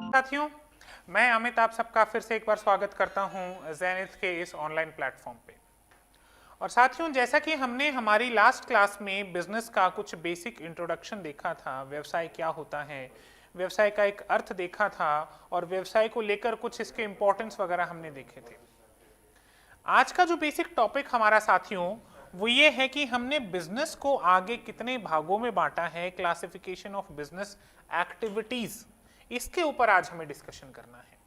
साथियों, मैं अमित आप सबका फिर से एक बार स्वागत करता हूं ज़ेनिथ के इस ऑनलाइन प्लेटफॉर्म पे। और साथियों, जैसा कि हमने हमारी लास्ट क्लास में बिजनेस का कुछ बेसिक इंट्रोडक्शन देखा था, व्यवसाय क्या होता है, व्यवसाय का एक अर्थ देखा था और व्यवसाय को लेकर कुछ इसके इंपॉर्टेंस वगैरह हमने देखे थे। आज का जो बेसिक टॉपिक हमारा साथियों वो ये है कि हमने बिजनेस को आगे कितने भागों में बांटा है, क्लासिफिकेशन ऑफ बिजनेस एक्टिविटीज, इसके ऊपर आज हमें डिस्कशन करना है।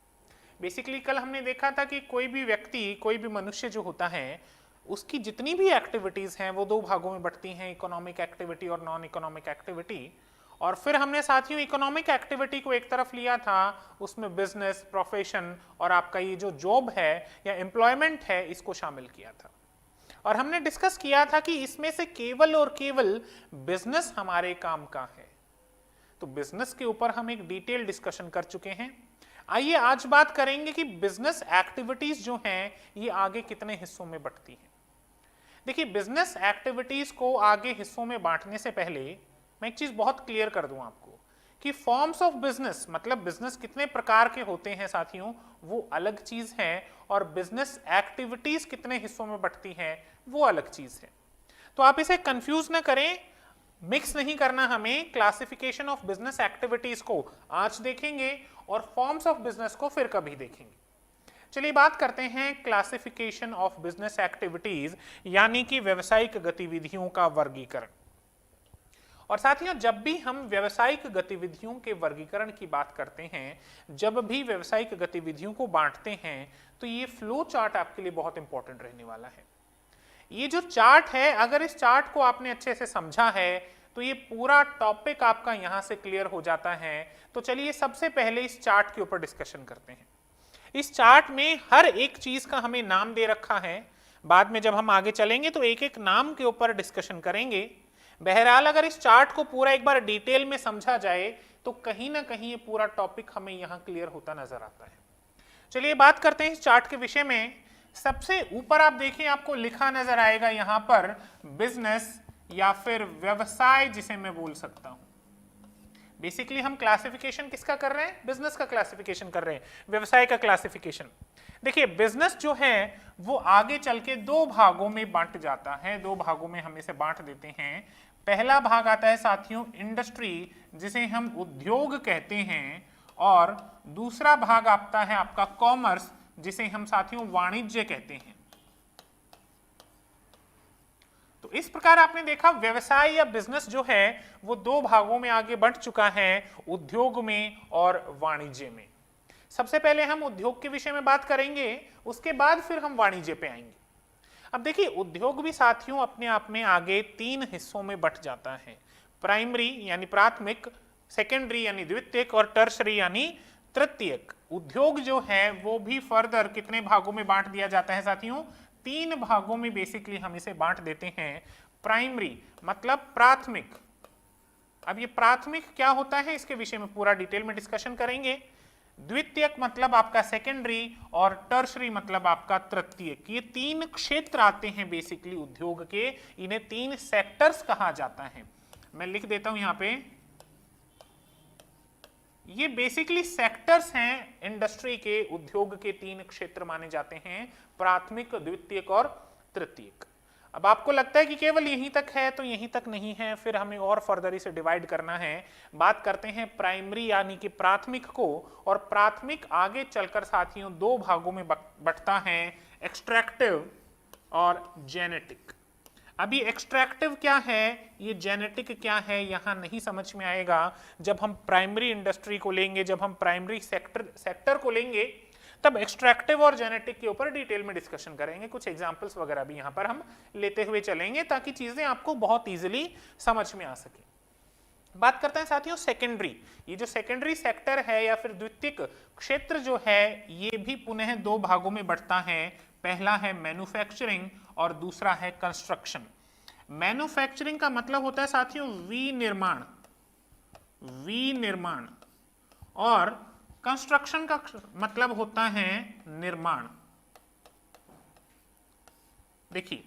बेसिकली कल हमने देखा था कि कोई भी व्यक्ति, कोई भी मनुष्य जो होता है, उसकी जितनी भी एक्टिविटीज हैं वो दो भागों में बढ़ती हैं, इकोनॉमिक एक्टिविटी और नॉन इकोनॉमिक एक्टिविटी। और फिर हमने साथियों इकोनॉमिक एक्टिविटी को एक तरफ लिया था, उसमें बिजनेस, प्रोफेशन और आपका ये जो जॉब है या एम्प्लॉयमेंट है इसको शामिल किया था। और हमने डिस्कस किया था कि इसमें से केवल और केवल बिजनेस हमारे काम का है। तो बिजनेस के ऊपर हम एक डिटेल डिस्कशन कर चुके हैं। आइए आज बात करेंगे कि बिजनेस एक्टिविटीज जो हैं ये आगे कितने हिस्सों में बंटती हैं। देखिए, बिजनेस एक्टिविटीज को आगे हिस्सों में बांटने से पहले मैं एक चीज बहुत क्लियर कर दूं आपको कि फॉर्म्स ऑफ बिजनेस, मतलब बिजनेस कितने प्रकार के होते हैं साथियों, वो अलग चीज है, और बिजनेस एक्टिविटीज कितने हिस्सों में बंटती हैं वो अलग चीज है। तो आप इसे कंफ्यूज ना करें, मिक्स नहीं करना हमें। क्लासिफिकेशन ऑफ बिजनेस एक्टिविटीज को आज देखेंगे और फॉर्म्स ऑफ बिजनेस को फिर कभी देखेंगे। चलिए बात करते हैं क्लासिफिकेशन ऑफ बिजनेस एक्टिविटीज, यानी कि व्यवसायिक गतिविधियों का वर्गीकरण। और साथियों, जब भी हम व्यावसायिक गतिविधियों के वर्गीकरण की बात करते हैं, जब भी व्यावसायिक गतिविधियों को बांटते हैं, तो ये फ्लो चार्ट आपके लिए बहुत इंपॉर्टेंट रहने वाला है। ये जो चार्ट है, अगर इस चार्ट को आपने अच्छे से समझा है तो ये पूरा टॉपिक आपका यहां से क्लियर हो जाता है। तो चलिए सबसे पहले इस चार्ट के ऊपर डिस्कशन करते हैं। इस चार्ट में हर एक चीज का हमें नाम दे रखा है, बाद में जब हम आगे चलेंगे तो एक एक नाम के ऊपर डिस्कशन करेंगे। बहरहाल अगर इस चार्ट को पूरा एक बार डिटेल में समझा जाए तो कहीं ना कहीं ये पूरा टॉपिक हमें यहां क्लियर होता नजर आता है। चलिए बात करते हैं इस चार्ट के विषय में। सबसे ऊपर आप देखिए, आपको लिखा नजर आएगा यहां पर बिजनेस या फिर व्यवसाय, जिसे मैं बोल सकता हूं। बेसिकली हम क्लासिफिकेशन किसका कर रहे हैं? बिजनेस का क्लासिफिकेशन कर रहे हैं, व्यवसाय का क्लासिफिकेशन। देखिए, बिजनेस जो है वो आगे चल के दो भागों में बांट जाता है, दो भागों में हम इसे बांट देते हैं। पहला भाग आता है साथियों इंडस्ट्री, जिसे हम उद्योग कहते हैं, और दूसरा भाग आता है आपका कॉमर्स, जिसे हम साथियों वाणिज्य कहते हैं। तो इस प्रकार आपने देखा व्यवसाय या बिजनेस जो है वो दो भागों में आगे बढ़ चुका है, उद्योग में और वाणिज्य में। सबसे पहले हम उद्योग के विषय में बात करेंगे, उसके बाद फिर हम वाणिज्य पे आएंगे। अब देखिए, उद्योग भी साथियों अपने आप में आगे तीन हिस्सों में बंट जाता है, प्राइमरी यानी प्राथमिक, सेकेंडरी यानी द्वितीयक, और टर्शरी यानी तृतीयक। उद्योग जो है वो भी फर्दर कितने भागों में बांट दिया जाता है साथियों? तीन भागों में बेसिकली हम इसे बांट देते हैं। प्राइमरी मतलब प्राथमिक। अब ये प्राथमिक क्या होता है इसके विषय में पूरा डिटेल में डिस्कशन करेंगे। द्वितीयक मतलब आपका सेकेंडरी, और टर्शरी मतलब आपका तृतीयक। ये तीन क्षेत्र आते हैं बेसिकली उद्योग के, इन्हें तीन सेक्टर्स कहा जाता है। मैं लिख देता हूं यहां पे, ये बेसिकली सेक्टर्स हैं इंडस्ट्री के, उद्योग के तीन क्षेत्र माने जाते हैं, प्राथमिक, द्वितीयक और तृतीयक। अब आपको लगता है कि केवल यहीं तक है, तो यहीं तक नहीं है, फिर हमें और फर्दर इसे डिवाइड करना है। बात करते हैं प्राइमरी यानी कि प्राथमिक को, और प्राथमिक आगे चलकर साथियों दो भागों में बंटता है, एक्सट्रैक्टिव और जेनेटिक। अभी एक्सट्रैक्टिव क्या है, ये जेनेटिक क्या है, यहां नहीं समझ में आएगा। जब हम प्राइमरी इंडस्ट्री को लेंगे, जब हम प्राइमरी सेक्टर को लेंगे, तब एक्सट्रैक्टिव और जेनेटिक के ऊपर डिटेल में डिस्कशन करेंगे। कुछ एग्जांपल्स वगैरह भी यहां पर हम लेते हुए चलेंगे ताकि चीजें आपको बहुत इजीली समझ में आ सके। बात करते हैं साथियों सेकेंडरी। ये जो सेकेंडरी सेक्टर है या फिर द्वितीयक क्षेत्र जो है, ये भी पुनः दो भागों में बढ़ता है। पहला है मैन्युफैक्चरिंग और दूसरा है कंस्ट्रक्शन। मैन्युफैक्चरिंग का मतलब होता है साथियों विनिर्माण, विनिर्माण, और कंस्ट्रक्शन का मतलब होता है निर्माण। देखिए,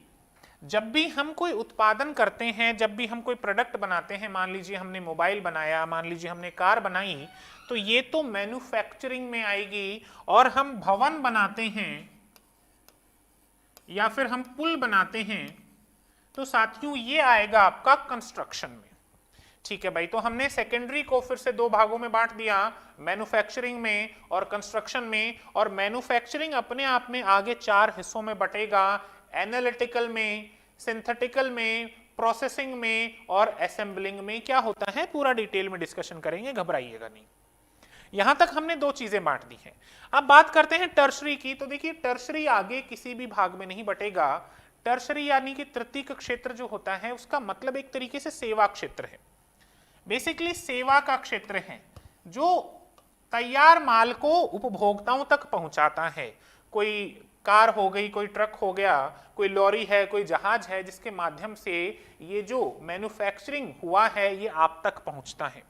जब भी हम कोई उत्पादन करते हैं, जब भी हम कोई प्रोडक्ट बनाते हैं, मान लीजिए हमने मोबाइल बनाया, मान लीजिए हमने कार बनाई, तो ये तो मैन्युफैक्चरिंग में आएगी। और हम भवन बनाते हैं या फिर हम पुल बनाते हैं, तो साथियों ये आएगा आपका कंस्ट्रक्शन में। ठीक है भाई, तो हमने सेकेंडरी को फिर से दो भागों में बांट दिया, मैन्युफैक्चरिंग में और कंस्ट्रक्शन में। और मैन्युफैक्चरिंग अपने आप में आगे चार हिस्सों में बटेगा, एनालिटिकल में, सिंथेटिकल में, प्रोसेसिंग में और असेंबलिंग में। क्या होता है पूरा डिटेल में डिस्कशन करेंगे, घबराइएगा नहीं। यहां तक हमने दो चीजें बांट दी हैं। अब बात करते हैं टर्शरी की। तो देखिए टर्शरी आगे किसी भी भाग में नहीं बटेगा। टर्शरी यानी कि तृतीयक क्षेत्र जो होता है उसका मतलब एक तरीके से सेवा क्षेत्र है। बेसिकली सेवा का क्षेत्र है जो तैयार माल को उपभोक्ताओं तक पहुंचाता है। कोई कार हो गई, कोई ट्रक हो गया, कोई लॉरी है, कोई जहाज है, जिसके माध्यम से ये जो मैन्युफैक्चरिंग हुआ है ये आप तक पहुंचता है।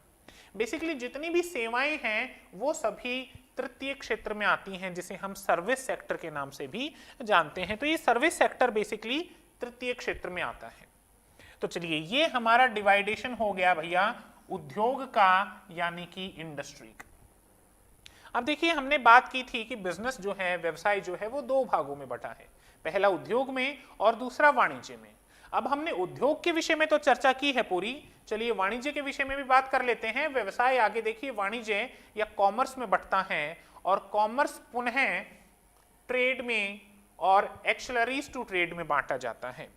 बेसिकली जितनी भी सेवाएं हैं वो सभी तृतीय क्षेत्र में आती हैं, जिसे हम सर्विस सेक्टर के नाम से भी जानते हैं। तो ये सर्विस सेक्टर बेसिकली तृतीय क्षेत्र में आता है। तो चलिए ये हमारा डिवाइडेशन हो गया भैया उद्योग का यानी कि इंडस्ट्री का। अब देखिए हमने बात की थी कि बिजनेस जो है, व्यवसाय जो है वो दो भागों में बटा है, पहला उद्योग में और दूसरा वाणिज्य में। अब हमने उद्योग के विषय में तो चर्चा की है पूरी, चलिए वाणिज्य के विषय में भी बात कर लेते हैं। व्यवसाय आगे देखिए वाणिज्य या कॉमर्स में बटता है और कॉमर्स पुनः ट्रेड में और एक्सेलरीज टू ट्रेड में बांटा जाता है।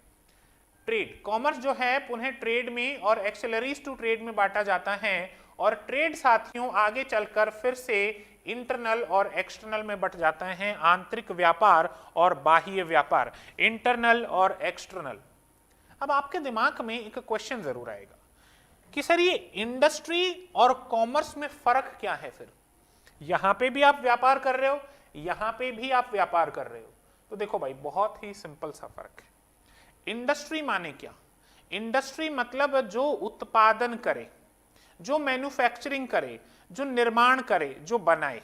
ट्रेड कॉमर्स जो है पुनः ट्रेड में और एक्सेलरीज टू ट्रेड में बांटा जाता है। और ट्रेड साथियों आगे चलकर फिर से इंटरनल और एक्सटर्नल में बट जाता है, आंतरिक व्यापार और बाह्य व्यापार, इंटरनल और एक्सटर्नल। अब आपके दिमाग में एक क्वेश्चन जरूर आएगा कि सर ये इंडस्ट्री और कॉमर्स में फर्क क्या है? फिर यहां पे भी आप व्यापार कर रहे हो, यहां पे भी आप व्यापार कर रहे हो। तो देखो भाई बहुत ही सिंपल सा फर्क है। इंडस्ट्री माने क्या? इंडस्ट्री मतलब जो उत्पादन करे, जो मैन्युफैक्चरिंग करे, जो निर्माण करे, जो बनाए।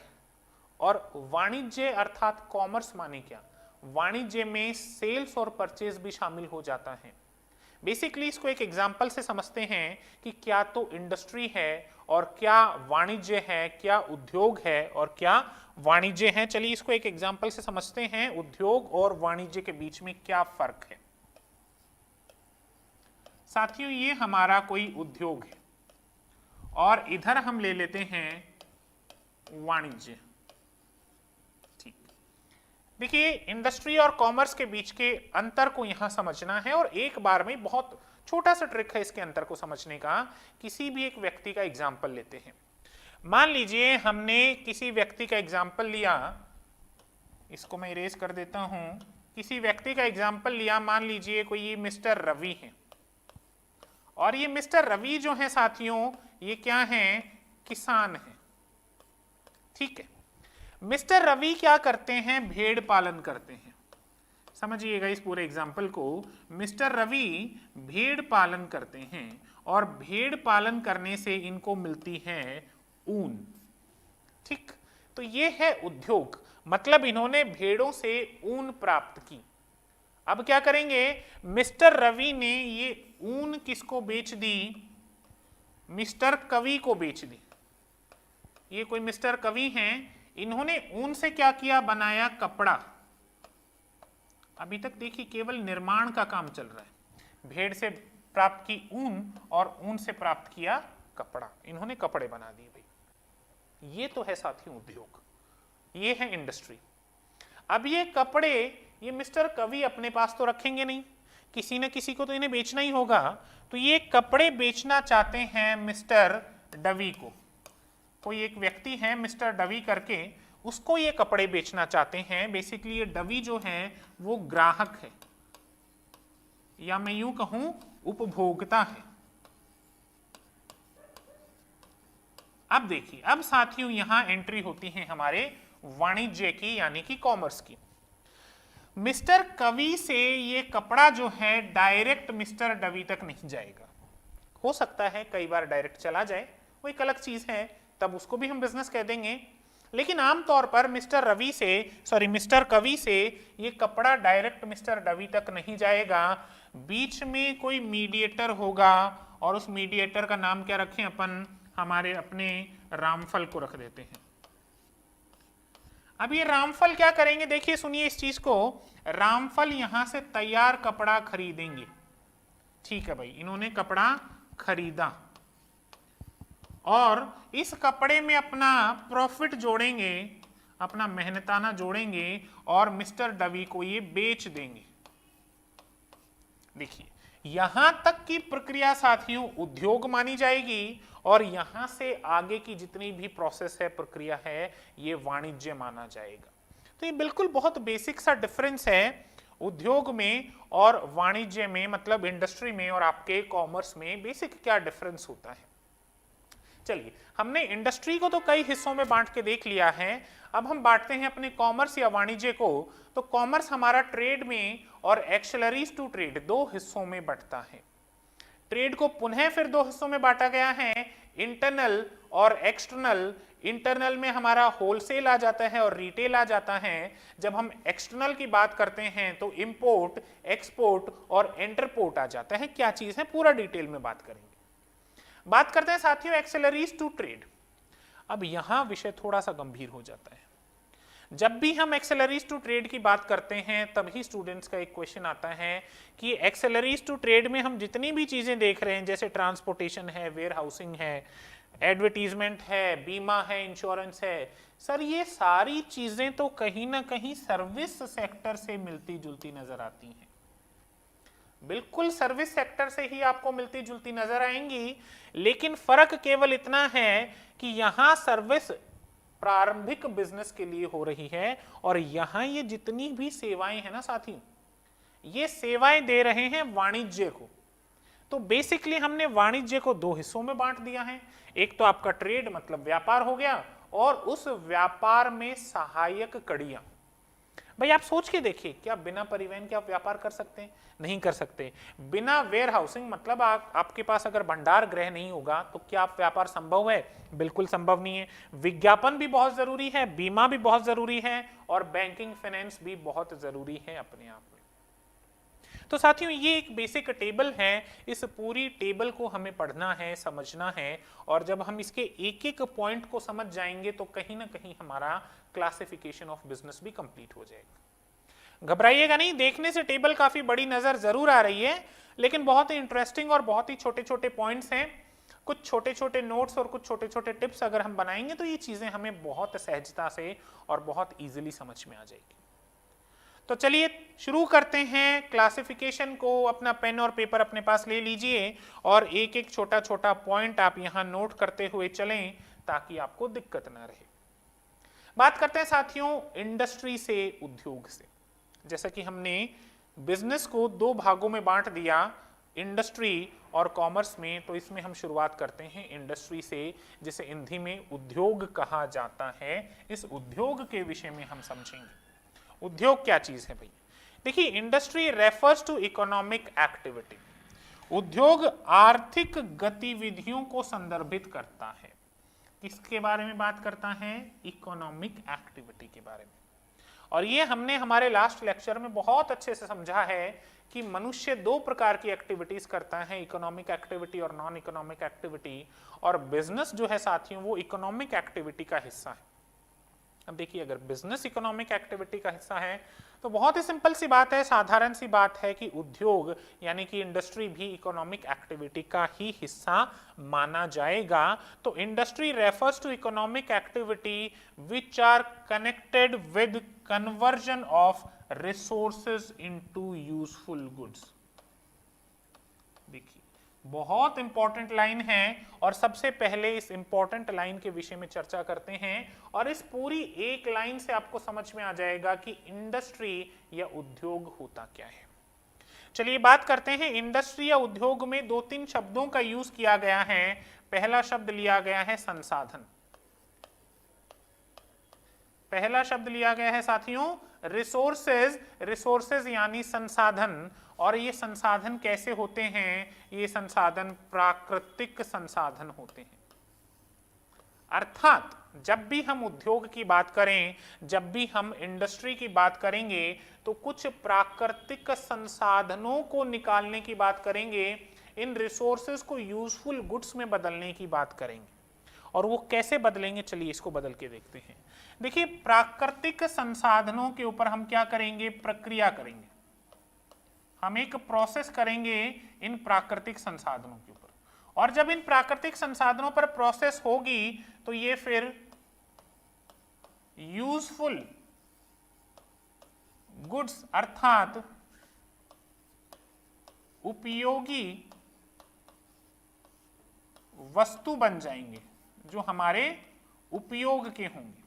और वाणिज्य अर्थात कॉमर्स माने क्या? वाणिज्य में सेल्स और परचेज भी शामिल हो जाता है। बेसिकली इसको एक एग्जाम्पल से समझते हैं कि क्या तो इंडस्ट्री है और क्या वाणिज्य है, क्या उद्योग है और क्या वाणिज्य है। चलिए इसको एक एग्जाम्पल से समझते हैं, उद्योग और वाणिज्य के बीच में क्या फर्क है। साथियों ये हमारा कोई उद्योग है और इधर हम ले लेते हैं वाणिज्य। ठीक, देखिए इंडस्ट्री और कॉमर्स के बीच के अंतर को यहां समझना है और एक बार में बहुत छोटा सा ट्रिक है इसके अंतर को समझने का। किसी भी एक व्यक्ति का एग्जाम्पल लेते हैं। मान लीजिए हमने किसी व्यक्ति का एग्जाम्पल लिया, इसको मैं इरेज कर देता हूं। किसी व्यक्ति का एग्जाम्पल लिया, मान लीजिए कोई ये मिस्टर रवि है। और ये मिस्टर रवि जो है साथियों ये क्या हैं? किसान हैं। ठीक है, मिस्टर रवि क्या करते हैं? भेड़ पालन करते हैं। समझिएगा इस पूरे एग्जाम्पल को। मिस्टर रवि भेड़ पालन करते हैं और भेड़ पालन करने से इनको मिलती है ऊन। ठीक, तो ये है उद्योग, मतलब इन्होंने भेड़ों से ऊन प्राप्त की। अब क्या करेंगे? मिस्टर रवि ने ये ऊन किसको बेच दी? मिस्टर कवि को बेच दी। ये कोई मिस्टर कवि हैं, इन्होंने ऊन से क्या किया? बनाया कपड़ा। अभी तक देखिए केवल निर्माण का काम चल रहा है। भेड़ से प्राप्त की ऊन और ऊन से प्राप्त किया कपड़ा, इन्होंने कपड़े बना दिए भाई। ये तो है साथियों उद्योग, ये है इंडस्ट्री। अब ये कपड़े ये मिस्टर कवि अपने पास तो रखेंगे नहीं, किसी न किसी को तो इन्हें बेचना ही होगा। तो ये कपड़े बेचना चाहते हैं मिस्टर डवी को। कोई एक व्यक्ति है मिस्टर डवी करके, उसको ये कपड़े बेचना चाहते हैं। बेसिकली ये डवी जो है वो ग्राहक है या मैं यूं कहूं उपभोक्ता है। अब देखिए, अब साथियों यहां एंट्री होती है हमारे वाणिज्य की यानी कि कॉमर्स की। मिस्टर कवि से ये कपड़ा जो है डायरेक्ट मिस्टर डवी तक नहीं जाएगा। हो सकता है कई बार डायरेक्ट चला जाए, वो एक अलग चीज है, तब उसको भी हम बिजनेस कह देंगे। लेकिन आमतौर पर मिस्टर कवि से ये कपड़ा डायरेक्ट मिस्टर डवी तक नहीं जाएगा, बीच में कोई मीडिएटर होगा और उस मीडिएटर का नाम क्या रखें अपन, हमारे अपने रामफल को रख देते हैं। अब ये रामफल क्या करेंगे, देखिए सुनिए इस चीज को, रामफल यहां से तैयार कपड़ा खरीदेंगे। ठीक है भाई, इन्होंने कपड़ा खरीदा और इस कपड़े में अपना प्रॉफिट जोड़ेंगे, अपना मेहनताना जोड़ेंगे और मिस्टर डवी को ये बेच देंगे। देखिए यहां तक की प्रक्रिया साथियों उद्योग मानी जाएगी और यहां से आगे की जितनी भी प्रोसेस है, प्रक्रिया है, ये वाणिज्य माना जाएगा। तो ये बिल्कुल बहुत बेसिक सा डिफरेंस है उद्योग में और वाणिज्य में, मतलब इंडस्ट्री में और आपके कॉमर्स में बेसिक क्या डिफरेंस होता है। चलिए हमने इंडस्ट्री को तो कई हिस्सों में बांट के देख लिया है, अब हम बांटते हैं अपने कॉमर्स या वाणिज्य को। तो कॉमर्स हमारा ट्रेड में और एक्सेलरीज टू ट्रेड दो हिस्सों में बंटता है। ट्रेड को पुनः फिर दो हिस्सों में बांटा गया है, इंटरनल और एक्सटर्नल। इंटरनल में हमारा होलसेल आ जाता है और रिटेल आ जाता है। जब हम एक्सटर्नल की बात करते हैं तो इंपोर्ट, एक्सपोर्ट और एंटरपोर्ट आ जाता है। क्या चीज है पूरा डिटेल में बात करेंगे। बात करते हैं साथियों एक्सेलरीज टू ट्रेड। अब यहां विषय थोड़ा सा गंभीर हो जाता है। जब भी हम एक्सेलरीज टू ट्रेड की बात करते हैं तभी स्टूडेंट्स का एक क्वेश्चन आता है कि एक्सेलरीज टू ट्रेड में हम जितनी भी चीजें देख रहे हैं, जैसे ट्रांसपोर्टेशन है, वेयर हाउसिंग है, एडवर्टीजमेंट है, बीमा है, इंश्योरेंस है, सर ये सारी चीजें तो कहीं ना कहीं सर्विस सेक्टर से मिलती जुलती नजर आती हैं। बिल्कुल सर्विस सेक्टर से ही आपको मिलती जुलती नजर आएंगी, लेकिन फर्क केवल इतना है कि यहां सर्विस प्रारंभिक बिजनेस के लिए हो रही है और यहां ये जितनी भी सेवाएं हैं ना साथी, ये सेवाएं दे रहे हैं वाणिज्य को। तो बेसिकली हमने वाणिज्य को दो हिस्सों में बांट दिया है। एक तो आपका ट्रेड मतलब व्यापार हो गया और उस व्यापार में सहायक कड़ियां। भाई आप सोच के देखिए, क्या बिना परिवहन के आप व्यापार कर सकते हैं? नहीं कर सकते। बिना वेयर हाउसिंग मतलब आपके पास अगर भंडार गृह नहीं होगा तो क्या आप व्यापार संभव है? बिल्कुल संभव नहीं है। विज्ञापन भी बहुत जरूरी है, बीमा भी बहुत जरूरी है और बैंकिंग फाइनेंस भी बहुत जरूरी है अपने आप में। तो साथियों ये एक बेसिक टेबल है, इस पूरी टेबल को हमें पढ़ना है, समझना है और जब हम इसके एक एक पॉइंट को समझ जाएंगे तो कहीं ना कहीं हमारा क्लासिफिकेशन ऑफ बिजनेस भी कंप्लीट हो जाएगा। घबराइएगा नहीं, देखने से टेबल काफी बड़ी नजर जरूर आ रही है, लेकिन बहुत ही इंटरेस्टिंग और बहुत ही छोटे छोटे पॉइंट्स हैं। कुछ छोटे छोटे नोट्स और कुछ छोटे छोटे टिप्स अगर हम बनाएंगे तो ये चीजें हमें बहुत सहजता से और बहुत इजीली समझ में आ जाएगी। तो चलिए शुरू करते हैं क्लासिफिकेशन को। अपना पेन और पेपर अपने पास ले लीजिए और एक एक छोटा छोटा पॉइंट आप यहां नोट करते हुए चलें ताकि आपको दिक्कत ना रहे। बात करते हैं साथियों इंडस्ट्री से उद्योग से। जैसा कि हमने बिजनेस को दो भागों में बांट दिया, इंडस्ट्री और कॉमर्स में, तो इसमें हम शुरुआत करते हैं इंडस्ट्री से, जिसे हिंदी में उद्योग कहा जाता है। इस उद्योग के विषय में हम समझेंगे उद्योग क्या चीज है भाई। देखिए industry refers to economic activity. उद्योग आर्थिक गतिविधियों को संदर्भित करता है। किसके बारे में बात करता है? इकोनॉमिक एक्टिविटी के बारे में। और ये हमने हमारे लास्ट लेक्चर में बहुत अच्छे से समझा है कि मनुष्य दो प्रकार की एक्टिविटीज करता है, इकोनॉमिक एक्टिविटी और नॉन इकोनॉमिक एक्टिविटी, और बिजनेस जो है साथियों वो इकोनॉमिक एक्टिविटी का हिस्सा है। अब देखिए अगर बिजनेस इकोनॉमिक एक्टिविटी का हिस्सा है तो बहुत ही सिंपल सी बात है, साधारण सी बात है कि उद्योग यानी कि इंडस्ट्री भी इकोनॉमिक एक्टिविटी का ही हिस्सा माना जाएगा। तो industry refers to economic activity which are connected with conversion of resources into useful goods. देखिए बहुत इंपॉर्टेंट लाइन है और सबसे पहले इस इंपॉर्टेंट लाइन के विषय में चर्चा करते हैं और इस पूरी एक लाइन से आपको समझ में आ जाएगा कि इंडस्ट्री या उद्योग होता क्या है। चलिए बात करते हैं इंडस्ट्री या उद्योग में दो तीन शब्दों का यूज किया गया है। पहला शब्द लिया गया है संसाधन। पहला शब्द लिया गया है साथियों रिसोर्सेज। रिसोर्सेज यानी संसाधन, और ये संसाधन कैसे होते हैं? ये संसाधन प्राकृतिक संसाधन होते हैं। अर्थात जब भी हम उद्योग की बात करें, जब भी हम इंडस्ट्री की बात करेंगे, तो कुछ प्राकृतिक संसाधनों को निकालने की बात करेंगे, इन रिसोर्सेज को यूजफुल गुड्स में बदलने की बात करेंगे। और वो कैसे बदलेंगे, चलिए इसको बदल के देखते हैं। देखिए, प्राकृतिक संसाधनों के ऊपर हम क्या करेंगे, प्रक्रिया करेंगे। हम एक प्रोसेस करेंगे इन प्राकृतिक संसाधनों के ऊपर, और जब इन प्राकृतिक संसाधनों पर प्रोसेस होगी तो ये फिर यूजफुल गुड्स अर्थात उपयोगी वस्तु बन जाएंगे, जो हमारे उपयोग के होंगे।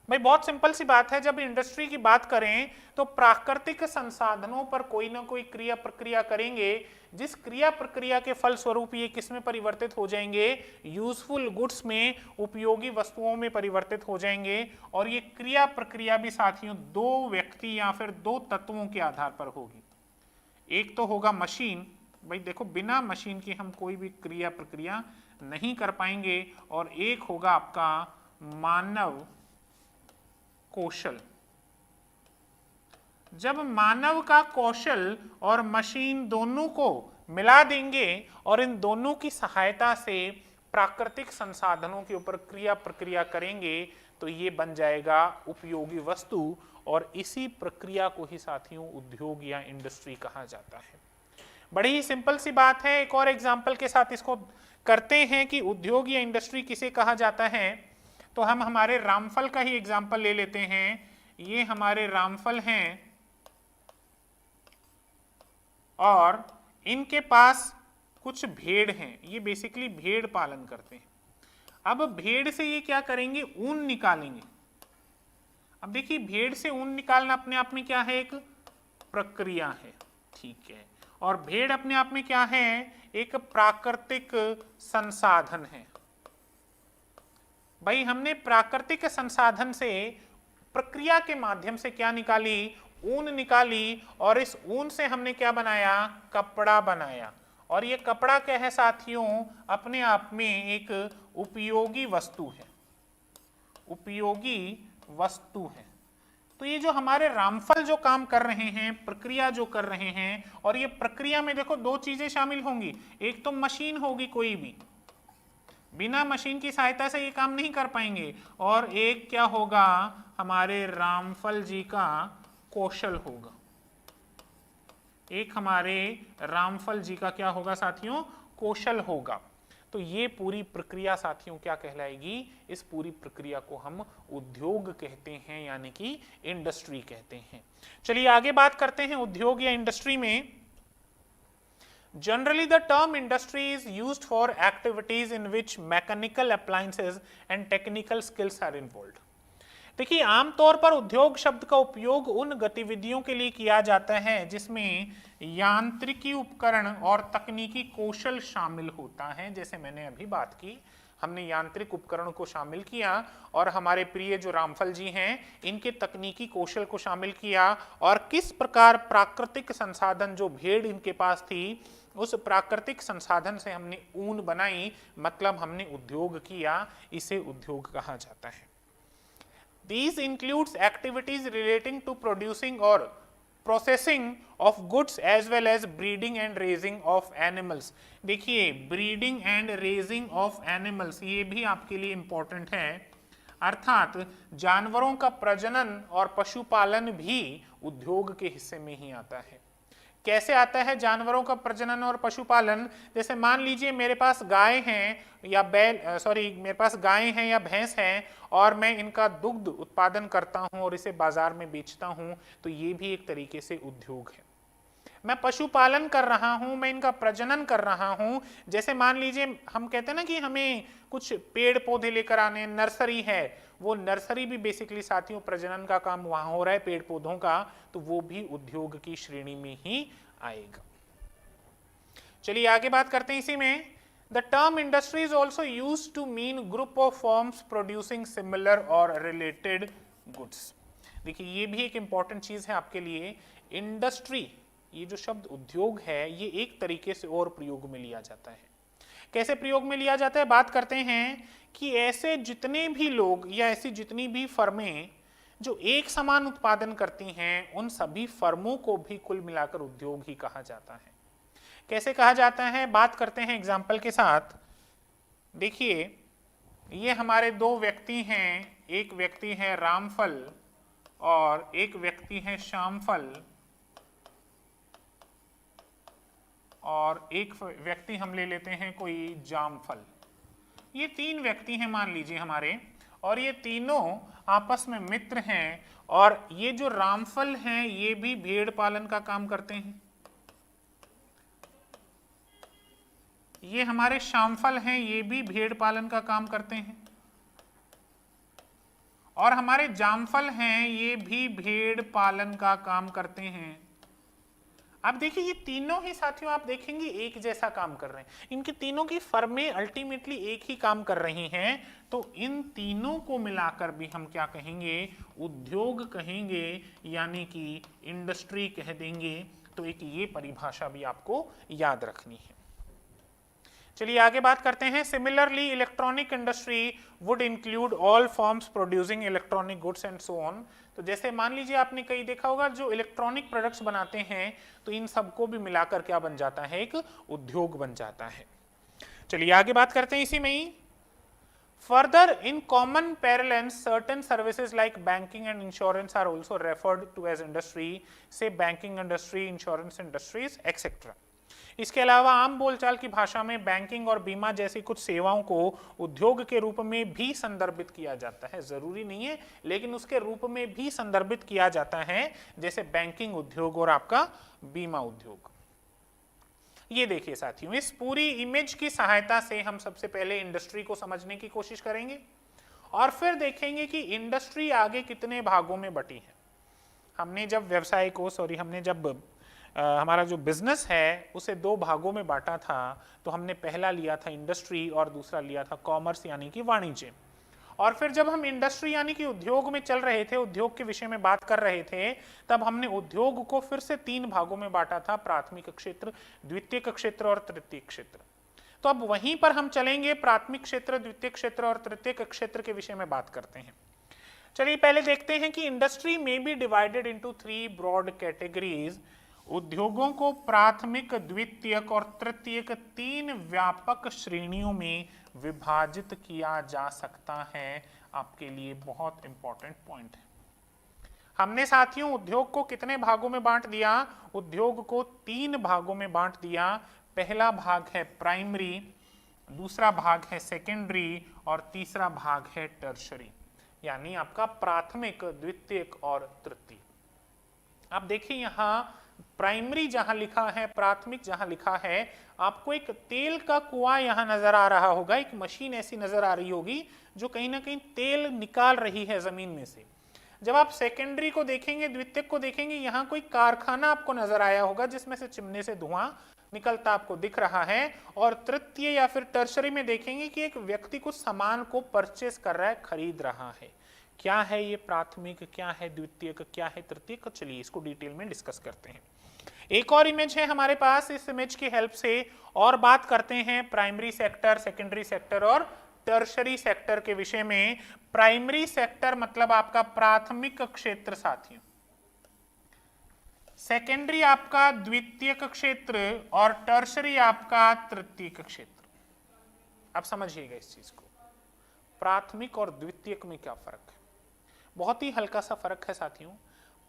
भाई बहुत सिंपल सी बात है, जब इंडस्ट्री की बात करें तो प्राकृतिक संसाधनों पर कोई ना कोई क्रिया प्रक्रिया करेंगे, जिस क्रिया प्रक्रिया के फलस्वरूप ये किस में परिवर्तित हो जाएंगे, यूजफुल गुड्स में, उपयोगी वस्तुओं में परिवर्तित हो जाएंगे। और ये क्रिया प्रक्रिया भी साथियों दो व्यक्ति या फिर दो तत्वों के आधार पर होगी। एक तो होगा मशीन, भाई देखो बिना मशीन के हम कोई भी क्रिया प्रक्रिया नहीं कर पाएंगे, और एक होगा आपका मानव कौशल। जब मानव का कौशल और मशीन दोनों को मिला देंगे और इन दोनों की सहायता से प्राकृतिक संसाधनों के ऊपर क्रिया प्रक्रिया करेंगे, तो ये बन जाएगा उपयोगी वस्तु, और इसी प्रक्रिया को ही साथियों उद्योग या इंडस्ट्री कहा जाता है। बड़ी ही सिंपल सी बात है, एक और एग्जाम्पल के साथ इसको करते हैं कि उद्योग या इंडस्ट्री किसे कहा जाता है। तो हम हमारे रामफल का ही एग्जाम्पल ले लेते हैं। ये हमारे रामफल हैं और इनके पास कुछ भेड़ हैं, ये बेसिकली भेड़ पालन करते हैं। अब भेड़ से ये क्या करेंगे, ऊन निकालेंगे। अब देखिए, भेड़ से ऊन निकालना अपने आप में क्या है, एक प्रक्रिया है, ठीक है। और भेड़ अपने आप में क्या है, एक प्राकृतिक संसाधन है। भाई हमने प्राकृतिक संसाधन से प्रक्रिया के माध्यम से क्या निकाली, ऊन निकाली, और इस ऊन से हमने क्या बनाया, कपड़ा बनाया। और ये कपड़ा क्या है साथियों, अपने आप में एक उपयोगी वस्तु है, उपयोगी वस्तु है। तो ये जो हमारे रामफल जो काम कर रहे हैं, प्रक्रिया जो कर रहे हैं, और ये प्रक्रिया में देखो दो चीजें शामिल होंगी, एक तो मशीन होगी, कोई भी बिना मशीन की सहायता से ये काम नहीं कर पाएंगे, और एक क्या होगा, हमारे रामफल जी का कौशल होगा। एक हमारे रामफल जी का क्या होगा साथियों, कौशल होगा। तो ये पूरी प्रक्रिया साथियों क्या कहलाएगी, इस पूरी प्रक्रिया को हम उद्योग कहते हैं, यानी कि इंडस्ट्री कहते हैं। चलिए आगे बात करते हैं उद्योग या इंडस्ट्री में। Generally, the term industry is used for activities in which mechanical appliances and technical skills are involved. देखिए, आमतौर पर उद्योग शब्द का उपयोग उन गतिविधियों के लिए किया जाता है जिसमें यांत्रिकी उपकरण और तकनीकी कौशल शामिल होता है। जैसे मैंने अभी बात की, हमने यांत्रिक उपकरण को शामिल किया, और हमारे प्रिय जो रामफल जी हैं इनके तकनीकी कौशल को शामिल किया, और किस प्रकार प्राकृतिक संसाधन जो भेड़ इनके पास थी, उस प्राकृतिक संसाधन से हमने ऊन बनाई, मतलब हमने उद्योग किया, इसे उद्योग कहा जाता है। These includes activities relating to producing or processing of goods as well as breeding and raising of animals. देखिए, breeding and raising of animals ये भी आपके लिए important है, अर्थात जानवरों का प्रजनन और पशुपालन भी उद्योग के हिस्से में ही आता है। कैसे आता है जानवरों का प्रजनन और पशुपालन, जैसे मान लीजिए मेरे पास गाय हैं या मेरे पास गाय हैं या भैंस हैं, और मैं इनका दुग्ध उत्पादन करता हूं और इसे बाजार में बेचता हूं, तो ये भी एक तरीके से उद्योग है। मैं पशुपालन कर रहा हूं, मैं इनका प्रजनन कर रहा हूं। जैसे मान लीजिए हम कहते हैं ना कि हमें कुछ पेड़ पौधे लेकर आने, नर्सरी है, वो नर्सरी भी बेसिकली साथियों प्रजनन का काम वहां हो रहा है पेड़ पौधों का, तो वो भी उद्योग की श्रेणी में ही आएगा। चलिए आगे बात करते हैं इसी में। The term industry is also used to mean group of firms producing similar और रिलेटेड गुड्स। देखिए, ये भी एक इंपॉर्टेंट चीज है आपके लिए। इंडस्ट्री, ये जो शब्द उद्योग है, ये एक तरीके से और प्रयोग में लिया जाता है। कैसे प्रयोग में लिया जाता है? बात करते हैं कि ऐसे जितने भी लोग या ऐसी जितनी भी फर्में जो एक समान उत्पादन करती हैं, उन सभी फर्मों को भी कुल मिलाकर उद्योग ही कहा जाता है। कैसे कहा जाता है? बात करते हैं एग्जाम्पल के साथ। देखिए, ये हमारे दो व्यक्ति हैं, एक व्यक्ति है रामफल और एक व्यक्ति है श्यामफल, और एक व्यक्ति हम ले लेते हैं कोई जामफल। ये तीन व्यक्ति हैं मान लीजिए हमारे, और ये तीनों आपस में मित्र हैं, और ये जो रामफल हैं ये भी भेड़ पालन का काम करते हैं, ये हमारे श्यामफल हैं ये भी भेड़ पालन का काम करते हैं, और हमारे जामफल हैं ये भी भेड़ पालन का काम करते हैं। अब देखिए, ये तीनों ही साथियों आप देखेंगे एक जैसा काम कर रहे हैं, इनकी तीनों की फर्में अल्टीमेटली एक ही काम कर रही हैं, तो इन तीनों को मिलाकर भी हम क्या कहेंगे? उद्योग कहेंगे, यानी कि इंडस्ट्री कह देंगे। तो एक ये परिभाषा भी आपको याद रखनी है। चलिए आगे बात करते हैं। Similarly electronic industry would include all forms producing electronic goods and so on. तो जैसे मान लीजिए आपने कहीं देखा होगा जो इलेक्ट्रॉनिक प्रोडक्ट्स बनाते हैं, तो इन सबको भी मिलाकर क्या बन जाता है? एक उद्योग बन जाता है। चलिए आगे बात करते हैं इसी में ही। Further, in common parlance, certain services like banking and insurance are also referred to as industry, say banking industry, insurance industries, etc. इसके अलावा आम बोलचाल की भाषा में बैंकिंग और बीमा जैसी कुछ सेवाओं को उद्योग के रूप में भी संदर्भित किया जाता है। जरूरी नहीं है, लेकिन उसके रूप में भी संदर्भित किया जाता है, जैसे बैंकिंग उद्योग और आपका बीमा उद्योग। ये देखिए साथियों, इस पूरी इमेज की सहायता से हम सबसे पहले इंडस्ट्री को समझने की कोशिश करेंगे, और फिर देखेंगे कि इंडस्ट्री आगे कितने भागों में बटी है। हमने जब व्यवसाय को हमने जब हमारा जो बिजनेस है उसे दो भागों में बांटा था, तो हमने पहला लिया था इंडस्ट्री और दूसरा लिया था कॉमर्स यानी कि वाणिज्य। और फिर जब हम इंडस्ट्री यानी कि उद्योग में चल रहे थे, उद्योग के विषय में बात कर रहे थे, तब हमने उद्योग को फिर से तीन भागों में बांटा था, प्राथमिक क्षेत्र, द्वितीयक क्षेत्र और तृतीयक क्षेत्र। तो अब वहीं पर हम चलेंगे, प्राथमिक क्षेत्र, द्वितीयक क्षेत्र और तृतीयक क्षेत्र के विषय में बात करते हैं। चलिए पहले देखते हैं कि इंडस्ट्री में be divided into 3 broad categories. उद्योगों को प्राथमिक, द्वितीयक और तृतीयक तीन व्यापक श्रेणियों में विभाजित किया जा सकता है। आपके लिए बहुत इंपॉर्टेंट पॉइंट है। हमने साथियों उद्योग को कितने भागों में बांट दिया? उद्योग को तीन भागों में बांट दिया। पहला भाग है प्राइमरी, दूसरा भाग है सेकेंडरी और तीसरा भाग है टर्शरी, यानी आपका प्राथमिक, द्वितीयक और तृतीयक। आप देखिए यहाँ प्राइमरी जहां लिखा है, प्राथमिक जहां लिखा है, आपको एक तेल का कुआं यहां नजर आ रहा होगा, एक मशीन ऐसी नजर आ रही होगी जो कहीं ना कहीं तेल निकाल रही है जमीन में से। जब आप सेकेंडरी को देखेंगे, द्वितीयक को देखेंगे, यहाँ कोई कारखाना आपको नजर आया होगा जिसमें से चिमने से धुआं निकलता आपको दिख रहा है। और तृतीय या फिर टर्शरी में देखेंगे कि एक व्यक्ति कुछ सामान को परचेस कर रहा है, खरीद रहा है। क्या है ये प्राथमिक, क्या है द्वितीयक, क्या है तृतीयक? चलिए इसको डिटेल में डिस्कस करते हैं। एक और इमेज है हमारे पास, इस इमेज की हेल्प से और बात करते हैं प्राइमरी सेक्टर, सेकेंडरी सेक्टर और टर्शरी सेक्टर के विषय में। प्राइमरी सेक्टर मतलब आपका प्राथमिक क्षेत्र साथियों, सेकेंडरी आपका द्वितीयक क्षेत्र और टर्शरी आपका तृतीयक क्षेत्र। अब समझिएगा इस चीज को, प्राथमिक और द्वितीयक में क्या फर्क है? बहुत ही हल्का सा फर्क है साथियों।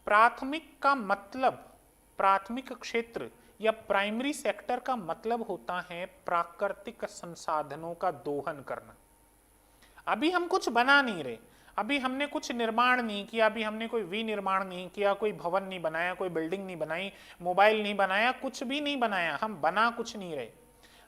प्राथमिक का मतलब, प्राथमिक क्षेत्र या प्राइमरी सेक्टर का मतलब होता है प्राकृतिक संसाधनों का दोहन करना। अभी हम कुछ बना नहीं रहे, अभी हमने कुछ निर्माण नहीं किया, अभी हमने कोई विनिर्माण नहीं किया, कोई भवन नहीं बनाया, कोई बिल्डिंग नहीं बनाई, मोबाइल नहीं बनाया, कुछ भी नहीं बनाया, हम बना कुछ नहीं रहे।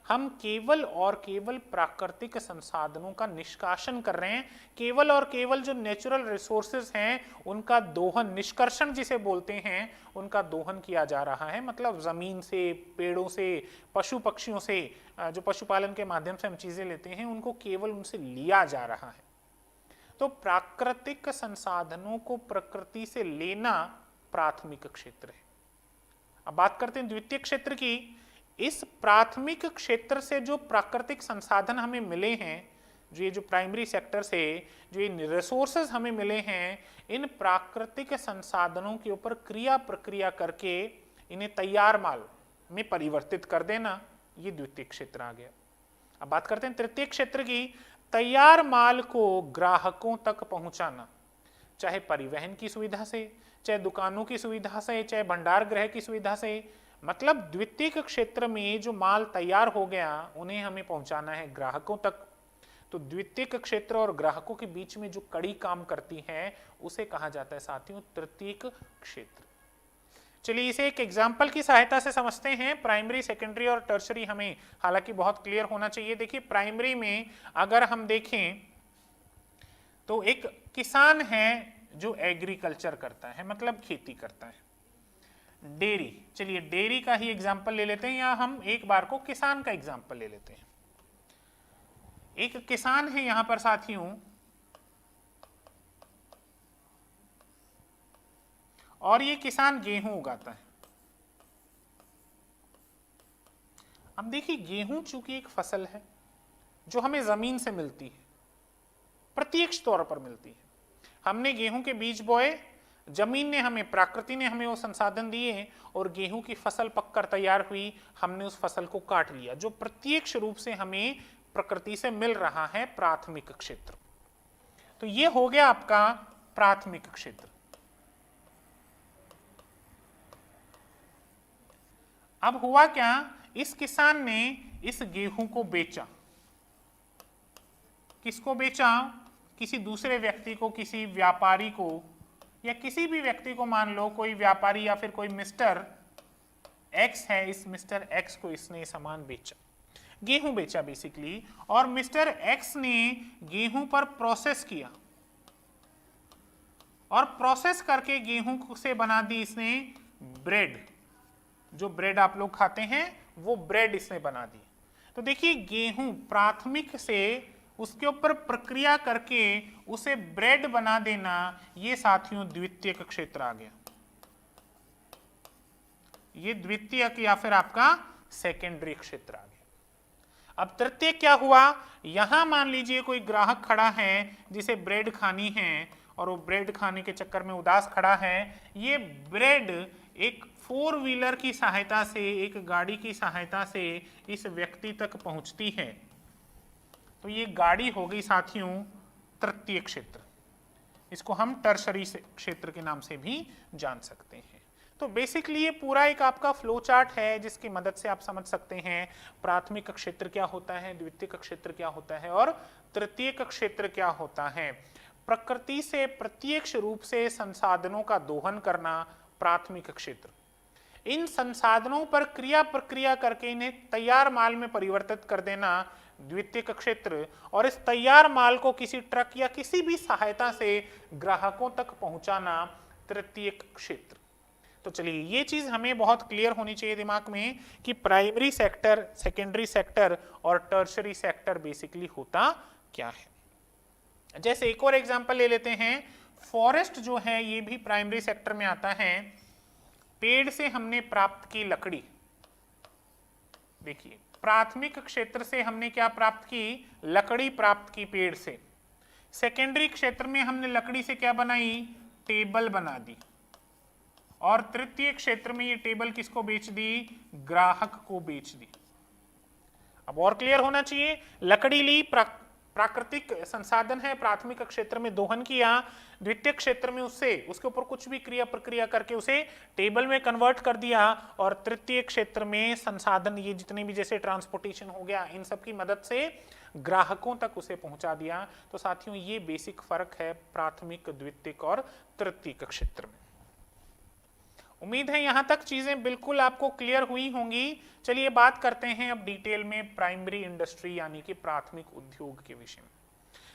हम केवल और केवल प्राकृतिक संसाधनों का निष्कासन कर रहे हैं। केवल और केवल जो नेचुरल रिसोर्सेज हैं उनका दोहन, निष्कर्षण जिसे बोलते हैं, उनका दोहन किया जा रहा है। मतलब जमीन से, पेड़ों से, पशु पक्षियों से, जो पशुपालन के माध्यम से हम चीजें लेते हैं, उनको केवल उनसे लिया जा रहा है। तो प्राकृतिक संसाधनों को प्रकृति से लेना प्राथमिक क्षेत्र है। अब बात करते हैं द्वितीय क्षेत्र की। इस प्राथमिक क्षेत्र से जो प्राकृतिक संसाधन हमें मिले हैं, जो ये जो प्राइमरी सेक्टर से जो ये रिसोर्सेज हमें मिले हैं, इन प्राकृतिक संसाधनों के ऊपर क्रिया प्रक्रिया करके इन्हें तैयार माल में परिवर्तित कर देना, ये द्वितीय क्षेत्र आ गया। अब बात करते हैं तृतीय क्षेत्र की। तैयार माल को ग्राहकों तक पहुंचाना, चाहे परिवहन की सुविधा से, चाहे दुकानों की सुविधा से, चाहे भंडार गृह की सुविधा से, मतलब द्वितीय क्षेत्र में जो माल तैयार हो गया उन्हें हमें पहुंचाना है ग्राहकों तक। तो द्वितीय क्षेत्र और ग्राहकों के बीच में जो कड़ी काम करती है उसे कहा जाता है साथियों तृतीय क्षेत्र। चलिए इसे एक एग्जाम्पल की सहायता से समझते हैं। प्राइमरी, सेकेंडरी और टर्शरी हमें हालांकि बहुत क्लियर होना चाहिए। देखिए प्राइमरी में अगर हम देखें तो एक किसान है जो एग्रीकल्चर करता है, मतलब खेती करता है। डेयरी, चलिए डेयरी का ही एग्जाम्पल ले लेते हैं, या हम एक बार को किसान का एग्जाम्पल ले लेते हैं। एक किसान है यहां पर साथियों, और ये किसान गेहूं उगाता है। अब देखिए गेहूं चूंकि एक फसल है जो हमें जमीन से मिलती है, प्रत्यक्ष तौर पर मिलती है। हमने गेहूं के बीज बोए, जमीन ने हमें, प्रकृति ने हमें वो संसाधन दिए और गेहूं की फसल पककर तैयार हुई, हमने उस फसल को काट लिया, जो प्रत्यक्ष रूप से हमें प्रकृति से मिल रहा है, प्राथमिक क्षेत्र। तो ये हो गया आपका प्राथमिक क्षेत्र। अब हुआ क्या, इस किसान ने इस गेहूं को बेचा। किसको बेचा? किसी दूसरे व्यक्ति को, किसी व्यापारी को, या किसी भी व्यक्ति को, मान लो कोई व्यापारी या फिर कोई मिस्टर एक्स है, इस मिस्टर एक्स को इसने सामान बेचा, गेहूं बेचा बेसिकली, और मिस्टर एक्स ने गेहूं पर प्रोसेस किया और प्रोसेस करके गेहूं से बना दी इसने ब्रेड। जो ब्रेड आप लोग खाते हैं वो ब्रेड इसने बना दी। तो देखिए गेहूं प्राथमिक से उसके ऊपर प्रक्रिया करके उसे ब्रेड बना देना, ये साथियों द्वितीय क्षेत्र आ गया। ये द्वितीय या फिर आपका सेकेंडरी क्षेत्र आ गया। अब तृतीय क्या हुआ, यहां मान लीजिए कोई ग्राहक खड़ा है जिसे ब्रेड खानी है और वो ब्रेड खाने के चक्कर में उदास खड़ा है। ये ब्रेड एक 4 व्हीलर की सहायता से, एक गाड़ी की सहायता से इस व्यक्ति तक पहुंचती है। तो ये गाड़ी हो गई साथियों तृतीय क्षेत्र। इसको हम टर्शरी क्षेत्र के नाम से भी जान सकते हैं। तो बेसिकली ये पूरा एक आपका फ्लो चार्ट है जिसकी मदद से आप समझ सकते हैं प्राथमिक क्षेत्र क्या होता है, द्वितीय क्षेत्र क्या होता है और तृतीय क्षेत्र क्या होता है। प्रकृति से प्रत्यक्ष रूप से संसाधनों का दोहन करना प्राथमिक क्षेत्र, इन संसाधनों पर क्रिया प्रक्रिया करके इन्हें तैयार माल में परिवर्तित कर देना द्वितीय क्षेत्र, और इस तैयार माल को किसी ट्रक या किसी भी सहायता से ग्राहकों तक पहुंचाना तृतीय क्षेत्र। तो चलिए ये चीज हमें बहुत क्लियर होनी चाहिए दिमाग में कि प्राइमरी सेक्टर, सेकेंडरी सेक्टर और टर्शरी सेक्टर बेसिकली होता क्या है। जैसे एक और एग्जांपल ले लेते हैं, फॉरेस्ट जो है ये भी प्राइमरी सेक्टर में आता है। पेड़ से हमने प्राप्त की लकड़ी, देखिए प्राथमिक क्षेत्र से हमने क्या प्राप्त की, लकड़ी प्राप्त की पेड़ से। सेकेंडरी क्षेत्र में हमने लकड़ी से क्या बनाई, टेबल बना दी, और तृतीय क्षेत्र में ये टेबल किसको बेच दी, ग्राहक को बेच दी। अब और क्लियर होना चाहिए, लकड़ी ली, प्राकृतिक संसाधन है, प्राथमिक क्षेत्र में दोहन किया, द्वितीय क्षेत्र में उसके ऊपर कुछ भी क्रिया प्रक्रिया करके उसे टेबल में कन्वर्ट कर दिया, और तृतीय क्षेत्र में संसाधन ये जितने भी जैसे ट्रांसपोर्टेशन हो गया इन सब की मदद से ग्राहकों तक उसे पहुंचा दिया। तो साथियों ये बेसिक फर्क है प्राथमिक, द्वितीयक और तृतीयक क्षेत्र में। उम्मीद है यहां तक चीजें बिल्कुल आपको क्लियर हुई होंगी। चलिए बात करते हैं अब डिटेल में प्राइमरी इंडस्ट्री यानी कि प्राथमिक उद्योग के विषय में।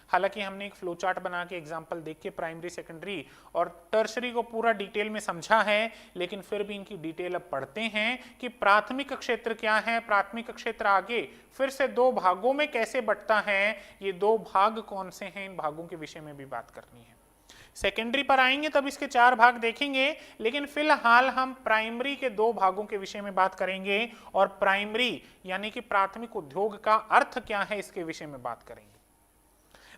हालांकि हमने एक फ्लो चार्ट बना के एग्जांपल देख के प्राइमरी, सेकेंडरी और टर्शरी को पूरा डिटेल में समझा है, लेकिन फिर भी इनकी डिटेल अब पढ़ते हैं कि प्राथमिक क्षेत्र क्या है, प्राथमिक क्षेत्र आगे फिर से 2 भागों में कैसे बंटता है, ये 2 भाग कौन से हैं, इन भागों के विषय में भी बात करनी है। सेकेंडरी पर आएंगे तब इसके 4 भाग देखेंगे, लेकिन फिलहाल हम प्राइमरी के 2 भागों के विषय में बात करेंगे और प्राइमरी यानी कि प्राथमिक उद्योग का अर्थ क्या है इसके विषय में बात करेंगे।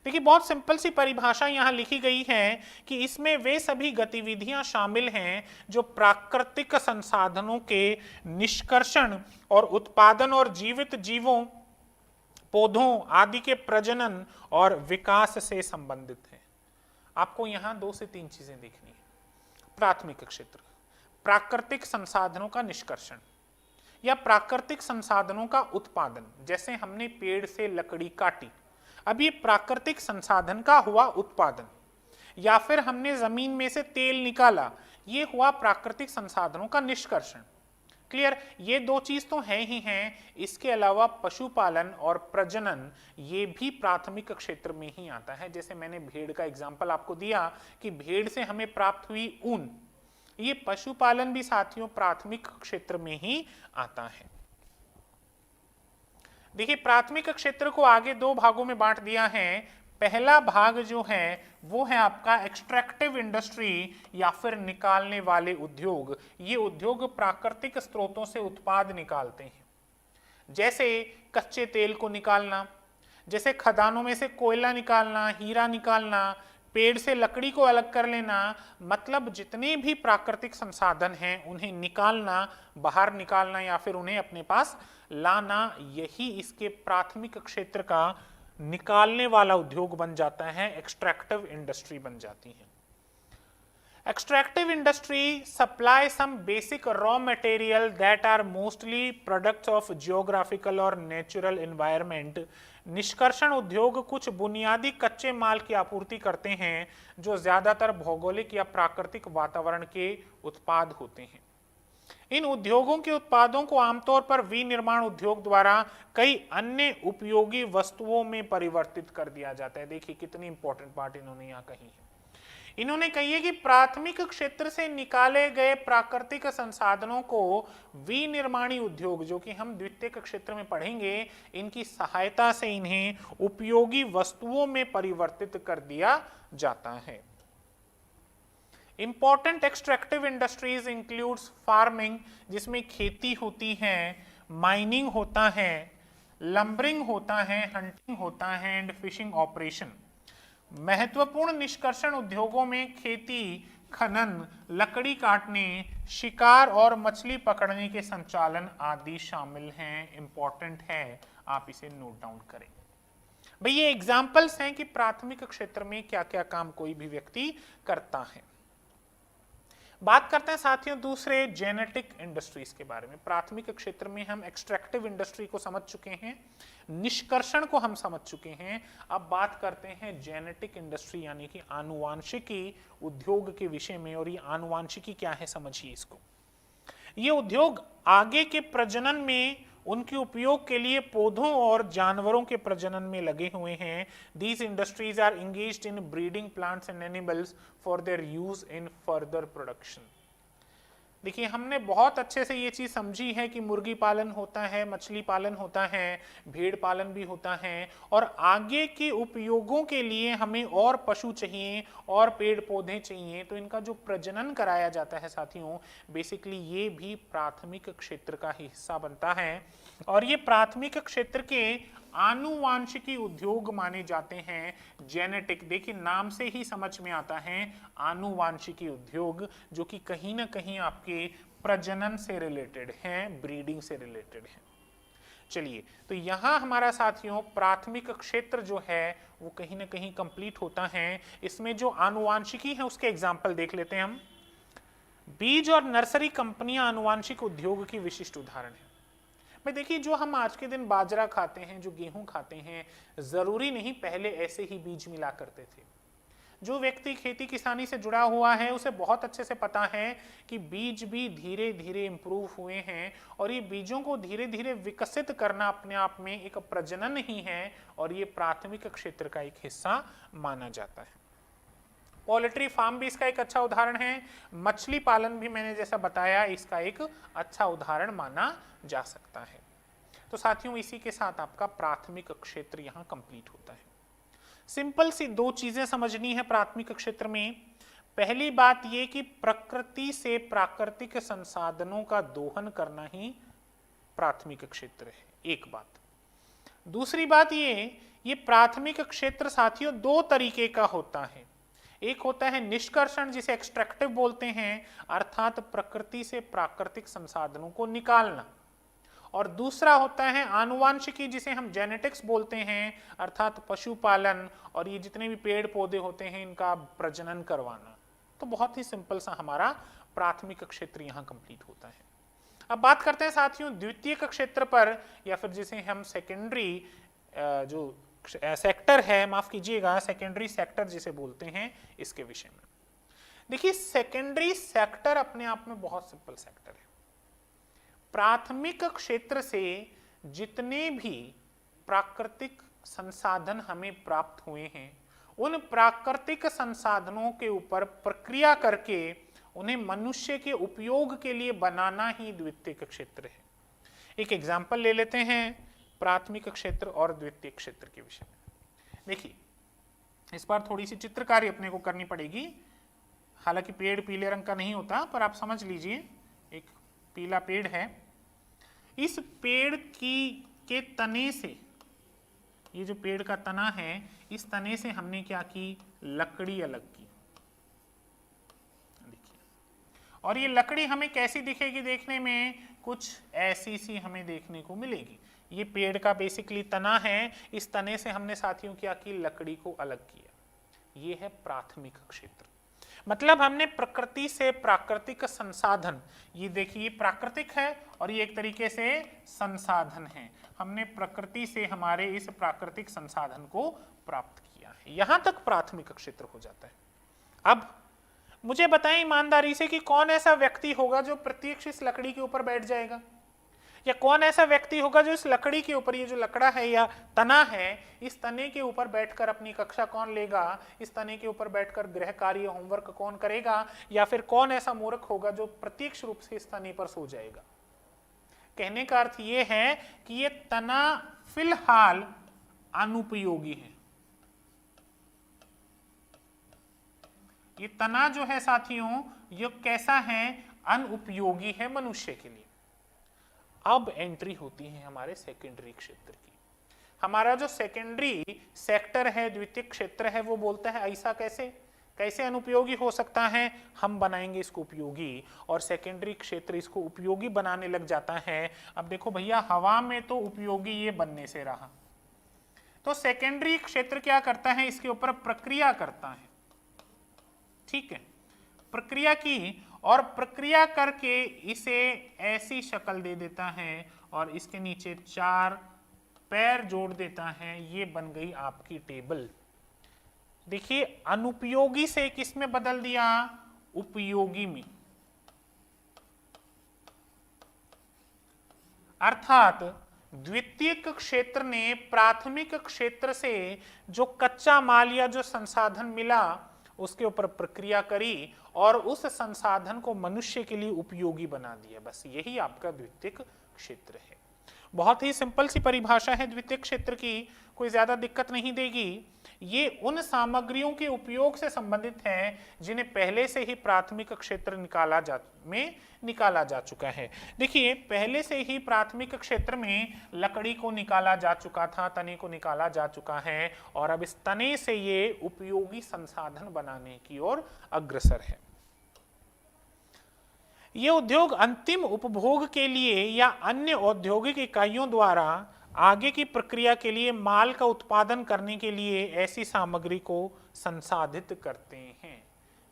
देखिए बहुत सिंपल सी परिभाषा यहां लिखी गई है कि इसमें वे सभी गतिविधियां शामिल हैं जो प्राकृतिक संसाधनों के निष्कर्षण और उत्पादन और जीवित जीवों, पौधों आदि के प्रजनन और विकास से संबंधित है। आपको यहां 2 से 3 चीजें देखनी है। प्राथमिक क्षेत्र, प्राकृतिक संसाधनों का निष्कर्षण या प्राकृतिक संसाधनों का उत्पादन, जैसे हमने पेड़ से लकड़ी काटी, अब ये प्राकृतिक संसाधन का हुआ उत्पादन, या फिर हमने जमीन में से तेल निकाला, ये हुआ प्राकृतिक संसाधनों का निष्कर्षण। क्लियर, ये 2 चीज तो है ही हैं। इसके अलावा पशुपालन और प्रजनन ये भी प्राथमिक क्षेत्र में ही आता है। जैसे मैंने भेड़ का एग्जांपल आपको दिया कि भेड़ से हमें प्राप्त हुई ऊन, ये पशुपालन भी साथियों प्राथमिक क्षेत्र में ही आता है। देखिए प्राथमिक क्षेत्र को आगे 2 भागों में बांट दिया है। पहला भाग जो है वो है आपका एक्सट्रैक्टिव इंडस्ट्री या फिर निकालने वाले उद्योग। ये उद्योग प्राकृतिक स्रोतों से उत्पाद निकालते हैं, जैसे कच्चे तेल को निकालना, जैसे खदानों में से कोयला निकालना, हीरा निकालना, पेड़ से लकड़ी को अलग कर लेना, मतलब जितने भी प्राकृतिक संसाधन हैं उन्हें निकालना, बाहर निकालना या फिर उन्हें अपने पास लाना, यही इसके प्राथमिक क्षेत्र का निकालने वाला उद्योग बन जाता है, एक्सट्रैक्टिव इंडस्ट्री बन जाती है। Extractive industry supply some basic raw material that are mostly products of geographical or natural environment. निष्कर्षण उद्योग कुछ बुनियादी कच्चे माल की आपूर्ति करते हैं जो ज्यादातर भौगोलिक या प्राकृतिक वातावरण के उत्पाद होते हैं। इन उद्योगों के उत्पादों को आमतौर पर विनिर्माण उद्योग द्वारा कई अन्य उपयोगी वस्तुओं में परिवर्तित कर दिया जाता है। देखिए कितनी इंपॉर्टेंट बात इन्होंने यहाँ कही है। इन्होंने कही है कि प्राथमिक क्षेत्र से निकाले गए प्राकृतिक संसाधनों को विनिर्माणी उद्योग, जो कि हम द्वितीयक क्षेत्र में पढ़ेंगे, इनकी सहायता से इन्हें उपयोगी वस्तुओं में परिवर्तित कर दिया जाता है। Important extractive industries includes farming, जिसमें खेती होती है, माइनिंग होता है, लंबरिंग होता है, हंटिंग होता है एंड फिशिंग ऑपरेशन। महत्वपूर्ण निष्कर्षण उद्योगों में खेती, खनन, लकड़ी काटने, शिकार और मछली पकड़ने के संचालन आदि शामिल हैं। इंपॉर्टेंट है, आप इसे नोट डाउन करें। भाई ये एग्जाम्पल्स हैं कि प्राथमिक क्षेत्र में क्या क्या काम कोई भी व्यक्ति करता है। बात करते हैं साथियों दूसरे जेनेटिक इंडस्ट्रीज के बारे में। प्राथमिक क्षेत्र में हम एक्सट्रैक्टिव इंडस्ट्री को समझ चुके हैं, निष्कर्षण को हम समझ चुके हैं। अब बात करते हैं जेनेटिक इंडस्ट्री यानी कि आनुवांशिकी उद्योग के विषय में। और ये आनुवांशिकी क्या है समझिए इसको। ये उद्योग आगे के प्रजनन में उनके उपयोग के लिए पौधों और जानवरों के प्रजनन में लगे हुए हैं। These industries are engaged in breeding plants and animals for their use in further production. देखिए हमने बहुत अच्छे से ये चीज समझी है कि मुर्गी पालन होता है, मछली पालन होता है, भेड़ पालन भी होता है, और आगे के उपयोगों के लिए हमें और पशु चाहिए और पेड़ पौधे चाहिए, तो इनका जो प्रजनन कराया जाता है साथियों, बेसिकली ये भी प्राथमिक क्षेत्र का ही हिस्सा बनता है। और ये प्राथमिक क्षेत्र के आनुवांशिकी उद्योग माने जाते हैं। जेनेटिक, देखिए नाम से ही समझ में आता है आनुवांशिकी उद्योग, जो कि कहीं ना कहीं आपके प्रजनन से रिलेटेड हैं, ब्रीडिंग से रिलेटेड हैं। चलिए तो यहां हमारा साथियों प्राथमिक क्षेत्र जो है वो कहीं ना कहीं कंप्लीट होता है। इसमें जो आनुवांशिकी है उसके एग्जाम्पल देख लेते हैं हम। बीज और नर्सरी कंपनियां आनुवांशिक उद्योग की विशिष्ट उदाहरण है। मैं देखिए जो हम आज के दिन बाजरा खाते हैं, जो गेहूं खाते हैं, जरूरी नहीं पहले ऐसे ही बीज मिला करते थे। जो व्यक्ति खेती किसानी से जुड़ा हुआ है उसे बहुत अच्छे से पता है कि बीज भी धीरे धीरे इंप्रूव हुए हैं, और ये बीजों को धीरे धीरे विकसित करना अपने आप में एक प्रजनन ही है, और ये प्राथमिक क्षेत्र का एक हिस्सा माना जाता है। पोल्ट्री फार्म भी इसका एक अच्छा उदाहरण है। मछली पालन भी मैंने जैसा बताया इसका एक अच्छा उदाहरण माना जा सकता है। तो साथियों इसी के साथ आपका प्राथमिक क्षेत्र यहाँ कंप्लीट होता है। सिंपल सी दो चीजें समझनी है प्राथमिक क्षेत्र में। पहली बात ये कि प्रकृति से प्राकृतिक संसाधनों का दोहन करना ही प्राथमिक क्षेत्र है, एक बात। दूसरी बात ये प्राथमिक क्षेत्र साथियों दो तरीके का होता है। एक होता है निष्कर्षण, जिसे एक्सट्रैक्टिव बोलते हैं, अर्थात प्रकृति से प्राकृतिक संसाधनों को निकालना, और दूसरा होता है आनुवांशिकी, जिसे हम जेनेटिक्स बोलते हैं, अर्थात पशुपालन और ये जितने भी पेड़ पौधे होते हैं इनका प्रजनन करवाना। तो बहुत ही सिंपल सा हमारा प्राथमिक क्षेत्र यहाँ कंप्लीट होता है। अब बात करते हैं साथियों द्वितीयक क्षेत्र पर, या फिर जिसे हम सेकेंडरी जो सेक्टर है, माफ कीजिएगा, सेकेंडरी सेक्टर जिसे बोलते हैं, इसके विषय में। देखिए सेकेंडरी सेक्टर अपने आप में बहुत सिंपल सेक्टर है। प्राथमिक क्षेत्र से जितने भी प्राकृतिक संसाधन हमें प्राप्त हुए हैं उन प्राकृतिक संसाधनों के ऊपर प्रक्रिया करके उन्हें मनुष्य के उपयोग के लिए बनाना ही द्वितीयक क्षेत्र है। एक एग्जाम्पल ले लेते हैं प्राथमिक क्षेत्र और द्वितीयक क्षेत्र के विषय में। देखिए इस बार थोड़ी सी चित्रकारी अपने को करनी पड़ेगी, हालांकि पेड़ पीले रंग का नहीं होता, पर आप समझ लीजिए एक पीला पेड़ है। इस पेड़ के तने से, ये जो पेड़ का तना है, इस तने से हमने क्या की, लकड़ी अलग की। देखिए, और ये लकड़ी हमें कैसी दिखेगी देखने में, कुछ ऐसी सी हमें देखने को मिलेगी। ये पेड़ का बेसिकली तना है, इस तने से हमने साथियों क्या की, लकड़ी को अलग किया। ये है प्राथमिक क्षेत्र। मतलब हमने प्रकृति से प्राकृतिक संसाधन, ये देखिए प्राकृतिक है और ये एक तरीके से संसाधन है, हमने प्रकृति से हमारे इस प्राकृतिक संसाधन को प्राप्त किया है। यहां तक प्राथमिक क्षेत्र हो जाता है। अब मुझे बताएं ईमानदारी से कि कौन ऐसा व्यक्ति होगा जो प्रत्यक्ष इस लकड़ी के ऊपर बैठ जाएगा, या कौन ऐसा व्यक्ति होगा जो इस लकड़ी के ऊपर, ये जो लकड़ा है या तना है, इस तने के ऊपर बैठकर अपनी कक्षा कौन लेगा, इस तने के ऊपर बैठकर गृह कार्य होमवर्क कौन करेगा, या फिर कौन ऐसा मूर्ख होगा जो प्रत्यक्ष रूप से इस तने पर सो जाएगा। कहने का अर्थ ये है कि ये तना फिलहाल अनुपयोगी है। ये तना जो है साथियों ये कैसा है, अनुपयोगी है मनुष्य के लिए। अब एंट्री होती है हमारे सेकेंडरी क्षेत्र की। हमारा जो सेकेंडरी सेक्टर है, द्वितीयक क्षेत्र है, वो बोलता है ऐसा कैसे, कैसे अनुपयोगी हो सकता है, हम बनाएंगे इसको उपयोगी, और सेकेंडरी क्षेत्र इसको उपयोगी बनाने लग जाता है। अब देखो भैया हवा में तो उपयोगी ये बनने से रहा, तो सेकेंडरी क्षेत्र क्या करता है, इसके ऊपर प्रक्रिया करता है। ठीक है, प्रक्रिया की और प्रक्रिया करके इसे ऐसी शक्ल दे देता है और इसके नीचे 4 पैर जोड़ देता है। ये बन गई आपकी टेबल। देखिए अनुपयोगी से किस में बदल दिया, उपयोगी में। अर्थात द्वितीयक क्षेत्र ने प्राथमिक क्षेत्र से जो कच्चा माल या जो संसाधन मिला उसके ऊपर प्रक्रिया करी और उस संसाधन को मनुष्य के लिए उपयोगी बना दिया। बस यही आपका द्वितीयक क्षेत्र है। बहुत ही सिंपल सी परिभाषा है द्वितीयक क्षेत्र की, कोई ज्यादा दिक्कत नहीं देगी। ये उन सामग्रियों के उपयोग से संबंधित है जिन्हें पहले से ही प्राथमिक क्षेत्र निकाला जा चुका है। देखिए पहले से ही प्राथमिक क्षेत्र में लकड़ी को निकाला जा चुका था, तने को निकाला जा चुका है, और अब इस तने से ये उपयोगी संसाधन बनाने की ओर अग्रसर है। ये उद्योग अंतिम उपभोग के लिए या अन्य औद्योगिक इकाइयों द्वारा आगे की प्रक्रिया के लिए माल का उत्पादन करने के लिए ऐसी सामग्री को संसाधित करते हैं।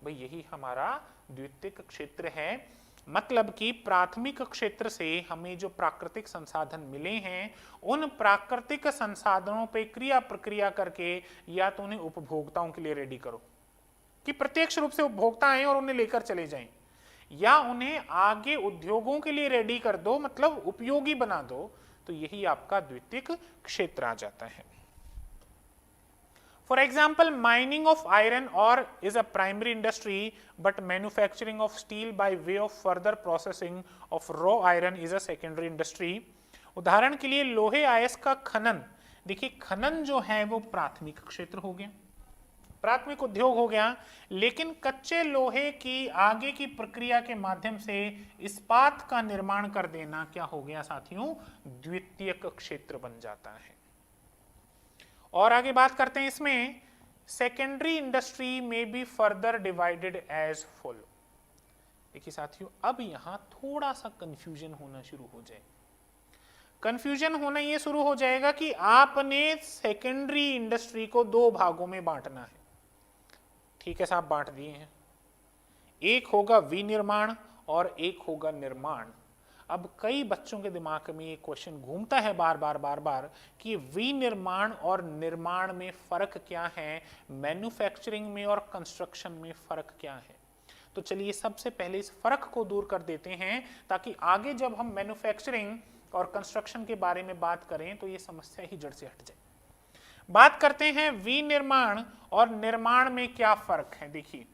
भाई यही हमारा द्वितीयक क्षेत्र है। मतलब कि प्राथमिक क्षेत्र से हमें जो प्राकृतिक संसाधन मिले हैं उन प्राकृतिक संसाधनों पे क्रिया प्रक्रिया करके या तो उन्हें उपभोक्ताओं के लिए रेडी करो कि प्रत्यक्ष रूप से उपभोक्ता आए और उन्हें लेकर चले जाएं, या उन्हें आगे उद्योगों के लिए रेडी कर दो, मतलब उपयोगी बना दो। तो यही आपका द्वितीयक क्षेत्र आ जाता है। For example, mining of iron ore is a primary industry, but manufacturing of steel by way of further processing of raw iron is a secondary industry. उदाहरण के लिए लोहे आयस्क का खनन देखिए खनन जो है वो प्राथमिक क्षेत्र हो गया, प्राथमिक उद्योग हो गया, लेकिन कच्चे लोहे की आगे की प्रक्रिया के माध्यम से इस्पात का निर्माण कर देना क्या हो गया साथियों, द्वितीयक क्षेत्र बन जाता है। और आगे बात करते हैं इसमें, सेकेंडरी इंडस्ट्री में be further divided as follow. देखिए साथियों अब यहां थोड़ा सा कंफ्यूजन होना शुरू हो जाए। कंफ्यूजन होना यह शुरू हो जाएगा कि आपने सेकेंडरी इंडस्ट्री को दो भागों में बांटना है। ठीक है साहब, बांट दिए हैं, एक होगा विनिर्माण और एक होगा निर्माण। अब कई बच्चों के दिमाग में ये क्वेश्चन घूमता है बार बार कि विनिर्माण और निर्माण में फर्क क्या है, मैन्युफैक्चरिंग में और कंस्ट्रक्शन में फर्क क्या है। तो चलिए सबसे पहले इस फर्क को दूर कर देते हैं, ताकि आगे जब हम मैन्युफैक्चरिंग और कंस्ट्रक्शन के बारे में बात करें तो ये समस्या ही जड़ से हट जाए। बात करते हैं विनिर्माण और निर्माण में क्या फर्क है। देखिए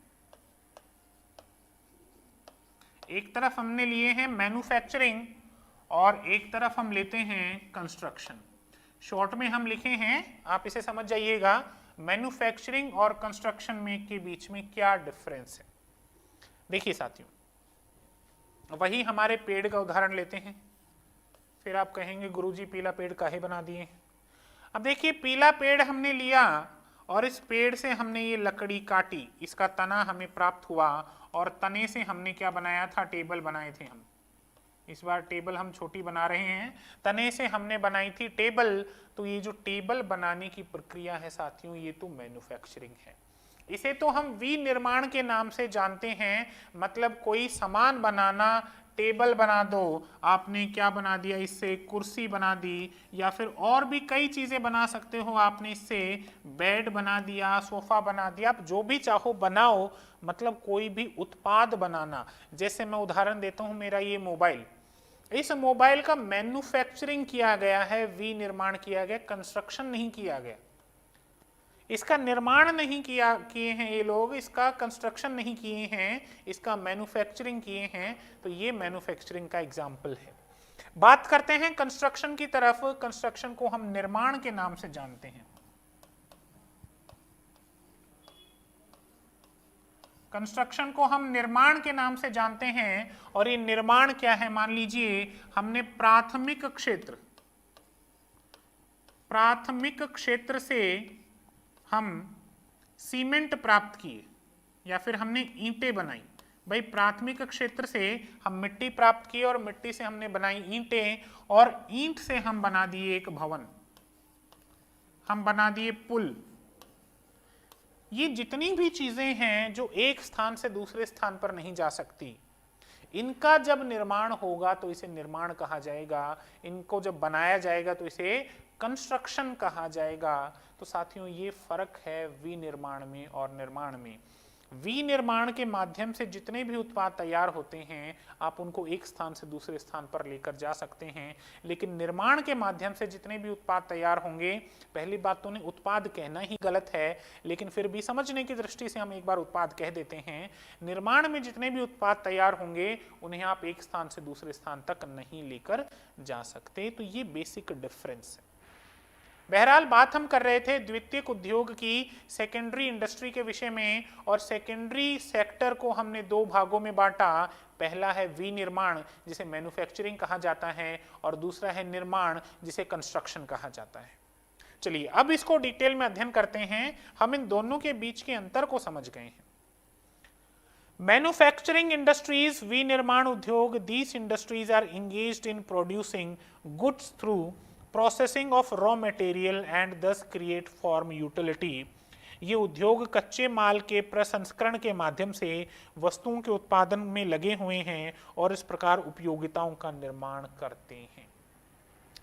एक तरफ हमने लिए हैं मैन्युफैक्चरिंग और एक तरफ हम लेते हैं कंस्ट्रक्शन। शॉर्ट में हम लिखे हैं, आप इसे समझ जाइएगा, मैन्युफैक्चरिंग और कंस्ट्रक्शन में के बीच में क्या डिफरेंस है। देखिए साथियों वही हमारे पेड़ का उदाहरण लेते हैं, फिर आप कहेंगे गुरुजी पीला पेड़ काहे बना दिए। अब देखिए पीला पेड़ हमने लिया और इस पेड़ से हमने ये लकड़ी काटी, इसका तना हमें प्राप्त हुआ और तने से हमने क्या बनाया था, टेबल बनाए थे हम। इस बार टेबल हम छोटी बना रहे हैं, तने से हमने बनाई थी टेबल। तो ये जो टेबल बनाने की प्रक्रिया है साथियों ये तो मैन्युफैक्चरिंग है। इसे तो हम विनिर्माण के नाम से जानते हैं, मतलब कोई सामान बनाना, टेबल बना दो, आपने क्या बना दिया इससे, कुर्सी बना दी, या फिर और भी कई चीजें बना सकते हो आपने इससे, बेड बना दिया, सोफा बना दिया, आप जो भी चाहो बनाओ, मतलब कोई भी उत्पाद बनाना। जैसे मैं उदाहरण देता हूं, मेरा ये मोबाइल, इस मोबाइल का मैन्युफैक्चरिंग किया गया है, विनिर्माण किया गया, कंस्ट्रक्शन नहीं किया गया, इसका निर्माण नहीं किए हैं ये लोग, इसका कंस्ट्रक्शन नहीं किए हैं, इसका मैन्युफैक्चरिंग किए हैं। तो ये मैन्युफैक्चरिंग का एग्जाम्पल है। बात करते हैं कंस्ट्रक्शन की तरफ। कंस्ट्रक्शन को हम निर्माण के नाम से जानते हैं। कंस्ट्रक्शन को हम निर्माण के नाम से जानते हैं। और ये निर्माण क्या है, मान लीजिए हमने प्राथमिक क्षेत्र से हम सीमेंट प्राप्त किए या फिर हमने ईंटें बनाई। भाई प्राथमिक क्षेत्र से हम मिट्टी प्राप्त की और मिट्टी से हमने बनाई ईंटें, और ईंट से हम बना दिए एक भवन, हम बना दिए पुल। ये जितनी भी चीजें हैं जो एक स्थान से दूसरे स्थान पर नहीं जा सकती, इनका जब निर्माण होगा तो इसे निर्माण कहा जाएगा, इनको जब बनाया जाएगा तो इसे कंस्ट्रक्शन कहा जाएगा। तो साथियों ये फर्क है विनिर्माण में और निर्माण में। विनिर्माण के माध्यम से जितने भी उत्पाद तैयार होते हैं आप उनको एक स्थान से दूसरे स्थान पर लेकर जा सकते हैं, लेकिन निर्माण के माध्यम से जितने भी उत्पाद तैयार होंगे, पहली बात तो उन्हें उत्पाद कहना ही गलत है, लेकिन फिर भी समझने की दृष्टि से हम एक बार उत्पाद कह देते हैं। निर्माण में जितने भी उत्पाद तैयार होंगे उन्हें आप एक स्थान से दूसरे स्थान तक नहीं लेकर जा सकते। तो ये बेसिक डिफरेंस है। बहरहाल बात हम कर रहे थे द्वितीयक उद्योग की, सेकेंडरी इंडस्ट्री के विषय में, और सेकेंडरी सेक्टर को हमने दो भागों में बांटा। पहला है विनिर्माण जिसे मैन्युफैक्चरिंग कहा जाता है, और दूसरा है निर्माण जिसे कंस्ट्रक्शन कहा जाता है। चलिए अब इसको डिटेल में अध्ययन करते हैं। हम इन दोनों के बीच के अंतर को समझ गए हैं। मैन्युफैक्चरिंग इंडस्ट्रीज, विनिर्माण उद्योग, these industries are engaged in producing goods through processing of raw material and thus create form utility. ये उद्योग कच्चे माल के प्रसंस्करण के माध्यम से वस्तुओं के उत्पादन में लगे हुए हैं और इस प्रकार उपयोगिताओं का निर्माण करते हैं।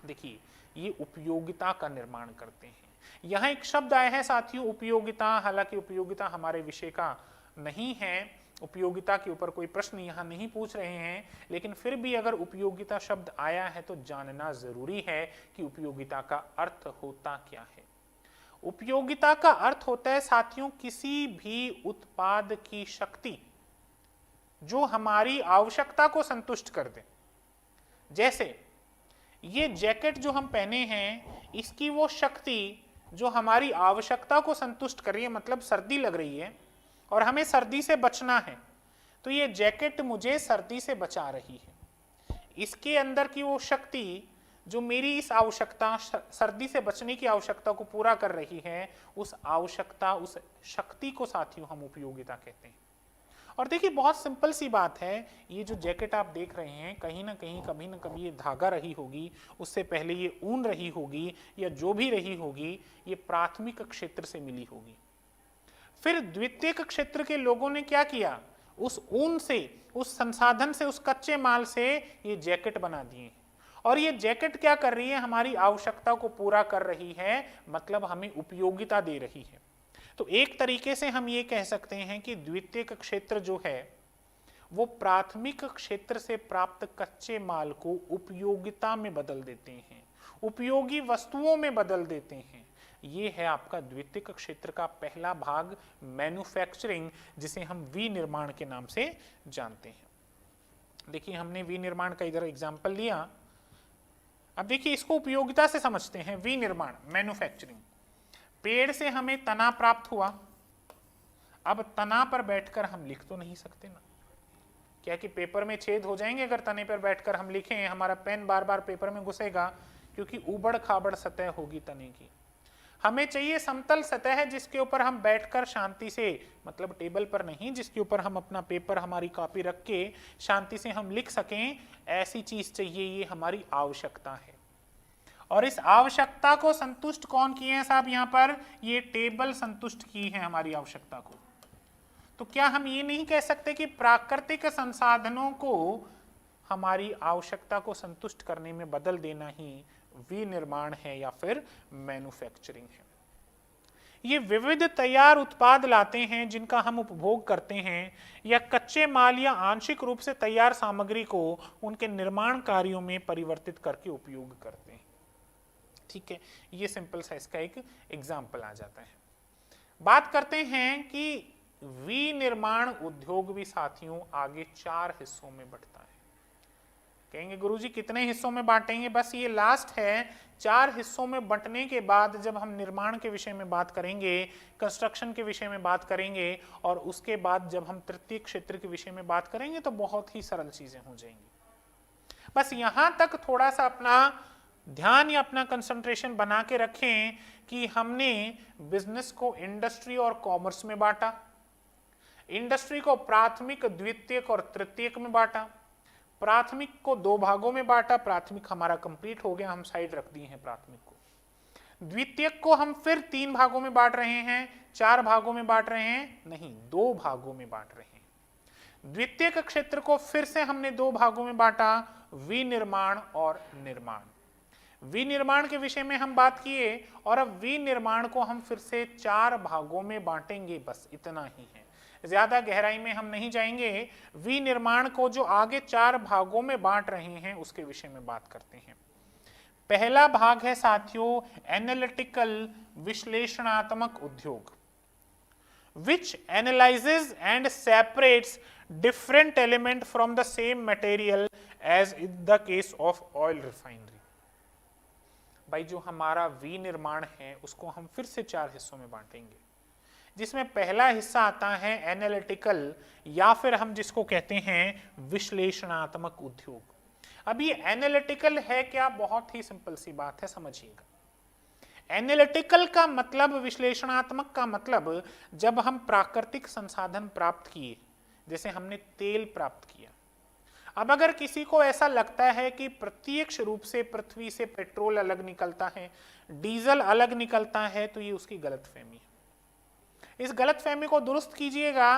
देखिए ये उपयोगिता का निर्माण करते हैं। यहाँ एक शब्द आया है साथियों उपयोगिता, हालांकि उपयोगिता हमारे विषय का नहीं है, उपयोगिता के ऊपर कोई प्रश्न यहाँ नहीं पूछ रहे हैं, लेकिन फिर भी अगर उपयोगिता शब्द आया है तो जानना जरूरी है कि उपयोगिता का अर्थ होता क्या है। उपयोगिता का अर्थ होता है साथियों किसी भी उत्पाद की शक्ति जो हमारी आवश्यकता को संतुष्ट कर दे। जैसे ये जैकेट जो हम पहने हैं, इसकी वो शक्ति जो हमारी आवश्यकता को संतुष्ट कर रही है, मतलब सर्दी लग रही है और हमें सर्दी से बचना है, तो ये जैकेट मुझे सर्दी से बचा रही है। इसके अंदर की वो शक्ति जो मेरी इस आवश्यकता, सर्दी से बचने की आवश्यकता को पूरा कर रही है, उस आवश्यकता, उस शक्ति को साथियों हम उपयोगिता कहते हैं। और देखिए बहुत सिंपल सी बात है, ये जो जैकेट आप देख रहे हैं कहीं ना कहीं कभी ना कभी ये धागा रही होगी, उससे पहले ये ऊन रही होगी, या जो भी रही होगी ये प्राथमिक क्षेत्र से मिली होगी। फिर द्वितीयक क्षेत्र के लोगों ने क्या किया, उस ऊन से, उस संसाधन से, उस कच्चे माल से ये जैकेट बना दिए। और ये जैकेट क्या कर रही है, हमारी आवश्यकता को पूरा कर रही है, मतलब हमें उपयोगिता दे रही है। तो एक तरीके से हम ये कह सकते हैं कि द्वितीयक क्षेत्र जो है वो प्राथमिक क्षेत्र से प्राप्त कच्चे माल को उपयोगिता में बदल देते हैं, उपयोगी वस्तुओं में बदल देते हैं। ये है आपका द्वितीयक क्षेत्र का पहला भाग, मैन्युफैक्चरिंग, जिसे हम विनिर्माण के नाम से जानते हैं। देखिए हमने विनिर्माण का इधर एग्जाम्पल लिया। अब देखिए इसको उपयोगिता से समझते हैं। विनिर्माण, मैन्युफैक्चरिंग, पेड़ से हमें तना प्राप्त हुआ। अब तना पर बैठकर हम लिख तो नहीं सकते ना, क्या कि पेपर में छेद हो जाएंगे अगर तने पर बैठकर हम लिखें, हमारा पेन बार बार पेपर में घुसेगा, क्योंकि उबड़ खाबड़ सतह होगी तने की। हमें चाहिए समतल सतह जिसके ऊपर हम बैठकर शांति से, मतलब टेबल पर नहीं, जिसके ऊपर हम अपना पेपर, हमारी कॉपी रख के शांति से हम लिख सकें, ऐसी चीज चाहिए। ये हमारी आवश्यकता है। और इस आवश्यकता को संतुष्ट कौन किए हैं साहब, यहाँ पर ये टेबल संतुष्ट की है हमारी आवश्यकता को। तो क्या हम ये नहीं कह सकते कि प्राकृतिक संसाधनों को हमारी आवश्यकता को संतुष्ट करने में बदल देना ही विनिर्माण है या फिर मैन्युफैक्चरिंग है। ये विविध तैयार उत्पाद लाते हैं जिनका हम उपभोग करते हैं, या कच्चे माल या आंशिक रूप से तैयार सामग्री को उनके निर्माण कार्यों में परिवर्तित करके उपयोग करते हैं। ठीक है, ये सिंपल सा इसका एक एग्जाम्पल आ जाता है। बात करते हैं कि विनिर्माण उद्योग भी साथियों आगे 4 हिस्सों में बंटता है। कहेंगे गुरुजी कितने हिस्सों में बांटेंगे, बस ये लास्ट है। 4 हिस्सों में बंटने के बाद जब हम निर्माण के विषय में बात करेंगे, कंस्ट्रक्शन के विषय में बात करेंगे, और उसके बाद जब हम तृतीय क्षेत्र के विषय में बात करेंगे, तो बहुत ही सरल चीजें हो जाएंगी। बस यहां तक थोड़ा सा अपना ध्यान या अपना कंसंट्रेशन बना के रखें कि हमने बिजनेस को इंडस्ट्री और कॉमर्स में बांटा, इंडस्ट्री को प्राथमिक, द्वितीयक और तृतीयक में बांटा, प्राथमिक को 2 भागों में बांटा। प्राथमिक हमारा कंप्लीट हो गया, हम साइड रख दिए हैं प्राथमिक को। द्वितीयक को हम फिर 3 भागों में बांट रहे हैं, 4 भागों में बांट रहे हैं, नहीं 2 भागों में बांट रहे हैं। द्वितीयक क्षेत्र को फिर से हमने 2 भागों में बांटा, विनिर्माण और निर्माण। विनिर्माण के विषय में हम बात किए, और अब विनिर्माण को हम फिर से 4 भागों में बांटेंगे, बस इतना ही है, ज्यादा गहराई में हम नहीं जाएंगे। विनिर्माण को जो आगे 4 भागों में बांट रहे हैं उसके विषय में बात करते हैं। पहला भाग है साथियों एनालिटिकल, विश्लेषणात्मक उद्योग, which analyzes and separates different element from the same material as in the case of oil refinery। भाई जो हमारा विनिर्माण है उसको हम फिर से 4 हिस्सों में बांटेंगे, जिसमें पहला हिस्सा आता है एनालिटिकल, या फिर हम जिसको कहते हैं विश्लेषणात्मक उद्योग। अब ये एनालिटिकल है क्या, बहुत ही सिंपल सी बात है, समझिएगा। एनालिटिकल का मतलब, विश्लेषणात्मक का मतलब, जब हम प्राकृतिक संसाधन प्राप्त किए, जैसे हमने तेल प्राप्त किया। अब अगर किसी को ऐसा लगता है कि प्रत्यक्ष रूप से पृथ्वी से पेट्रोल अलग निकलता है, डीजल अलग निकलता है, तो ये उसकी गलतफहमी है। इस गलतफहमी को दुरुस्त कीजिएगा।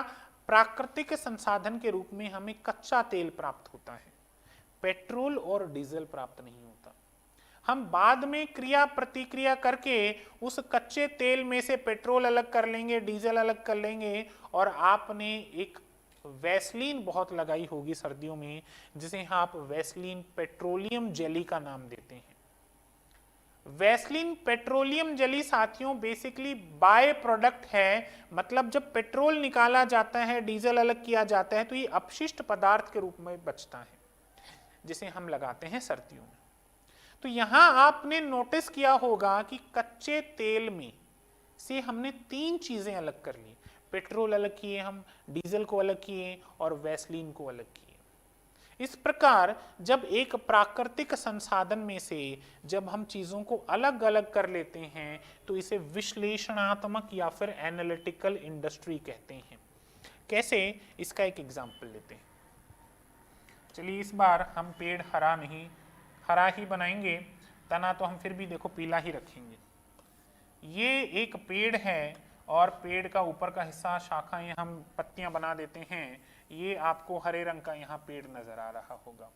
प्राकृतिक संसाधन के रूप में हमें कच्चा तेल प्राप्त होता है, पेट्रोल और डीजल प्राप्त नहीं होता। हम बाद में क्रिया प्रतिक्रिया करके उस कच्चे तेल में से पेट्रोल अलग कर लेंगे, डीजल अलग कर लेंगे। और आपने एक वैसलीन बहुत लगाई होगी सर्दियों में, जिसे आप वैसलीन पेट्रोलियम जेली का नाम देते हैं। वैसलीन पेट्रोलियम जेली साथियों बेसिकली बाय प्रोडक्ट है, मतलब जब पेट्रोल निकाला जाता है, डीजल अलग किया जाता है, तो ये अपशिष्ट पदार्थ के रूप में बचता है, जिसे हम लगाते हैं सर्दियों में। तो यहां आपने नोटिस किया होगा कि कच्चे तेल में से हमने 3 चीजें अलग कर ली। पेट्रोल अलग किए हम, डीजल को अलग किए और वैसलीन को अलग किए। इस प्रकार जब एक प्राकृतिक संसाधन में से जब हम चीजों को अलग अलग कर लेते हैं तो इसे विश्लेषणात्मक या फिर एनालिटिकल इंडस्ट्री कहते हैं। कैसे, इसका एक एग्जाम्पल लेते हैं। चलिए इस बार हम पेड़ हरा ही बनाएंगे, तना तो हम फिर भी देखो पीला ही रखेंगे। ये एक पेड़ है और पेड़ का ऊपर का हिस्सा, शाखाएं हम पत्तियां बना देते हैं, ये आपको हरे रंग का यहाँ पेड़ नजर आ रहा होगा।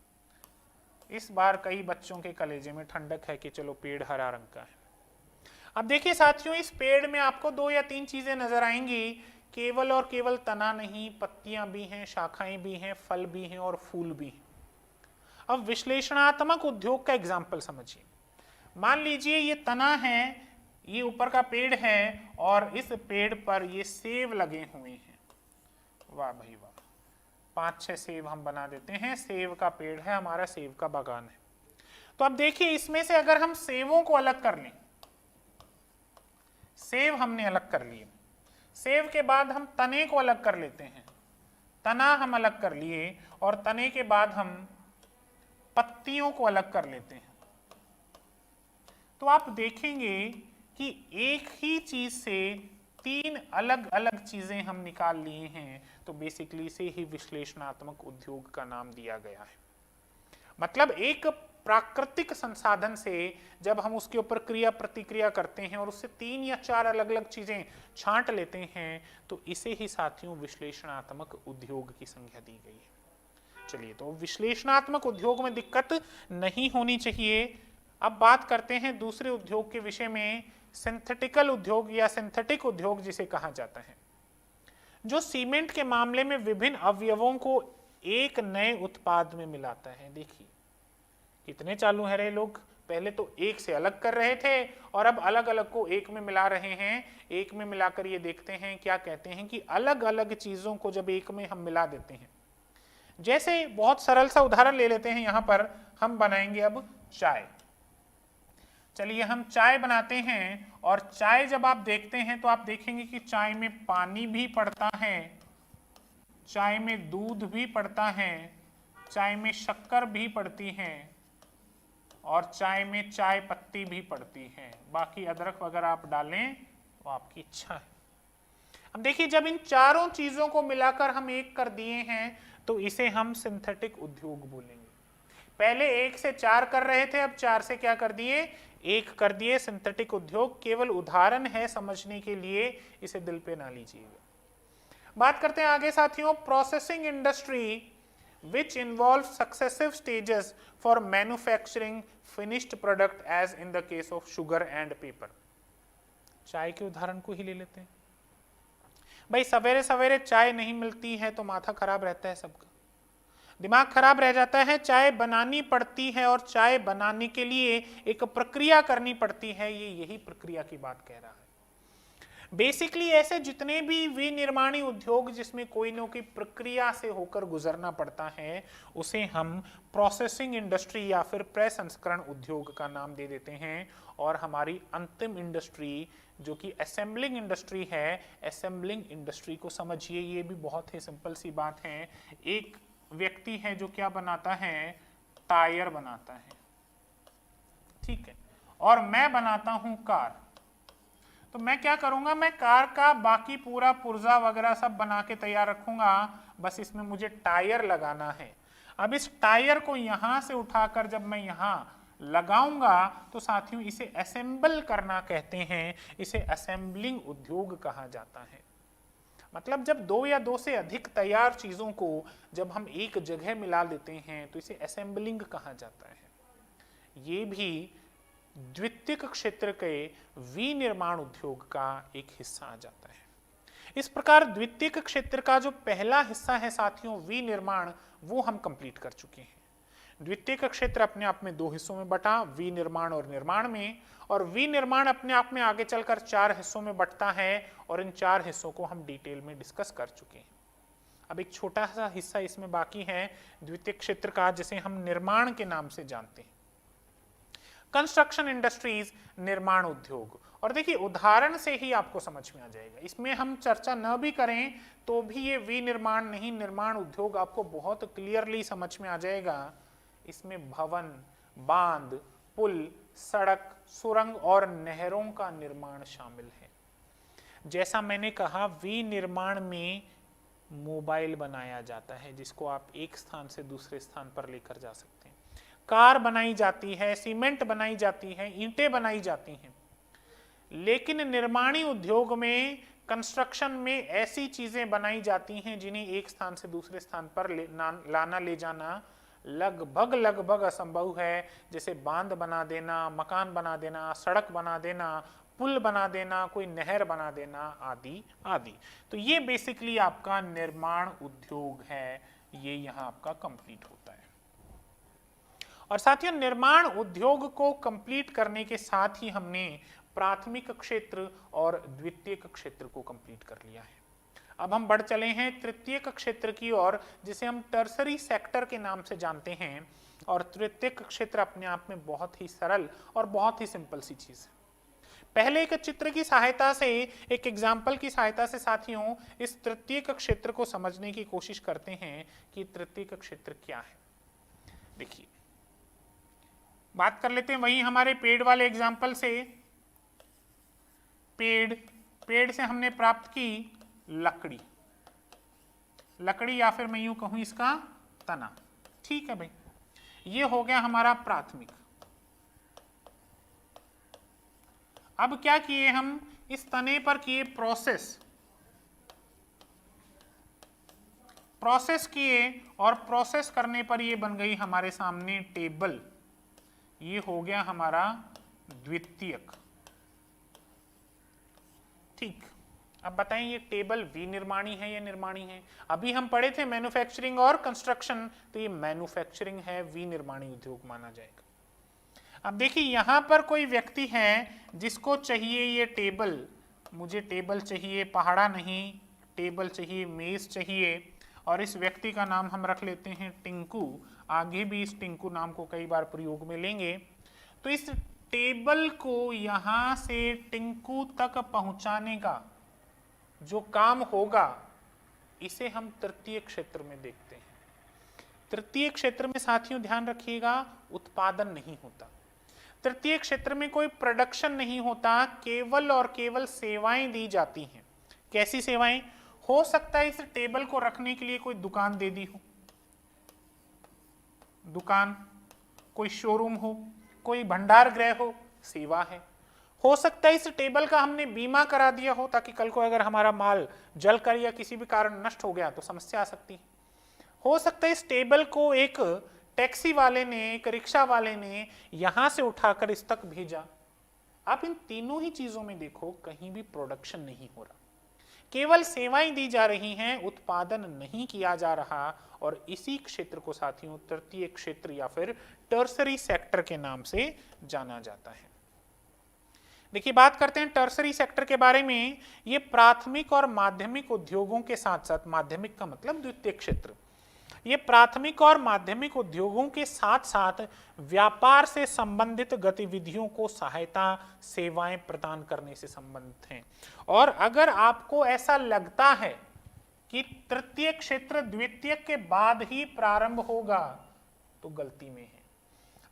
इस बार कई बच्चों के कलेजे में ठंडक है कि चलो पेड़ हरा रंग का है। अब देखिए साथियों, इस पेड़ में आपको 2 या 3 चीजें नजर आएंगी। केवल और केवल तना नहीं, पत्तियां भी हैं, शाखाएं भी हैं, फल भी हैं और फूल भी हैं। अब विश्लेषणात्मक उद्योग का एग्जाम्पल समझिए। मान लीजिए ये तना है, ये ऊपर का पेड़ है और इस पेड़ पर ये सेब लगे हुए हैं। वाह भाई वाह, 5-6 सेब हम बना देते हैं। सेब का पेड़ है हमारा, सेब का बागान है। तो अब देखिए इसमें से अगर हम सेबों को अलग कर लें, सेब हमने अलग कर लिए, सेब के बाद हम तने को अलग कर लेते हैं, तना हम अलग कर लिए और तने के बाद हम पत्तियों को अलग कर लेते हैं, तो आप देखेंगे कि एक ही चीज से 3 अलग अलग चीजें हम निकाल लिए हैं। तो बेसिकली इसे ही विश्लेषणात्मक उद्योग का नाम दिया गया है। मतलब एक प्राकृतिक संसाधन से जब हम उसके ऊपर क्रिया प्रतिक्रिया करते हैं और उससे 3 या 4 अलग अलग चीजें छांट लेते हैं, तो इसे ही साथियों विश्लेषणात्मक उद्योग की संज्ञा दी गई है। चलिए, तो विश्लेषणात्मक उद्योग में दिक्कत नहीं होनी चाहिए। अब बात करते हैं दूसरे उद्योग के विषय में, सिंथेटिकल उद्योग या सिंथेटिक उद्योग जिसे कहा जाता है, जो सीमेंट के मामले में विभिन्न अवयवों को एक नए उत्पाद में मिलाता है। देखिए कितने चालू हैं रे लोग, पहले तो एक से अलग कर रहे थे और अब अलग अलग को एक में मिला रहे हैं। एक में मिलाकर ये देखते हैं क्या कहते हैं कि अलग अलग चीजों को जब एक में हम मिला देते हैं, जैसे बहुत सरल सा उदाहरण ले लेते हैं। यहां पर हम बनाएंगे अब चाय। चलिए हम चाय बनाते हैं और चाय जब आप देखते हैं तो आप देखेंगे कि चाय में पानी भी पड़ता है, चाय में दूध भी पड़ता है, चाय में शक्कर भी पड़ती है और चाय में चाय पत्ती भी पड़ती है। बाकी अदरक वगैरह आप डालें तो आपकी इच्छा है। अब देखिए जब इन चारों चीजों को मिलाकर हम एक कर दिए हैं तो इसे हम सिंथेटिक उद्योग बोलेंगे। पहले 1 से 4 कर रहे थे, अब 4 से क्या कर दिए, 1 कर दिए। सिंथेटिक उद्योग केवल उदाहरण है समझने के लिए, इसे दिल पे ना लीजिएगा। बात करते हैं आगे साथियों, processing industry which involve successive stages for manufacturing finished product as in the case of sugar and paper। चाय के उदाहरण को ही ले लेते हैं। भाई सवेरे सवेरे चाय नहीं मिलती है तो माथा खराब रहता है सबका, दिमाग खराब रह जाता है। चाय बनानी पड़ती है और चाय बनाने के लिए एक प्रक्रिया करनी पड़ती है, ये यही प्रक्रिया की बात कह रहा है। बेसिकली ऐसे जितने भी विनिर्माणी उद्योग जिसमें कोई न कोई प्रक्रिया से होकर गुजरना पड़ता है, उसे हम प्रोसेसिंग इंडस्ट्री या फिर प्रसंस्करण उद्योग का नाम दे देते हैं। और हमारी अंतिम इंडस्ट्री जो कि असेंबलिंग इंडस्ट्री है, असेंबलिंग इंडस्ट्री को समझिए, ये भी बहुत ही सिंपल सी बात है। एक व्यक्ति है जो क्या बनाता है, टायर बनाता है, ठीक है, और मैं बनाता हूं कार। तो मैं क्या करूंगा, मैं कार का बाकी पूरा पुर्जा वगैरह सब बना के तैयार रखूंगा, बस इसमें मुझे टायर लगाना है। अब इस टायर को यहां से उठाकर जब मैं यहां लगाऊंगा तो साथियों इसे असेंबल करना कहते हैं, इसे असेंबलिंग उद्योग कहा जाता है। मतलब जब 2 या 2 से अधिक तैयार चीजों को जब हम एक जगह मिला देते हैं तो इसे असेंबलिंग कहा जाता है। ये भी द्वितीयक क्षेत्र के विनिर्माण उद्योग का एक हिस्सा आ जाता है। इस प्रकार द्वितीयक क्षेत्र का जो पहला हिस्सा है साथियों विनिर्माण, वो हम कंप्लीट कर चुके हैं। द्वितीयक क्षेत्र अपने आप में 2 हिस्सों में बटा, विनिर्माण और निर्माण में, और विनिर्माण अपने आप में आगे चलकर 4 हिस्सों में बंटता है और इन 4 हिस्सों को हम डिटेल में डिस्कस कर चुके हैं। अब एक छोटा सा हिस्सा इसमें बाकी है द्वितीयक क्षेत्र का, जिसे हम निर्माण के नाम से जानते हैं। कंस्ट्रक्शन इंडस्ट्रीज, निर्माण उद्योग। और देखिए उदाहरण से ही आपको समझ में आ जाएगा, इसमें हम चर्चा न भी करें तो भी ये विनिर्माण नहीं, निर्माण उद्योग आपको बहुत क्लियरली समझ में आ जाएगा। इसमें भवन, बांध, पुल, सड़क, सुरंग और नहरों का निर्माण शामिल है। जैसा मैंने कहा, विनिर्माण में मोबाइल बनाया जाता है जिसको आप एक स्थान से दूसरे स्थान पर लेकर जा सकते हैं, कार बनाई जाती है, सीमेंट बनाई जाती है, ईंटें बनाई जाती हैं। लेकिन निर्माणी उद्योग में, कंस्ट्रक्शन में ऐसी चीजें बनाई जाती हैं जिन्हें एक स्थान से दूसरे स्थान पर लाना ले जाना लगभग असंभव है। जैसे बांध बना देना, मकान बना देना, सड़क बना देना, पुल बना देना, कोई नहर बना देना, आदि आदि। तो ये बेसिकली आपका निर्माण उद्योग है, ये यहाँ आपका कंप्लीट होता है। और साथियों, निर्माण उद्योग को कंप्लीट करने के साथ ही हमने प्राथमिक क्षेत्र और द्वितीयक क्षेत्र को कंप्लीट कर लिया है। अब हम बढ़ चले हैं तृतीयक क्षेत्र की ओर, जिसे हम टर्सरी सेक्टर के नाम से जानते हैं। और तृतीयक क्षेत्र अपने आप में बहुत ही सरल और बहुत ही सिंपल सी चीज है। पहले एक चित्र की सहायता से, एक एग्जाम्पल की सहायता से साथियों इस तृतीयक क्षेत्र को समझने की कोशिश करते हैं कि तृतीयक क्षेत्र क्या है। देखिए, बात कर लेते हैं वही हमारे पेड़ वाले एग्जाम्पल से। पेड़ से हमने प्राप्त की लकड़ी, या फिर मैं यूं कहूं इसका तना। ठीक है भाई, ये हो गया हमारा प्राथमिक। अब क्या किए हम, इस तने पर किए प्रोसेस किए, और प्रोसेस करने पर ये बन गई हमारे सामने टेबल। ये हो गया हमारा द्वितीयक। ठीक, अब बताएं ये टेबल विनिर्माणी है या निर्माणी है? अभी हम पढ़े थे मैन्युफैक्चरिंग और कंस्ट्रक्शन, तो ये मैन्युफैक्चरिंग है, विनिर्माणी उद्योग माना जाएगा। अब देखिए यहां पर कोई व्यक्ति है जिसको चाहिए ये टेबल, मुझे टेबल चाहिए, पहाड़ा नहीं, टेबल चाहिए, मेज चाहिए, और इस व्यक्ति का नाम हम रख लेते हैं टिंकू। आगे भी इस टिंकू नाम को कई बार प्रयोग में लेंगे। तो इस टेबल को यहां से टिंकू तक पहुंचाने का जो काम होगा, इसे हम तृतीय क्षेत्र में देखते हैं। तृतीय क्षेत्र में साथियों ध्यान रखिएगा, उत्पादन नहीं होता। तृतीय क्षेत्र में कोई प्रोडक्शन नहीं होता, केवल और केवल सेवाएं दी जाती हैं। कैसी सेवाएं? हो सकता है इस टेबल को रखने के लिए कोई दुकान दे दी हो, दुकान, कोई शोरूम हो, कोई भंडार गृह हो, सेवा है। हो सकता है इस टेबल का हमने बीमा करा दिया हो ताकि कल को अगर हमारा माल जलकर या किसी भी कारण नष्ट हो गया तो समस्या आ सकती है। हो सकता है इस टेबल को एक टैक्सी वाले ने, एक रिक्शा वाले ने यहां से उठाकर इस तक भेजा। आप इन तीनों ही चीजों में देखो, कहीं भी प्रोडक्शन नहीं हो रहा, केवल सेवाएं दी जा रही हैं, उत्पादन नहीं किया जा रहा। और इसी क्षेत्र को साथियों तृतीय क्षेत्र या फिर टर्सरी सेक्टर के नाम से जाना जाता है। देखिए बात करते हैं टर्सरी सेक्टर के बारे में। ये प्राथमिक और माध्यमिक उद्योगों के साथ साथ, माध्यमिक का मतलब द्वितीय क्षेत्र, ये प्राथमिक और माध्यमिक उद्योगों के साथ साथ व्यापार से संबंधित गतिविधियों को सहायता, सेवाएं प्रदान करने से संबंधित हैं। और अगर आपको ऐसा लगता है कि तृतीय क्षेत्र द्वितीय के बाद ही प्रारंभ होगा तो गलती में है।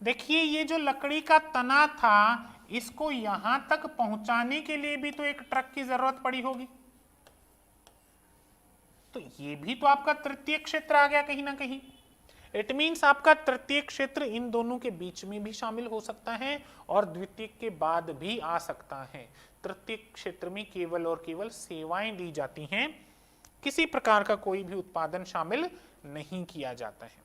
देखिए ये जो लकड़ी का तना था, इसको यहां तक पहुंचाने के लिए भी तो एक ट्रक की जरूरत पड़ी होगी, तो ये भी तो आपका तृतीय क्षेत्र आ गया कहीं ना कहीं। इट मीन्स आपका तृतीय क्षेत्र इन दोनों के बीच में भी शामिल हो सकता है और द्वितीय के बाद भी आ सकता है। तृतीय क्षेत्र में केवल और केवल सेवाएं दी जाती हैं, किसी प्रकार का कोई भी उत्पादन शामिल नहीं किया जाता है।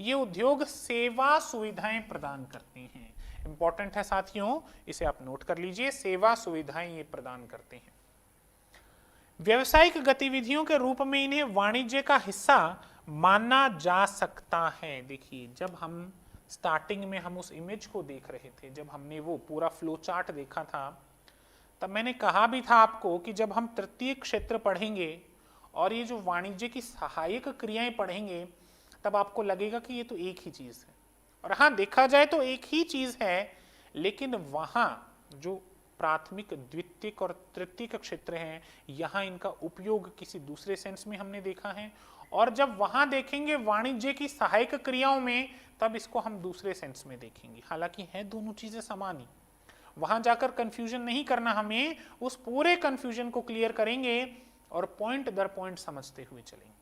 ये उद्योग सेवा सुविधाएं प्रदान करते हैं। इंपॉर्टेंट है साथियों, इसे आप नोट कर लीजिए, सेवा सुविधाएं ये प्रदान करते हैं। व्यावसायिक गतिविधियों के रूप में इन्हें वाणिज्य का हिस्सा माना जा सकता है। देखिए जब हम स्टार्टिंग में हम उस इमेज को देख रहे थे, जब हमने वो पूरा फ्लो चार्ट देखा था, तब मैंने कहा भी था आपको कि जब हम तृतीय क्षेत्र पढ़ेंगे और ये जो वाणिज्य की सहायक क्रियाएं पढ़ेंगे, तब आपको लगेगा कि ये तो एक ही चीज है। और हाँ, देखा जाए तो एक ही चीज है, लेकिन वहां जो प्राथमिक, द्वितीयक और तृतीयक क्षेत्र हैं, यहाँ इनका उपयोग किसी दूसरे सेंस में हमने देखा है, और जब वहां देखेंगे वाणिज्य की सहायक क्रियाओं में, तब इसको हम दूसरे सेंस में देखेंगे। हालांकि है दोनों चीजें समान ही, वहां जाकर कंफ्यूजन नहीं करना, हमें उस पूरे कंफ्यूजन को क्लियर करेंगे और पॉइंट दर पॉइंट समझते हुए चलेंगे।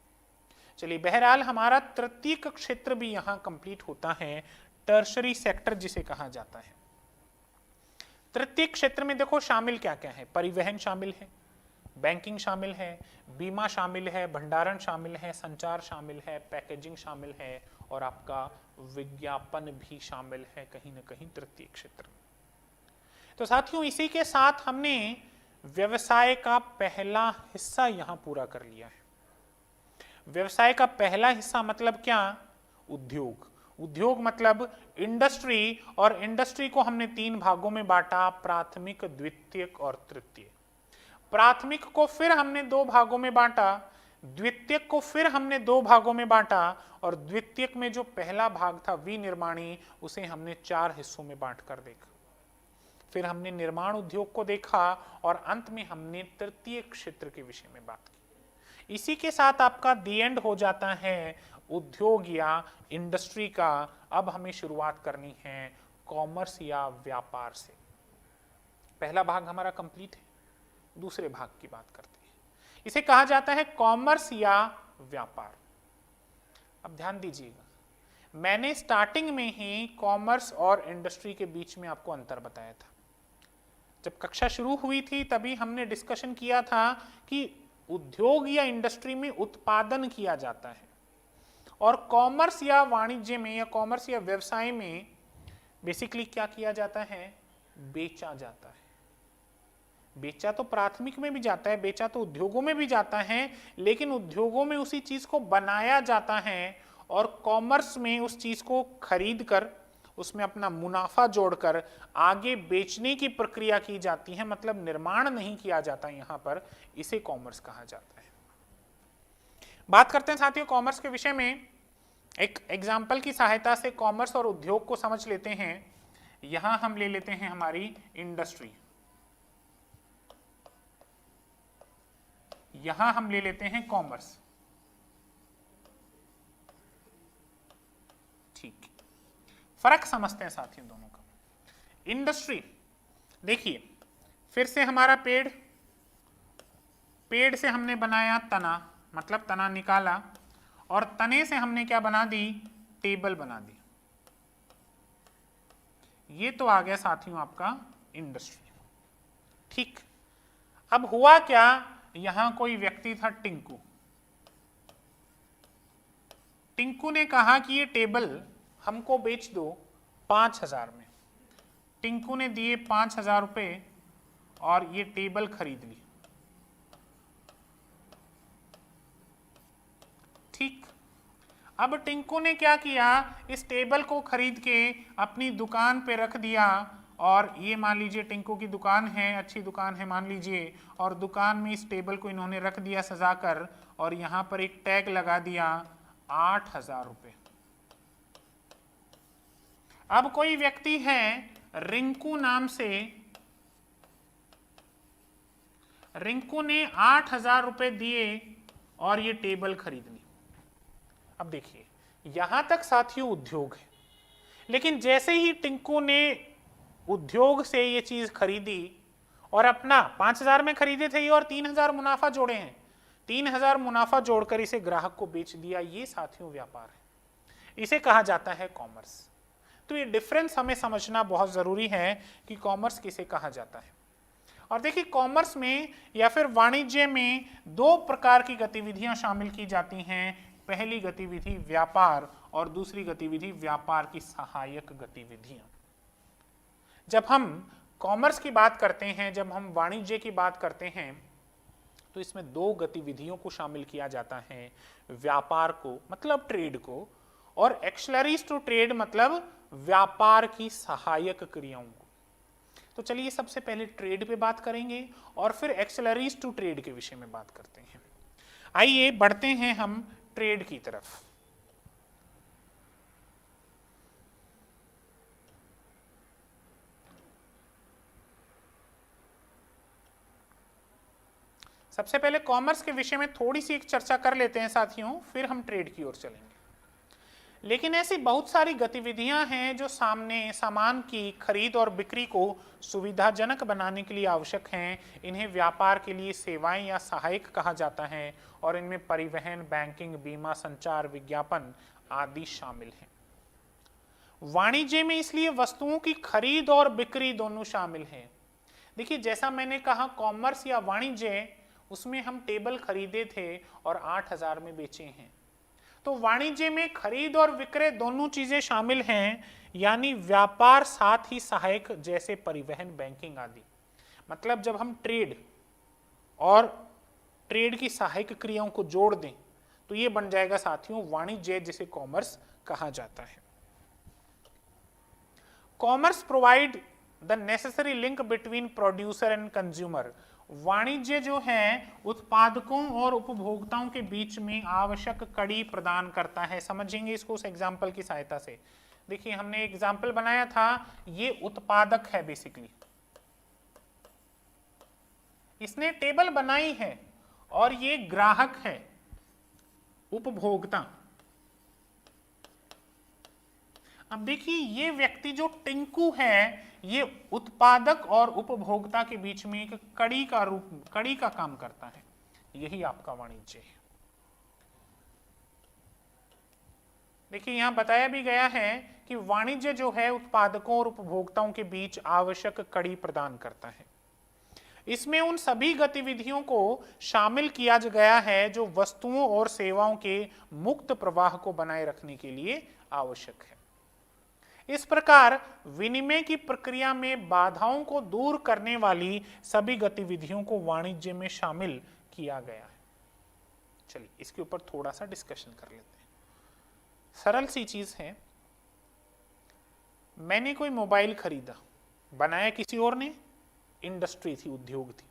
चलिए, बहरहाल हमारा तृतीयक क्षेत्र भी यहां कंप्लीट होता है, टर्शरी सेक्टर जिसे कहा जाता है। तृतीयक क्षेत्र में देखो शामिल क्या क्या है, परिवहन शामिल है, बैंकिंग शामिल है, बीमा शामिल है, भंडारण शामिल है, संचार शामिल है, पैकेजिंग शामिल है, और आपका विज्ञापन भी शामिल है कहीं ना कहीं तृतीयक क्षेत्र में। तो साथियों, इसी के साथ हमने व्यवसाय का पहला हिस्सा यहां पूरा कर लिया है। व्यवसाय का पहला हिस्सा मतलब क्या? उद्योग। उद्योग मतलब इंडस्ट्री, और इंडस्ट्री को हमने तीन भागों में बांटा, प्राथमिक, द्वितीयक और तृतीय। प्राथमिक को फिर हमने दो भागों में बांटा, द्वितीयक को फिर हमने दो भागों में बांटा, और द्वितीयक में जो पहला भाग था विनिर्माणी, उसे हमने चार हिस्सों में बांट कर देखा। फिर हमने निर्माण उद्योग को देखा, और अंत में हमने तृतीय क्षेत्र के विषय में बात की। इसी के साथ आपका दी एंड हो जाता है उद्योग या इंडस्ट्री का। अब हमें शुरुआत करनी है कॉमर्स या व्यापार से। पहला भाग हमारा कंप्लीट है, दूसरे भाग की बात करते हैं। इसे कहा जाता है कॉमर्स या व्यापार। अब ध्यान दीजिएगा, मैंने स्टार्टिंग में ही कॉमर्स और इंडस्ट्री के बीच में आपको अंतर बताया था। जब कक्षा शुरू हुई थी तभी हमने डिस्कशन किया था कि उद्योग या इंडस्ट्री में उत्पादन किया जाता है, और कॉमर्स या वाणिज्य में या कॉमर्स या व्यवसाय में बेसिकली क्या किया जाता है? बेचा जाता है। बेचा तो प्राथमिक में भी जाता है, बेचा तो उद्योगों में भी जाता है, लेकिन उद्योगों में उसी चीज को बनाया जाता है, और कॉमर्स में उस चीज को खरीद कर उसमें अपना मुनाफा जोड़कर आगे बेचने की प्रक्रिया की जाती है। मतलब निर्माण नहीं किया जाता यहां पर, इसे कॉमर्स कहा जाता है। बात करते हैं साथियों कॉमर्स के विषय में। एक एग्जाम्पल की सहायता से कॉमर्स और उद्योग को समझ लेते हैं। यहां हम ले लेते हैं हमारी इंडस्ट्री, यहां हम ले लेते हैं कॉमर्स। ठीक, फर्क समझते हैं साथियों दोनों का। इंडस्ट्री देखिए, फिर से हमारा पेड़, पेड़ से हमने बनाया तना, मतलब तना निकाला, और तने से हमने क्या बना दी? टेबल बना दी। ये तो आ गया साथियों आपका इंडस्ट्री। ठीक, अब हुआ क्या? यहां कोई व्यक्ति था टिंकू। टिंकू ने कहा कि ये टेबल हमको बेच दो 5,000 में। टिंकू ने दिए 5,000 रुपये और ये टेबल खरीद ली। ठीक, अब टिंकू ने क्या किया? इस टेबल को खरीद के अपनी दुकान पे रख दिया, और ये मान लीजिए टिंकू की दुकान है, अच्छी दुकान है मान लीजिए, और दुकान में इस टेबल को इन्होंने रख दिया सजाकर, और यहां पर एक टैग लगा दिया 8,000 रुपये। अब कोई व्यक्ति है रिंकू नाम से, रिंकू ने 8,000 रुपये दिए और ये टेबल खरीद ली। अब देखिए, यहां तक साथियों उद्योग है, लेकिन जैसे ही टिंकू ने उद्योग से ये चीज खरीदी और अपना 5,000 में खरीदे थे ये, और 3,000 मुनाफा जोड़े हैं, 3,000 मुनाफा जोड़कर इसे ग्राहक को बेच दिया, ये साथियों व्यापार है। इसे कहा जाता है कॉमर्स। तो ये डिफरेंस हमें समझना बहुत जरूरी है कि कॉमर्स किसे कहा जाता है। और देखिए, कॉमर्स में या फिर वाणिज्य में दो प्रकार की गतिविधियां शामिल की जाती हैं। पहली गतिविधि व्यापार, और दूसरी गतिविधि व्यापार की सहायक गतिविधियां। जब हम कॉमर्स की बात करते हैं, जब हम वाणिज्य की बात करते हैं, तो इसमें दो गतिविधियों को शामिल किया जाता है। व्यापार को मतलब ट्रेड को, और एक्सलरीज टू ट्रेड मतलब व्यापार की सहायक क्रियाओं को। तो चलिए सबसे पहले ट्रेड पे बात करेंगे और फिर एक्सलरीज टू ट्रेड के विषय में बात करते हैं। आइए बढ़ते हैं हम ट्रेड की तरफ। सबसे पहले कॉमर्स के विषय में थोड़ी सी एक चर्चा कर लेते हैं साथियों, फिर हम ट्रेड की ओर चलेंगे। लेकिन ऐसी बहुत सारी गतिविधियां हैं जो सामान की खरीद और बिक्री को सुविधाजनक बनाने के लिए आवश्यक हैं। इन्हें व्यापार के लिए सेवाएं या सहायक कहा जाता है और इनमें परिवहन, बैंकिंग, बीमा, संचार, विज्ञापन आदि शामिल हैं। वाणिज्य में इसलिए वस्तुओं की खरीद और बिक्री दोनों शामिल हैं। देखिए, जैसा मैंने कहा कॉमर्स या वाणिज्य, उसमें हम टेबल खरीदे थे और 8,000 में बेचे हैं। तो वाणिज्य में खरीद और विक्रय दोनों चीजें शामिल हैं, यानी व्यापार साथ ही सहायक जैसे परिवहन, बैंकिंग आदि। मतलब जब हम ट्रेड और ट्रेड की सहायक क्रियाओं को जोड़ दें तो ये बन जाएगा साथियों वाणिज्य, जिसे कॉमर्स कहा जाता है। Commerce provide the necessary link between producer and consumer. वाणिज्य जो है उत्पादकों और उपभोक्ताओं के बीच में आवश्यक कड़ी प्रदान करता है। समझेंगे इसको उस एग्जाम्पल की सहायता से। देखिए, हमने एग्जाम्पल बनाया था, ये उत्पादक है बेसिकली, इसने टेबल बनाई है, और ये ग्राहक है, उपभोक्ता। अब देखिए, ये व्यक्ति जो टिंकू है, ये उत्पादक और उपभोक्ता के बीच में एक कड़ी का काम करता है। यही आपका वाणिज्य है। देखिए, यहां बताया भी गया है कि वाणिज्य जो है उत्पादकों और उपभोक्ताओं के बीच आवश्यक कड़ी प्रदान करता है। इसमें उन सभी गतिविधियों को शामिल किया गया है जो वस्तुओं और सेवाओं के मुक्त प्रवाह को बनाए रखने के लिए आवश्यक है। इस प्रकार विनिमय की प्रक्रिया में बाधाओं को दूर करने वाली सभी गतिविधियों को वाणिज्य में शामिल किया गया है। चलिए, इसके ऊपर थोड़ा सा डिस्कशन कर लेते हैं। सरल सी चीज है, मैंने कोई मोबाइल खरीदा, बनाया किसी और ने, इंडस्ट्री थी, उद्योग थी,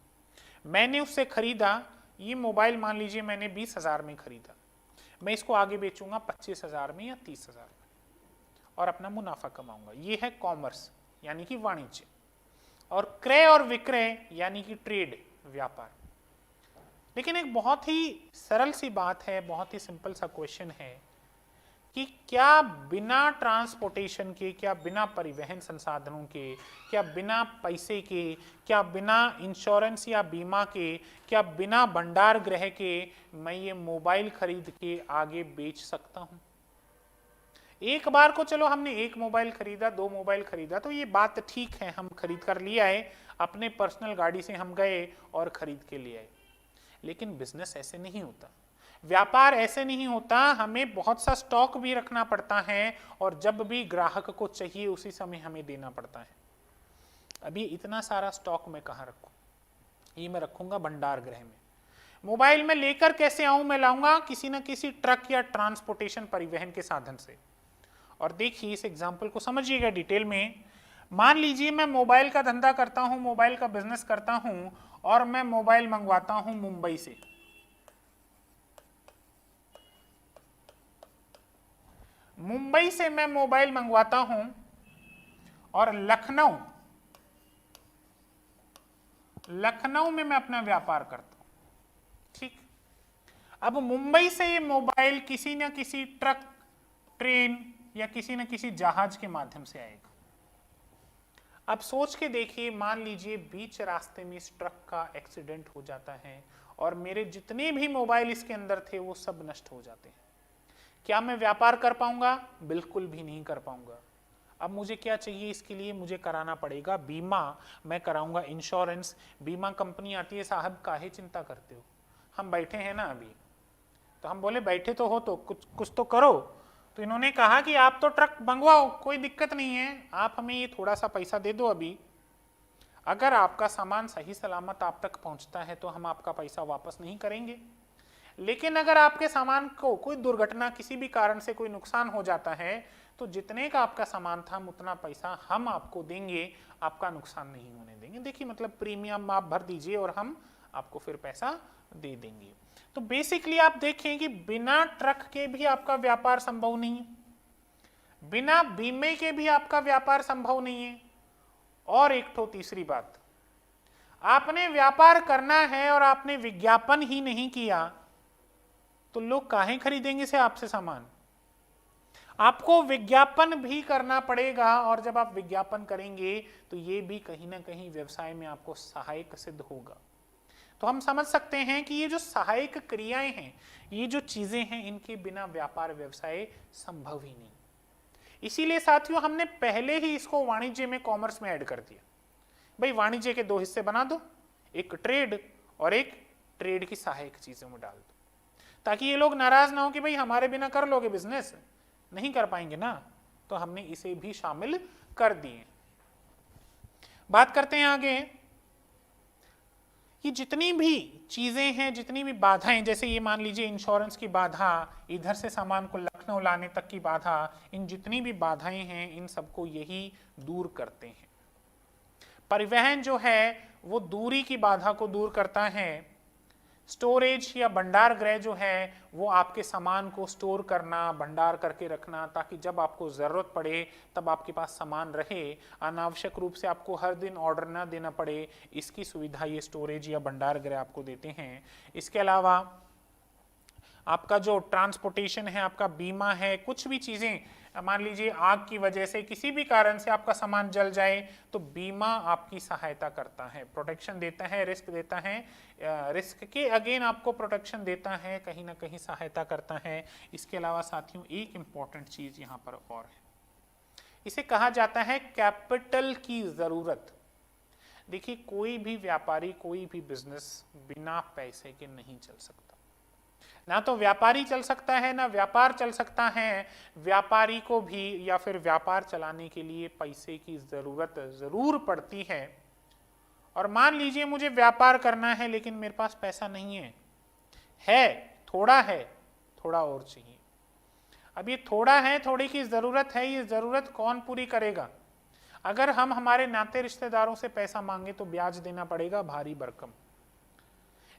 मैंने उससे खरीदा। ये मोबाइल मान लीजिए मैंने 20,000 में खरीदा, मैं इसको आगे बेचूंगा 25,000 में या 30,000 में और अपना मुनाफा कमाऊंगा। ये है कॉमर्स यानी कि वाणिज्य। और क्रय और विक्रय यानी कि ट्रेड, व्यापार। लेकिन एक बहुत ही सरल सी बात है, बहुत ही सिंपल सा क्वेश्चन है कि क्या बिना ट्रांसपोर्टेशन के, क्या बिना परिवहन संसाधनों के, क्या बिना पैसे के, क्या बिना इंश्योरेंस या बीमा के, क्या बिना भंडार गृह के मैं ये मोबाइल खरीद के आगे बेच सकता हूं? एक बार को चलो हमने एक मोबाइल खरीदा, 2 मोबाइल खरीदा, तो ये बात ठीक है, हम खरीद कर ले आए, अपने पर्सनल गाड़ी से हम गए और खरीद के ले आए। लेकिन बिजनेस ऐसे नहीं होता, व्यापार ऐसे नहीं होता। हमें बहुत सा स्टॉक भी रखना पड़ता है और जब भी ग्राहक को चाहिए उसी समय हमें देना पड़ता है। अभी इतना सारा स्टॉक मैं कहाँ रखूं? ये मैं रखूंगा भंडार गृह में। मोबाइल में लेकर कैसे आऊं? मैं लाऊंगा किसी न किसी ट्रक या ट्रांसपोर्टेशन, परिवहन के साधन से। और देखिए, इस एग्जाम्पल को समझिएगा डिटेल में। मान लीजिए मैं मोबाइल का धंधा करता हूं, मोबाइल का बिजनेस करता हूं, और मैं मोबाइल मंगवाता हूं मुंबई से। मुंबई से मैं मोबाइल मंगवाता हूं और लखनऊ में मैं अपना व्यापार करता हूं। ठीक, अब मुंबई से ये मोबाइल किसी न किसी ट्रक, ट्रेन या किसी न किसी जहाज के माध्यम से आएगा। अब सोच के देखिए, मान लीजिए बीच रास्ते में इस ट्रक का एक्सीडेंट हो जाता है और मेरे जितने भी मोबाइल इसके अंदर थे वो सब नष्ट हो जाते हैं। क्या मैं व्यापार कर पाऊंगा? बिल्कुल भी नहीं कर पाऊंगा। अब मुझे क्या चाहिए? इसके लिए मुझे कराना पड़ेगा बीमा, मैं कराऊंगा इंश्योरेंस। बीमा कंपनी आती है, साहब काहे चिंता करते हो, हम बैठे हैं ना अभी। तो हम बोले बैठे तो हो तो कुछ तो करो। तो इन्होंने कहा कि आप तो ट्रक मंगवाओ, कोई दिक्कत नहीं है, आप हमें ये थोड़ा सा पैसा दे दो अभी। अगर आपका सामान सही सलामत आप तक पहुंचता है तो हम आपका पैसा वापस नहीं करेंगे, लेकिन अगर आपके सामान को कोई दुर्घटना, किसी भी कारण से कोई नुकसान हो जाता है तो जितने का आपका सामान था उतना पैसा हम आपको देंगे, आपका नुकसान नहीं होने देंगे। देखिए, मतलब प्रीमियम आप भर दीजिए और हम आपको फिर पैसा दे देंगे। तो बेसिकली आप देखें कि बिना ट्रक के भी आपका व्यापार संभव नहीं है, बिना बीमे के भी आपका व्यापार संभव नहीं है। और एक तो तीसरी बात, आपने व्यापार करना है और आपने विज्ञापन ही नहीं किया तो लोग काहे खरीदेंगे से आपसे सामान? आपको विज्ञापन भी करना पड़ेगा, और जब आप विज्ञापन करेंगे तो ये भी कहीं ना कहीं व्यवसाय में आपको सहायक सिद्ध होगा। तो हम समझ सकते हैं कि ये जो सहायक क्रियाएं हैं, ये जो चीजें हैं, इनके बिना व्यापार व्यवसाय संभव ही नहीं। इसीलिए साथियों हमने पहले ही इसको वाणिज्य में, कॉमर्स में ऐड कर दिया। भाई वाणिज्य के दो हिस्से बना दो, एक ट्रेड और एक ट्रेड की सहायक चीजों में डाल दो, ताकि ये लोग नाराज ना हो कि भाई हमारे बिना कर लोगे बिजनेस, नहीं कर पाएंगे ना। तो हमने इसे भी शामिल कर दिए। बात करते हैं आगे। ये जितनी भी चीजें हैं, जितनी भी बाधाएं, जैसे ये मान लीजिए इंश्योरेंस की बाधा, इधर से सामान को लखनऊ लाने तक की बाधा, इन जितनी भी बाधाएं हैं इन सबको यही दूर करते हैं। परिवहन जो है वो दूरी की बाधा को दूर करता है। स्टोरेज या भंडार गृह जो है वो आपके सामान को स्टोर करना, भंडार करके रखना, ताकि जब आपको ज़रूरत पड़े तब आपके पास सामान रहे, अनावश्यक रूप से आपको हर दिन ऑर्डर ना देना पड़े, इसकी सुविधा ये स्टोरेज या भंडार गृह आपको देते हैं। इसके अलावा आपका जो ट्रांसपोर्टेशन है, आपका बीमा है, कुछ भी चीज़ें, मान लीजिए आग की वजह से किसी भी कारण से आपका सामान जल जाए तो बीमा आपकी सहायता करता है, प्रोटेक्शन देता है, रिस्क देता है, रिस्क के अगेन आपको प्रोटेक्शन देता है, कहीं ना कहीं सहायता करता है। इसके अलावा साथियों एक इम्पॉर्टेंट चीज़ यहाँ पर और है, इसे कहा जाता है कैपिटल की ज़रूरत। देखिए कोई भी व्यापारी, कोई भी बिजनेस बिना पैसे के नहीं चल सकता। ना तो व्यापारी चल सकता है, ना व्यापार चल सकता है। व्यापारी को भी या फिर व्यापार चलाने के लिए पैसे की जरूरत जरूर पड़ती है। और मान लीजिए मुझे व्यापार करना है लेकिन मेरे पास पैसा नहीं है, थोड़ा है, थोड़ा और चाहिए। अब ये थोड़ा है, थोड़ी की जरूरत है, ये जरूरत कौन पूरी करेगा? अगर हम हमारे नाते रिश्तेदारों से पैसा मांगे तो ब्याज देना पड़ेगा भारी भरकम,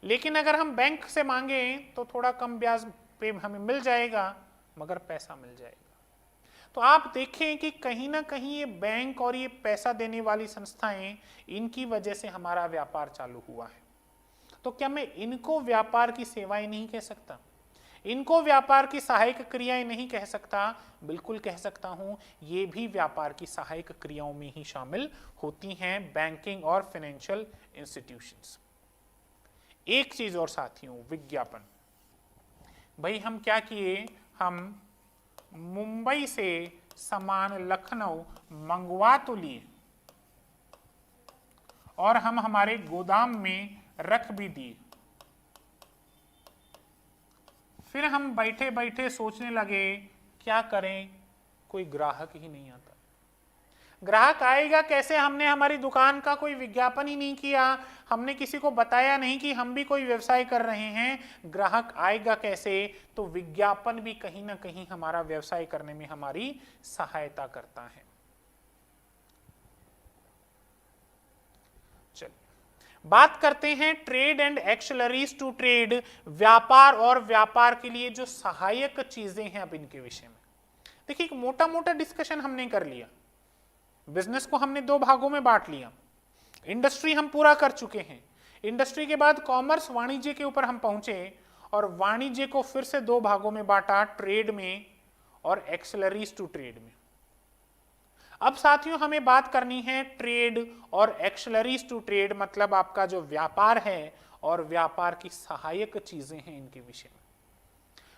लेकिन अगर हम बैंक से मांगे तो थोड़ा कम ब्याज पे हमें मिल जाएगा, मगर पैसा मिल जाएगा। तो आप देखें कि कहीं ना कहीं ये बैंक और ये पैसा देने वाली संस्थाएं, इनकी वजह से हमारा व्यापार चालू हुआ है। तो क्या मैं इनको व्यापार की सेवाएं नहीं कह सकता? इनको व्यापार की सहायक क्रियाएं नहीं कह सकता? बिल्कुल कह सकता हूं। ये भी व्यापार की सहायक क्रियाओं में ही शामिल होती हैं, बैंकिंग और फाइनेंशियल इंस्टीट्यूशंस। एक चीज और साथियों, विज्ञापन। भाई हम क्या किए, हम मुंबई से सामान लखनऊ मंगवा तो लिए और हम हमारे गोदाम में रख भी दिए। फिर हम बैठे बैठे सोचने लगे क्या करें, कोई ग्राहक ही नहीं आता। ग्राहक आएगा कैसे? हमने हमारी दुकान का कोई विज्ञापन ही नहीं किया, हमने किसी को बताया नहीं कि हम भी कोई व्यवसाय कर रहे हैं। ग्राहक आएगा कैसे? तो विज्ञापन भी कहीं ना कहीं हमारा व्यवसाय करने में हमारी सहायता करता है। चलिए बात करते हैं ट्रेड एंड एक्सेलरीज टू ट्रेड, व्यापार और व्यापार के लिए जो सहायक चीजें हैं। अब इनके विषय में देखिए, एक मोटा मोटा डिस्कशन हमने कर लिया। बिजनेस को हमने दो भागों में बांट लिया। इंडस्ट्री हम पूरा कर चुके हैं। इंडस्ट्री के बाद कॉमर्स, वाणिज्य के ऊपर हम पहुंचे और वाणिज्य को फिर से दो भागों में बांटा, ट्रेड में और एक्सेलरीज टू ट्रेड में। अब साथियों हमें बात करनी है ट्रेड और एक्सेलरीज टू ट्रेड, मतलब आपका जो व्यापार है और व्यापार की सहायक चीजें हैं, इनके विषय में।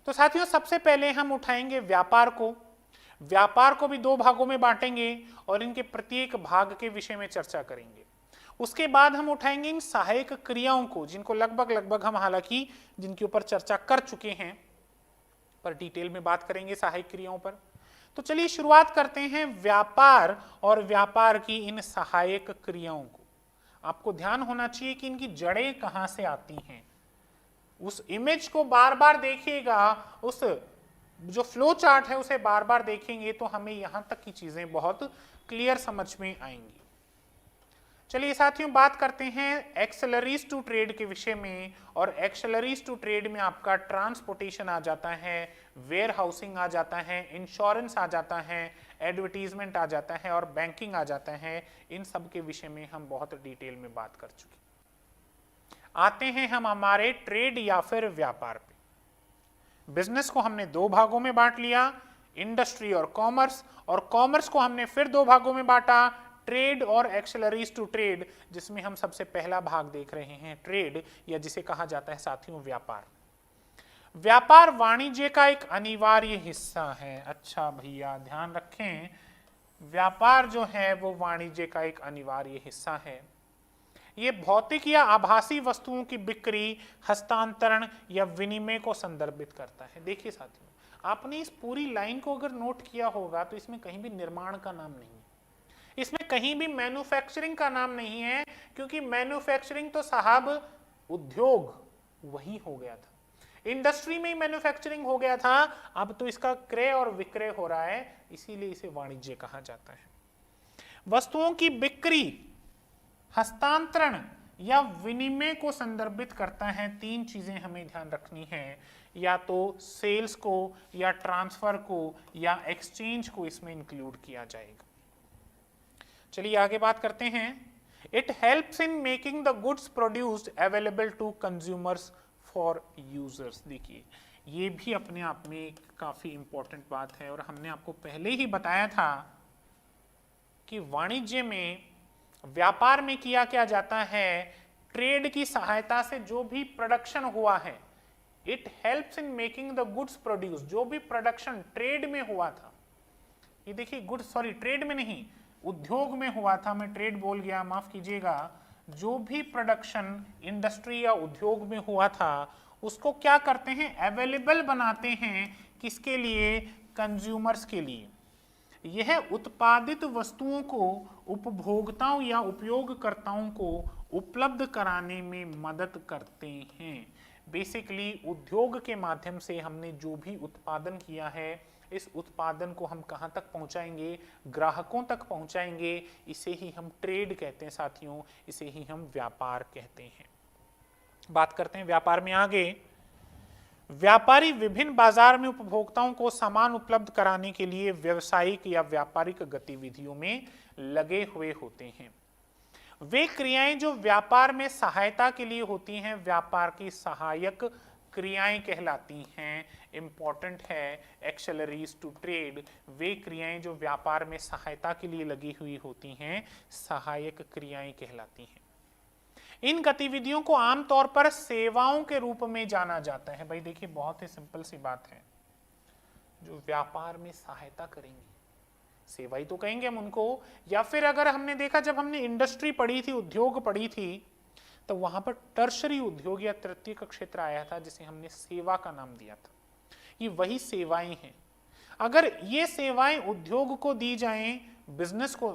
तो साथियों सबसे पहले हम उठाएंगे व्यापार को। व्यापार को भी दो भागों में बांटेंगे और इनके प्रत्येक भाग के विषय में चर्चा करेंगे। उसके बाद हम उठाएंगे इन सहायक क्रियाओं को, जिनको लगभग हम हालांकि जिनके ऊपर चर्चा कर चुके हैं, पर डिटेल में बात करेंगे सहायक क्रियाओं पर। तो चलिए शुरुआत करते हैं व्यापार और व्यापार की इन सहायक क्रियाओं को। आपको ध्यान होना चाहिए कि इनकी जड़ें कहां से आती हैं। उस इमेज को बार बार देखिएगा, उस जो फ्लो चार्ट है उसे बार बार देखेंगे तो हमें यहां तक की चीजें बहुत क्लियर समझ में आएंगी। चलिए साथियों बात करते हैं एक्सेलरीज टू ट्रेड के विषय में। और एक्सेलरीज टू ट्रेड में आपका ट्रांसपोर्टेशन आ जाता है, वेयर हाउसिंग आ जाता है, इंश्योरेंस आ जाता है, एडवर्टीजमेंट आ जाता है और बैंकिंग आ जाता है। इन सब के विषय में हम बहुत डिटेल में बात कर चुके हैं। आते हैं हम हमारे ट्रेड या फिर व्यापार पे। बिजनेस को हमने दो भागों में बांट लिया, इंडस्ट्री और कॉमर्स को हमने फिर दो भागों में बांटा, ट्रेड और एक्सेलरीज टू ट्रेड, जिसमें हम सबसे पहला भाग देख रहे हैं ट्रेड, या जिसे कहा जाता है साथियों व्यापार। व्यापार वाणिज्य का एक अनिवार्य हिस्सा है। अच्छा भैया ध्यान रखें, व्यापार जो है वो वाणिज्य का एक अनिवार्य हिस्सा है। ये भौतिक या आभासी वस्तुओं की बिक्री, हस्तांतरण या विनिमय को संदर्भित करता है। देखिए साथियों, आपने इस पूरी लाइन को अगर नोट किया होगा तो इसमें कहीं भी निर्माण का नाम नहीं है, इसमें कहीं भी मैन्युफैक्चरिंग का नाम नहीं है, क्योंकि मैन्युफैक्चरिंग तो साहब उद्योग वही हो गया था, इंडस्ट्री में ही मैन्युफैक्चरिंग हो गया था, अब तो इसका क्रय और विक्रय हो रहा है, इसीलिए इसे वाणिज्य कहा जाता है। वस्तुओं की बिक्री, हस्तांतरण या विनिमय को संदर्भित करता है। तीन चीजें हमें ध्यान रखनी है, या तो सेल्स को या ट्रांसफर को या एक्सचेंज को इसमें इंक्लूड किया जाएगा। चलिए आगे बात करते हैं। It helps in making the goods produced available to consumers for users. देखिए ये भी अपने आप में एक काफी इंपॉर्टेंट बात है, और हमने आपको पहले ही बताया था कि वाणिज्य में, व्यापार में किया क्या जाता है, ट्रेड की सहायता से जो भी प्रोडक्शन हुआ है, it helps in making the goods produce, जो भी प्रोडक्शन ट्रेड में हुआ था, ये देखिए गुड्स, सॉरी ट्रेड में नहीं, उद्योग में हुआ था, मैं ट्रेड बोल गया, माफ कीजिएगा, जो भी प्रोडक्शन इंडस्ट्री या उद्योग में हुआ था उसको क्या करते हैं, अवेलेबल बनाते हैं, किसके लिए, कंज्यूमर्स के लिए। यह उत्पादित वस्तुओं को उपभोक्ताओं या उपयोगकर्ताओं को उपलब्ध कराने में मदद करते हैं। बेसिकली उद्योग के माध्यम से हमने जो भी उत्पादन किया है, इस उत्पादन को हम कहाँ तक पहुंचाएंगे, ग्राहकों तक पहुंचाएंगे, इसे ही हम ट्रेड कहते हैं साथियों, इसे ही हम व्यापार कहते हैं। बात करते हैं व्यापार में आगे। व्यापारी विभिन्न बाजार में उपभोक्ताओं को सामान उपलब्ध कराने के लिए व्यावसायिक या व्यापारिक गतिविधियों में लगे हुए होते हैं। वे क्रियाएं जो व्यापार में सहायता के लिए होती हैं, व्यापार की सहायक क्रियाएं कहलाती हैं। इंपॉर्टेंट है, एक्सेलरीज टू ट्रेड, वे क्रियाएं जो व्यापार में सहायता के लिए लगी हुई होती हैं, सहायक क्रियाएं कहलाती हैं। इन गतिविधियों को आमतौर पर सेवाओं के रूप में जाना जाता है। भाई देखिए बहुत ही सिंपल सी बात है, जो व्यापार में सहायता करेंगे, सेवा ही तो कहेंगे हम उनको, या फिर अगर हमने देखा जब हमने इंडस्ट्री पढ़ी थी, उद्योग पढ़ी थी, तो वहां पर टर्शरी उद्योग या तृतीयक क्षेत्र आया था, जिसे हमने सेवा का नाम दिया था। ये वही सेवाएं हैं। अगर ये सेवाएं उद्योग को दी जाएं, बिजनेस को,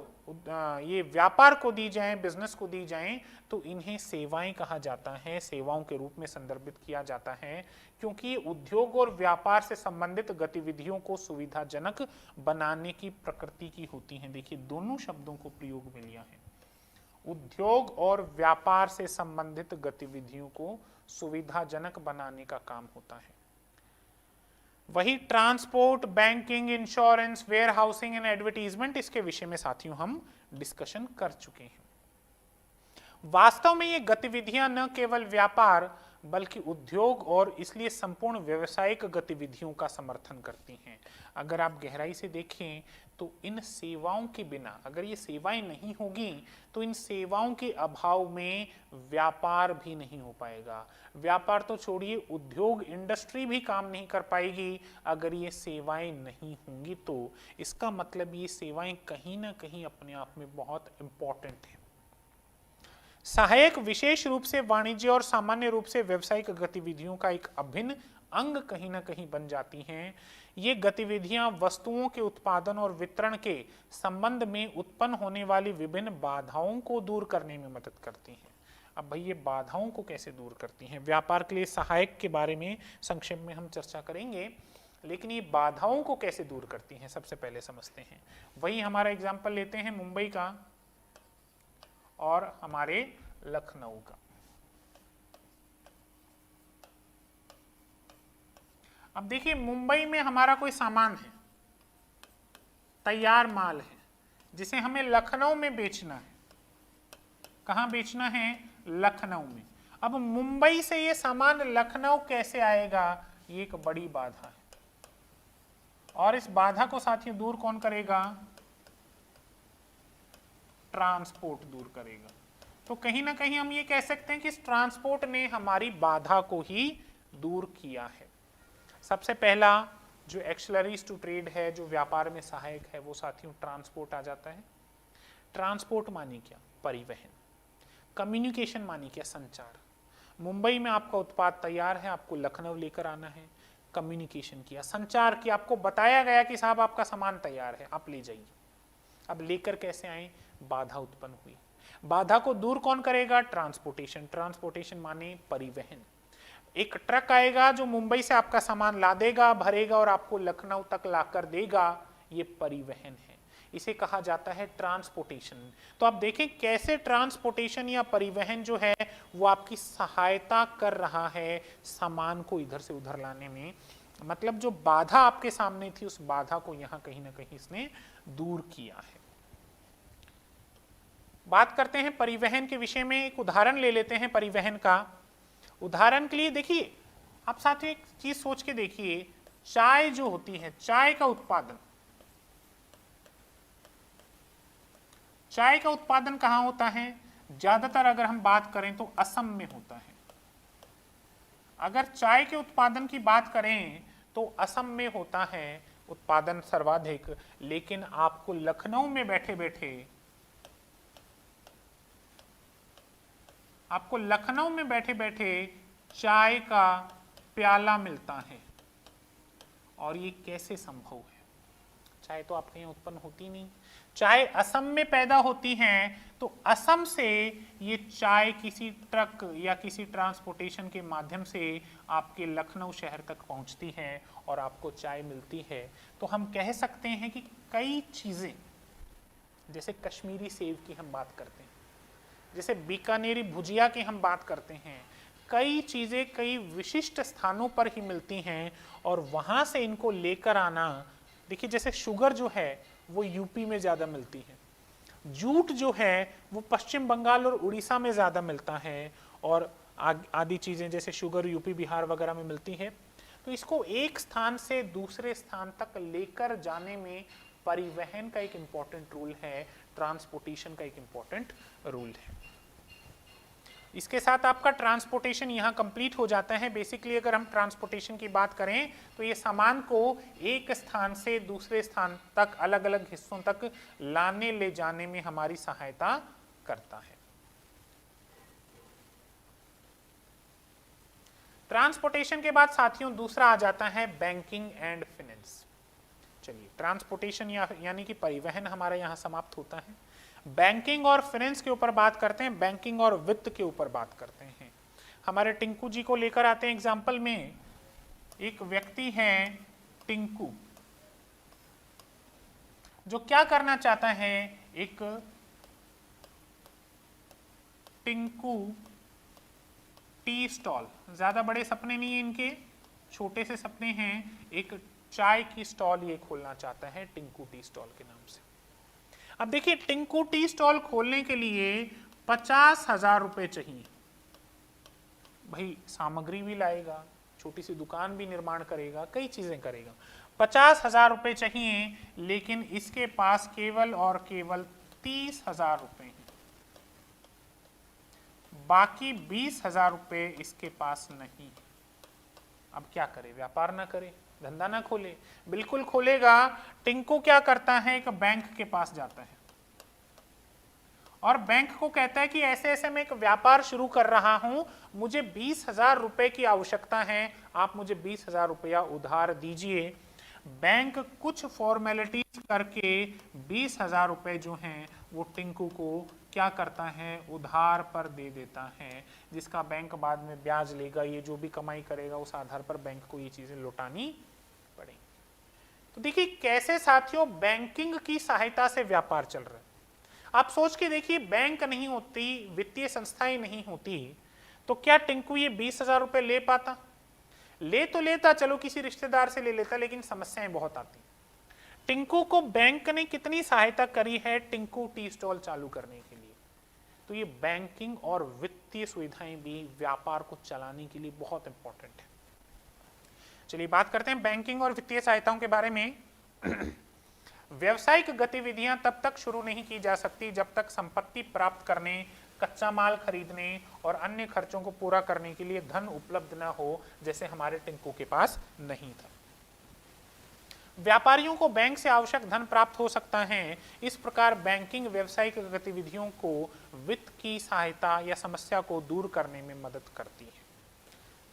ये व्यापार को दी जाएं, बिजनेस को दी जाएं, तो इन्हें सेवाएं कहा जाता है, सेवाओं के रूप में संदर्भित किया जाता है, क्योंकि उद्योग और व्यापार से संबंधित गतिविधियों को सुविधाजनक बनाने की प्रकृति की होती हैं। देखिए दोनों शब्दों को प्रयोग में लिया है, उद्योग और व्यापार से संबंधित गतिविधियों को सुविधाजनक बनाने का काम होता है। वही transport, banking, insurance, warehousing and advertisement, इसके विषय में साथियों हम डिस्कशन कर चुके हैं। वास्तव में ये गतिविधियां न केवल व्यापार बल्कि उद्योग और इसलिए संपूर्ण व्यावसायिक गतिविधियों का समर्थन करती हैं। अगर आप गहराई से देखें तो इन सेवाओं के बिना, अगर ये सेवाएं नहीं होगी तो इन सेवाओं के अभाव में व्यापार भी नहीं हो पाएगा। व्यापार तो छोड़िए, उद्योग, इंडस्ट्री भी काम नहीं कर पाएगी अगर ये सेवाएं नहीं होंगी। तो इसका मतलब ये सेवाएं कहीं ना कहीं अपने आप में बहुत इंपॉर्टेंट है। सहायक विशेष रूप से वाणिज्य और सामान्य रूप से व्यावसायिक गतिविधियों का एक अभिन्न अंग कहीं ना कहीं बन जाती हैं। ये गतिविधियां वस्तुओं के उत्पादन और वितरण के संबंध में उत्पन्न होने वाली विभिन्न बाधाओं को दूर करने में मदद करती हैं। अब भाई ये बाधाओं को कैसे दूर करती हैं, व्यापार के लिए सहायक के बारे में संक्षेप में हम चर्चा करेंगे, लेकिन ये बाधाओं को कैसे दूर करती हैं सबसे पहले समझते हैं। वही हमारा एग्जाम्पल लेते हैं मुंबई का और हमारे लखनऊ का। अब देखिए मुंबई में हमारा कोई सामान है, तैयार माल है, जिसे हमें लखनऊ में बेचना है। कहां बेचना है? लखनऊ में। अब मुंबई से ये सामान लखनऊ कैसे आएगा, ये एक बड़ी बाधा है, और इस बाधा को साथियों दूर कौन करेगा, ट्रांसपोर्ट दूर करेगा। तो कहीं ना कहीं हम ये कह सकते हैं कि इस ट्रांसपोर्ट ने हमारी बाधा को ही दूर किया है। सबसे पहला जो एक्सेलरीज टू ट्रेड है, जो व्यापार में सहायक है, वो साथियों ट्रांसपोर्ट आ जाता है। ट्रांसपोर्ट माने क्या, परिवहन। कम्युनिकेशन माने क्या, संचार। मुंबई में आपका उत्पाद तैयार है, आपको लखनऊ लेकर आना है, कम्युनिकेशन किया, संचार किया, आपको बताया गया कि साहब आपका सामान तैयार है, आप ले जाइए। अब लेकर कैसे आए, बाधा उत्पन्न हुई। बाधा को दूर कौन करेगा, ट्रांसपोर्टेशन। ट्रांसपोर्टेशन माने परिवहन। एक ट्रक आएगा जो मुंबई से आपका सामान लादेगा, भरेगा और आपको लखनऊ तक लाकर देगा, ये परिवहन है, इसे कहा जाता है ट्रांसपोर्टेशन। तो आप देखें कैसे ट्रांसपोर्टेशन या परिवहन जो है वो आपकी सहायता कर रहा है सामान को इधर से उधर लाने में। मतलब जो बाधा आपके सामने थी, उस बाधा को यहां कहीं ना कहीं इसने दूर किया है। बात करते हैं परिवहन के विषय में, एक उदाहरण ले लेते हैं परिवहन का। उदाहरण के लिए देखिए, आप साथियों एक चीज सोच के देखिए, चाय जो होती है, चाय का उत्पादन, चाय का उत्पादन कहां होता है, ज्यादातर अगर हम बात करें तो असम में होता है। अगर चाय के उत्पादन की बात करें तो असम में होता है उत्पादन सर्वाधिक, लेकिन आपको लखनऊ में बैठे बैठे, आपको लखनऊ में बैठे बैठे चाय का प्याला मिलता है। और ये कैसे संभव है, चाय तो आपके यहाँ उत्पन्न होती नहीं, चाय असम में पैदा होती है, तो असम से ये चाय किसी ट्रक या किसी ट्रांसपोर्टेशन के माध्यम से आपके लखनऊ शहर तक पहुंचती है और आपको चाय मिलती है। तो हम कह सकते हैं कि कई चीजें, जैसे कश्मीरी सेब की हम बात करते हैं, जैसे बीकानेरी भुजिया की हम बात करते हैं, कई चीजें कई विशिष्ट स्थानों पर ही मिलती हैं और वहां से इनको लेकर आना। देखिए जैसे शुगर जो है वो यूपी में ज्यादा मिलती है, जूट जो है वो पश्चिम बंगाल और उड़ीसा में ज्यादा मिलता है, और आदि चीजें जैसे शुगर यूपी बिहार वगैरह में मिलती है। तो इसको एक स्थान से दूसरे स्थान तक लेकर जाने में परिवहन का एक इंपॉर्टेंट रोल है, ट्रांसपोर्टेशन का एक इंपॉर्टेंट रोल है। इसके साथ आपका ट्रांसपोर्टेशन यहाँ कंप्लीट हो जाता है। बेसिकली अगर हम ट्रांसपोर्टेशन की बात करें तो ये सामान को एक स्थान से दूसरे स्थान तक, अलग अलग हिस्सों तक लाने ले जाने में हमारी सहायता करता है। ट्रांसपोर्टेशन के बाद साथियों दूसरा आ जाता है बैंकिंग एंड फाइनेंस। चलिए, ट्रांसपोर्टेशन यानी कि परिवहन हमारा यहाँ समाप्त होता है। बैंकिंग और फाइनेंस के ऊपर बात करते हैं, बैंकिंग और वित्त के ऊपर बात करते हैं। हमारे टिंकू जी को लेकर आते हैं एग्जाम्पल में। एक व्यक्ति है टिंकू, जो क्या करना चाहता है, एक टिंकू टी स्टॉल। ज्यादा बड़े सपने नहीं है इनके, छोटे से सपने हैं। एक चाय की स्टॉल ये खोलना चाहता है टिंकू टी स्टॉल के नाम से। अब देखिए, टिंकू टी स्टॉल खोलने के लिए 50,000 रुपए चाहिए। भाई सामग्री भी लाएगा, छोटी सी दुकान भी निर्माण करेगा, कई चीजें करेगा, 50,000 रुपए चाहिए, लेकिन इसके पास केवल और केवल 30,000 रुपए हैं। बाकी 20,000 रुपए इसके पास नहीं है। अब क्या करे, व्यापार ना करे, धंधा ना खोले? बिल्कुल खोलेगा। टिंकू क्या करता है, एक बैंक के पास जाता है और बैंक को कहता है कि ऐसे ऐसे मैं एक व्यापार शुरू कर रहा हूं, मुझे 20,000 रुपए की आवश्यकता है, आप मुझे 20,000 रुपया उधार दीजिए। बैंक कुछ फॉर्मेलिटीज करके 20,000 रुपए जो हैं वो टिंकू को क्या करता है, उधार पर दे देता है, जिसका बैंक बाद में ब्याज लेगा। ये जो भी कमाई करेगा उस आधार पर बैंक को ये चीजें लौटानी पड़ेगी। तो देखिए कैसे साथियों बैंकिंग की सहायता से व्यापार चल रहा है। आप सोच के देखिए, बैंक नहीं होती, वित्तीय संस्थाएं नहीं होती, तो क्या टिंकू ये 20,000 रुपए ले पाता? ले तो लेता, चलो किसी रिश्तेदार से ले लेता, लेकिन समस्याएं बहुत आती। टिंकू को बैंक ने कितनी सहायता करी है टिंकू टी स्टॉल चालू करने के लिए। तो ये बैंकिंग और वित्तीय सुविधाएं भी व्यापार को चलाने के लिए बहुत इंपॉर्टेंट है। चलिए बात करते हैं बैंकिंग और वित्तीय सहायताओं के बारे में। व्यावसायिक गतिविधियां तब तक शुरू नहीं की जा सकती जब तक संपत्ति प्राप्त करने, कच्चा माल खरीदने और अन्य खर्चों को पूरा करने के लिए धन उपलब्ध न हो, जैसे हमारे टिंकू के पास नहीं था। व्यापारियों को बैंक से आवश्यक धन प्राप्त हो सकता है। इस प्रकार बैंकिंग व्यावसायिक गतिविधियों को वित्त की सहायता या समस्या को दूर करने में मदद करती है।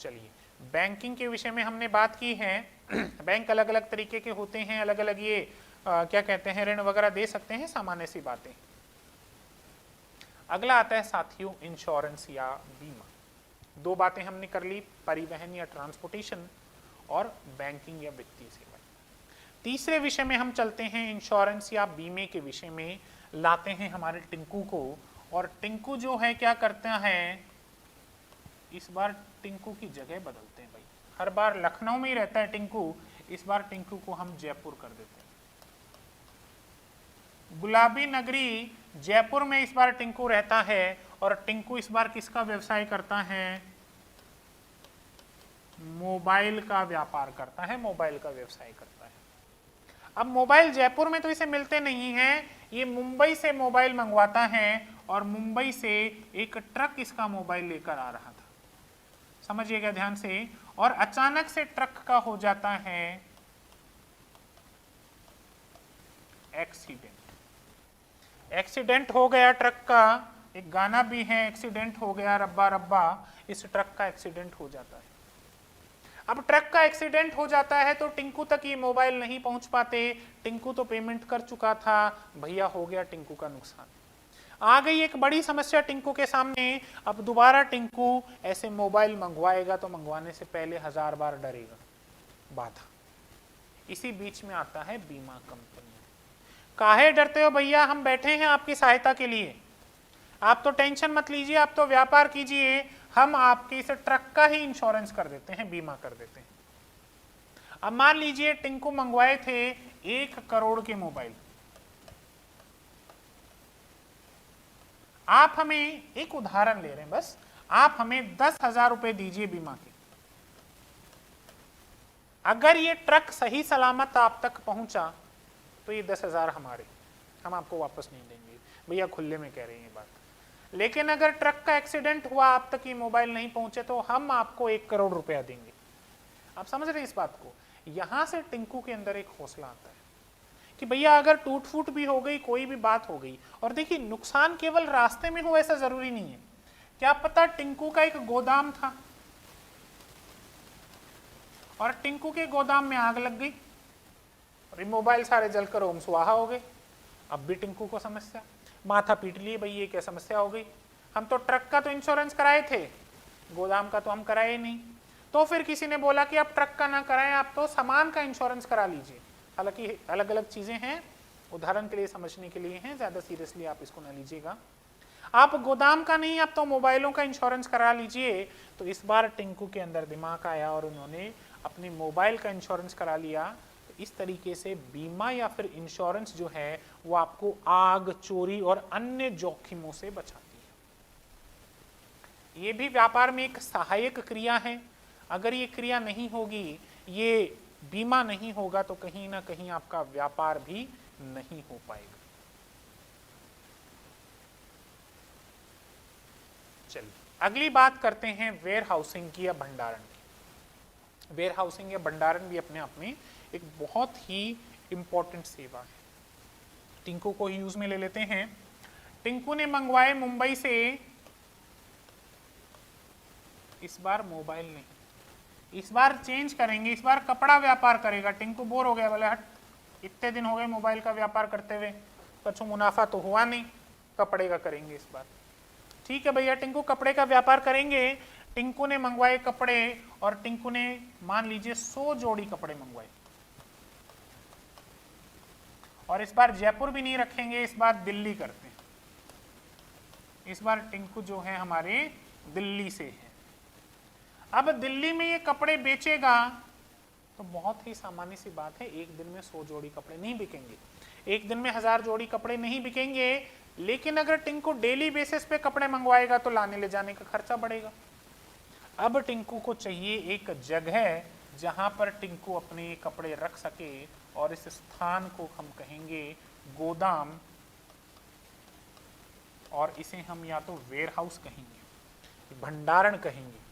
चलिए बैंकिंग के विषय में हमने बात की है। बैंक अलग अलग तरीके के होते हैं, अलग अलग ये क्या कहते हैं, ऋण वगैरह दे सकते हैं, सामान्य सी बातें। अगला आता है साथियों इंश्योरेंस या बीमा। दो बातें हमने कर ली, परिवहन या ट्रांसपोर्टेशन और बैंकिंग या वित्तीय सेवा। तीसरे विषय में हम चलते हैं, इंश्योरेंस या बीमे के विषय में लाते हैं हमारे टिंकू को। और टिंकू जो है क्या करता है, इस बार टिंकू की जगह बदलते हैं भाई। हर बार लखनऊ में ही रहता है टिंकू, इस बार टिंकू को हम जयपुर कर देते हैं। गुलाबी नगरी जयपुर में इस बार टिंकू रहता है। और टिंकू इस बार किसका व्यवसाय करता है, मोबाइल का व्यापार करता है, मोबाइल का व्यवसाय करता है। अब मोबाइल जयपुर में तो इसे मिलते नहीं हैं, ये मुंबई से मोबाइल मंगवाता है और मुंबई से एक ट्रक इसका मोबाइल लेकर आ रहा था, समझिएगा ध्यान से। और अचानक से ट्रक का हो जाता है एक्सीडेंट। एक्सीडेंट हो गया ट्रक का, एक गाना भी है, एक्सीडेंट हो गया रब्बा रब्बा। इस ट्रक का एक्सीडेंट हो जाता है। अब ट्रक का एक्सीडेंट हो जाता है तो टिंकू तक ये मोबाइल नहीं पहुंच पाते। टिंकू तो पेमेंट कर चुका था, भैया हो गया टिंकू का नुकसान। आ गई एक बड़ी समस्या टिंकू के सामने। अब दोबारा टिंकू ऐसे मोबाइल मंगवाएगा तो मंगवाने से पहले 1000 बार डरेगा, बाधा। इसी बीच में आता है बीमा कंपनी। काहे डरते हो भैया, हम बैठे हैं आपकी सहायता के लिए, आप तो टेंशन मत लीजिए, आप तो व्यापार कीजिए, हम आपके इस ट्रक का ही इंश्योरेंस कर देते हैं, बीमा कर देते हैं। अब मान लीजिए टिंकू मंगवाए थे 1 करोड़ के मोबाइल, आप हमें एक उदाहरण ले रहे हैं बस, आप हमें 10,000 रुपए दीजिए बीमा के। अगर ये ट्रक सही सलामत आप तक पहुंचा तो ये 10,000 हमारे, हम आपको वापस नहीं देंगे, भैया खुले में कह रहे हैं ये बात। लेकिन अगर ट्रक का एक्सीडेंट हुआ, आप तक ये मोबाइल नहीं पहुंचे, तो हम आपको 1 करोड़ रुपया देंगे। आप समझ रहे हैं इस बात को। यहां से टिंकू के अंदर एक हौसला आता है कि भैया अगर टूट फूट भी हो गई, कोई भी बात हो गई, और देखिए नुकसान केवल रास्ते में हो ऐसा जरूरी नहीं है। क्या पता टिंकू का एक गोदाम था और टिंकू के गोदाम में आग लग गई और मोबाइल सारे जलकर ओम सुहाहा हो गए। अब भी टिंकू को समस्या, माथा पीट लिए, भाई ये क्या समस्या हो गई, हम तो ट्रक का तो इंश्योरेंस कराए थे, गोदाम का तो हम कराए ही नहीं। तो फिर किसी ने बोला कि आप ट्रक का ना कराएं, आप तो सामान का इंश्योरेंस करा लीजिए। हालांकि अलग अलग चीजें हैं, उदाहरण के लिए समझने के लिए हैं, ज्यादा सीरियसली आप इसको ना लीजिएगा। आप गोदाम का नहीं, आप तो मोबाइलों का इंश्योरेंस करा लीजिए। तो इस बार टिंकू के अंदर दिमाग आया और उन्होंने अपने मोबाइल का इंश्योरेंस करा लिया। इस तरीके से बीमा या फिर इंश्योरेंस जो है वो आपको आग, चोरी और अन्य जोखिमों से बचाती है। ये भी व्यापार में एक सहायक क्रिया है। अगर ये क्रिया नहीं होगी, ये बीमा नहीं होगा, तो कहीं ना कहीं आपका व्यापार भी नहीं हो पाएगा। चलिए अगली बात करते हैं वेयर हाउसिंग की या भंडारण की। वेयर हाउसिंग या भंडारण भी अपने आप में एक बहुत ही इंपॉर्टेंट सेवा है। टिंकू को ही यूज में ले लेते हैं। टिंकू ने मंगवाए मुंबई से, इस बार मोबाइल नहीं, इस बार चेंज करेंगे, इस बार कपड़ा व्यापार करेगा। टिंकू बोर हो गया, बोले हट, इतने दिन हो गए मोबाइल का व्यापार करते हुए, कुछ मुनाफा तो हुआ नहीं, कपड़े का करेंगे इस बार। ठीक है भैया, टिंकू कपड़े का व्यापार करेंगे। टिंकू ने मंगवाए कपड़े और टिंकू ने मान लीजिए 100 जोड़ी कपड़े मंगवाए। और इस बार जयपुर भी नहीं रखेंगे, इस बार दिल्ली करते हैं। इस बार टिंकू जो है हमारे दिल्ली से है। अब दिल्ली में ये कपड़े बेचेगा तो बहुत ही सामान्य सी बात है, एक दिन में 100 जोड़ी कपड़े नहीं बिकेंगे, एक दिन में 1000 जोड़ी कपड़े नहीं बिकेंगे। लेकिन अगर टिंकू डेली बेसिस पे कपड़े मंगवाएगा तो लाने ले जाने का खर्चा बढ़ेगा। अब टिंकू को चाहिए एक जगह जहां पर टिंकू अपने कपड़े रख सके, और इस स्थान को हम कहेंगे गोदाम, और इसे हम या तो वेयर हाउस कहेंगे, भंडारण कहेंगे।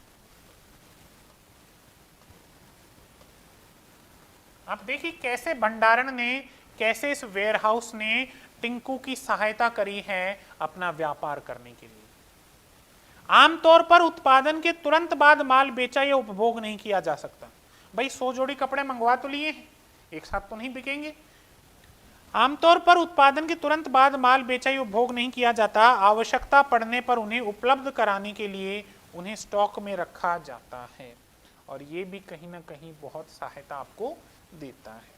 आप देखिए कैसे भंडारण ने, कैसे इस वेयर हाउस ने टिंकू की सहायता करी है अपना व्यापार करने के लिए। आमतौर पर उत्पादन के तुरंत बाद माल बेचा या उपभोग नहीं किया जा सकता। भाई 100 जोड़ी कपड़े मंगवा तो लिए हैं, एक साथ तो नहीं बिकेंगे। आमतौर पर उत्पादन के तुरंत बाद माल बेचा या उपभोग नहीं किया जाता। आवश्यकता पड़ने पर उन्हें उपलब्ध कराने के लिए उन्हें स्टॉक में रखा जाता है, और ये भी कहीं ना कहीं बहुत सहायता आपको देता है।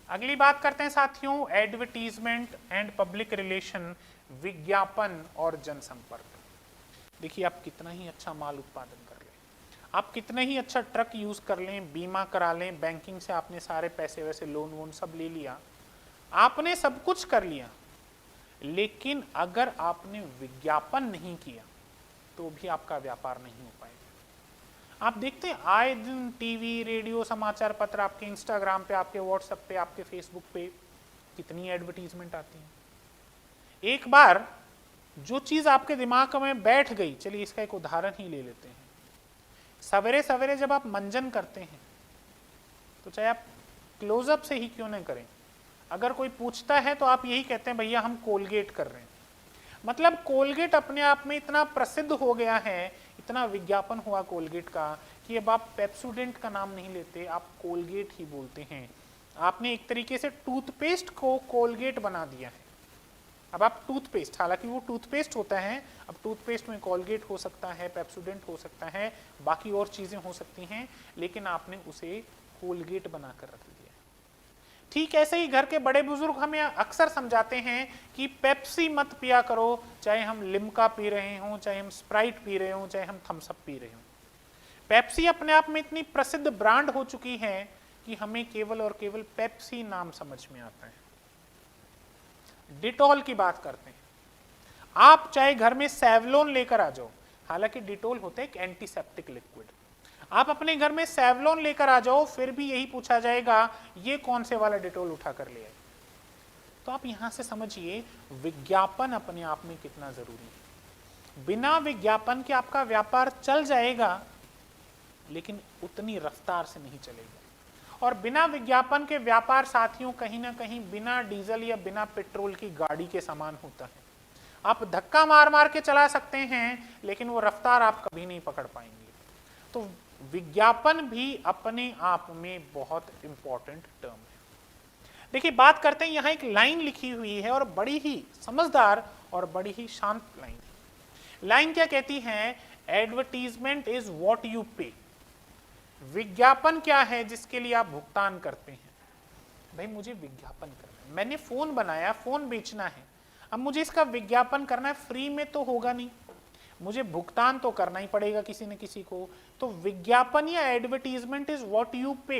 अगली बात करते हैं साथियों, एडवर्टीजमेंट एंड पब्लिक रिलेशन, विज्ञापन और जनसंपर्क। देखिए आप कितना ही अच्छा माल उत्पादन कर लें, आप कितना ही अच्छा ट्रक यूज कर लें, बीमा करा लें, बैंकिंग से आपने सारे पैसे वैसे लोन वोन सब ले लिया, आपने सब कुछ कर लिया, लेकिन अगर आपने विज्ञापन नहीं किया तो भी आपका व्यापार नहीं हो पाएगा। आप देखते हैं आए दिन टीवी, रेडियो, समाचार पत्र, आपके इंस्टाग्राम पे, आपके व्हाट्सएप पे, आपके फेसबुक पे कितनी एडवर्टीजमेंट आती है। एक बार जो चीज आपके दिमाग में बैठ गई, चलिए इसका एक उदाहरण ही ले लेते हैं। सवेरे सवेरे जब आप मंजन करते हैं तो चाहे आप क्लोजअप से ही क्यों न करें, अगर कोई पूछता है तो आप यही कहते हैं भैया हम कोलगेट कर रहे हैं। मतलब कोलगेट अपने आप में इतना प्रसिद्ध हो गया है, इतना विज्ञापन हुआ कोलगेट का कि अब आप पेप्सोडेंट का नाम नहीं लेते, आप कोलगेट ही बोलते हैं। आपने एक तरीके से टूथपेस्ट को कोलगेट बना दिया है। अब आप टूथपेस्ट, हालांकि वो टूथपेस्ट होता है, अब टूथपेस्ट में कोलगेट हो सकता है, पेप्सोडेंट हो सकता है, बाकी और चीजें हो सकती हैं, लेकिन आपने उसे कोलगेट बनाकर रख दिया। ठीक ऐसे ही घर के बड़े बुजुर्ग हमें अक्सर समझाते हैं कि पेप्सी मत पिया करो, चाहे हम लिम्का पी रहे हों, चाहे हम स्प्राइट पी रहे हों, चाहे हम थम्स अप पी रहे हों। पेप्सी अपने आप में इतनी प्रसिद्ध ब्रांड हो चुकी है कि हमें केवल और केवल पेप्सी नाम समझ में आता है। डिटॉल की बात करते हैं, आप चाहे घर में सेवलोन लेकर आ जाओ, हालांकि डिटॉल होता है एक एंटीसेप्टिक लिक्विड, आप अपने घर में सेवलोन लेकर आ जाओ, फिर भी यही पूछा जाएगा ये कौन से वाला डिटॉल उठा कर ले आए। तो आप यहां से समझिए विज्ञापन अपने आप में कितना जरूरी है। बिना विज्ञापन के आपका व्यापार चल जाएगा, लेकिन उतनी रफ्तार से नहीं चलेगा। और बिना विज्ञापन के व्यापार साथियों कहीं ना कहीं बिना डीजल या बिना पेट्रोल की गाड़ी के समान होता है। आप धक्का मार मार के चला सकते हैं, लेकिन वो रफ्तार आप कभी नहीं पकड़ पाएंगे। तो विज्ञापन भी अपने आप में बहुत इंपॉर्टेंट टर्म है। देखिए बात करते हैं, यहां एक लाइन लिखी हुई है और बड़ी ही समझदार और बड़ी ही शांत लाइन है। लाइन क्या कहती है? एडवर्टीजमेंट इज व्हाट यू पे। विज्ञापन क्या है? जिसके लिए आप भुगतान करते हैं। भाई मुझे विज्ञापन करना है, मैंने फोन बनाया, फोन बेचना है, अब मुझे इसका विज्ञापन करना है, फ्री में तो होगा नहीं, मुझे भुगतान तो करना ही पड़ेगा किसी न किसी को। तो विज्ञापन या एडवर्टीजमेंट इज व्हाट यू पे।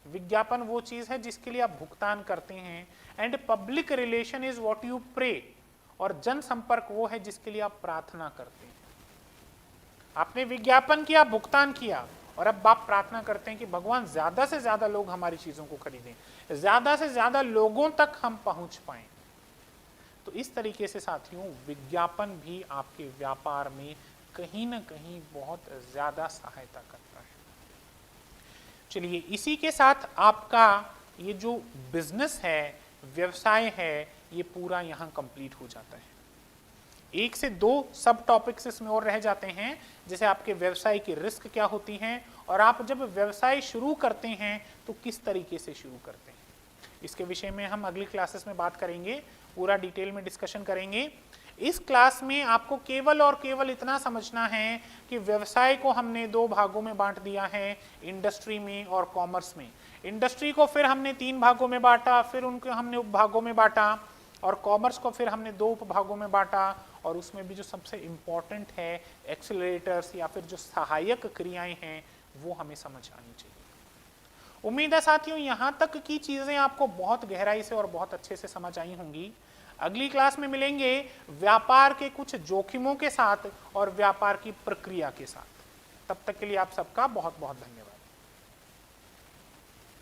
विज्ञापन वो चीज है जिसके लिए आप भुगतान करते हैं, and public relation is what you pray. और जनसंपर्क वो है जिसके लिए आप प्रार्थना करते हैं। आपने विज्ञापन किया, भुगतान किया, और अब आप प्रार्थना करते हैं कि भगवान ज्यादा से ज्यादा लोग हमारी चीजों को खरीदें, ज्यादा से ज्यादा लोगों तक हम पहुंच पाएं। तो इस तरीके से साथियों विज्ञापन भी आपके व्यापार में कहीं ना कहीं बहुत ज्यादा सहायता करता है। चलिए इसी के साथ आपका ये जो बिजनेस है, व्यवसाय है, ये पूरा यहाँ कंप्लीट हो जाता है। एक से दो सब टॉपिक्स इसमें और रह जाते हैं, जैसे आपके व्यवसाय की रिस्क क्या होती हैं, और आप जब व्यवसाय शुरू करते हैं तो किस तरीके से शुरू करते हैं। इसके विषय में हम अगली क्लासेस में बात करेंगे, पूरा डिटेल में डिस्कशन करेंगे। इस क्लास में आपको केवल और केवल इतना समझना है कि व्यवसाय को हमने दो भागों में बांट दिया है, इंडस्ट्री में और कॉमर्स में। इंडस्ट्री को फिर हमने 3 भागों में बांटा, फिर उनको हमने उपभागों में बांटा, और कॉमर्स को फिर हमने 2 उपभागों में बांटा। और उसमें भी जो सबसे इम्पॉर्टेंट है एक्सेलरेटर्स या फिर जो सहायक क्रियाएं हैं वो हमें समझ आनी चाहिए। उम्मीद है साथियों यहाँ तक की चीज़ें आपको बहुत गहराई से और बहुत अच्छे से समझ आई होंगी। अगली क्लास में मिलेंगे व्यापार के कुछ जोखिमों के साथ और व्यापार की प्रक्रिया के साथ। तब तक के लिए आप सबका बहुत बहुत धन्यवाद।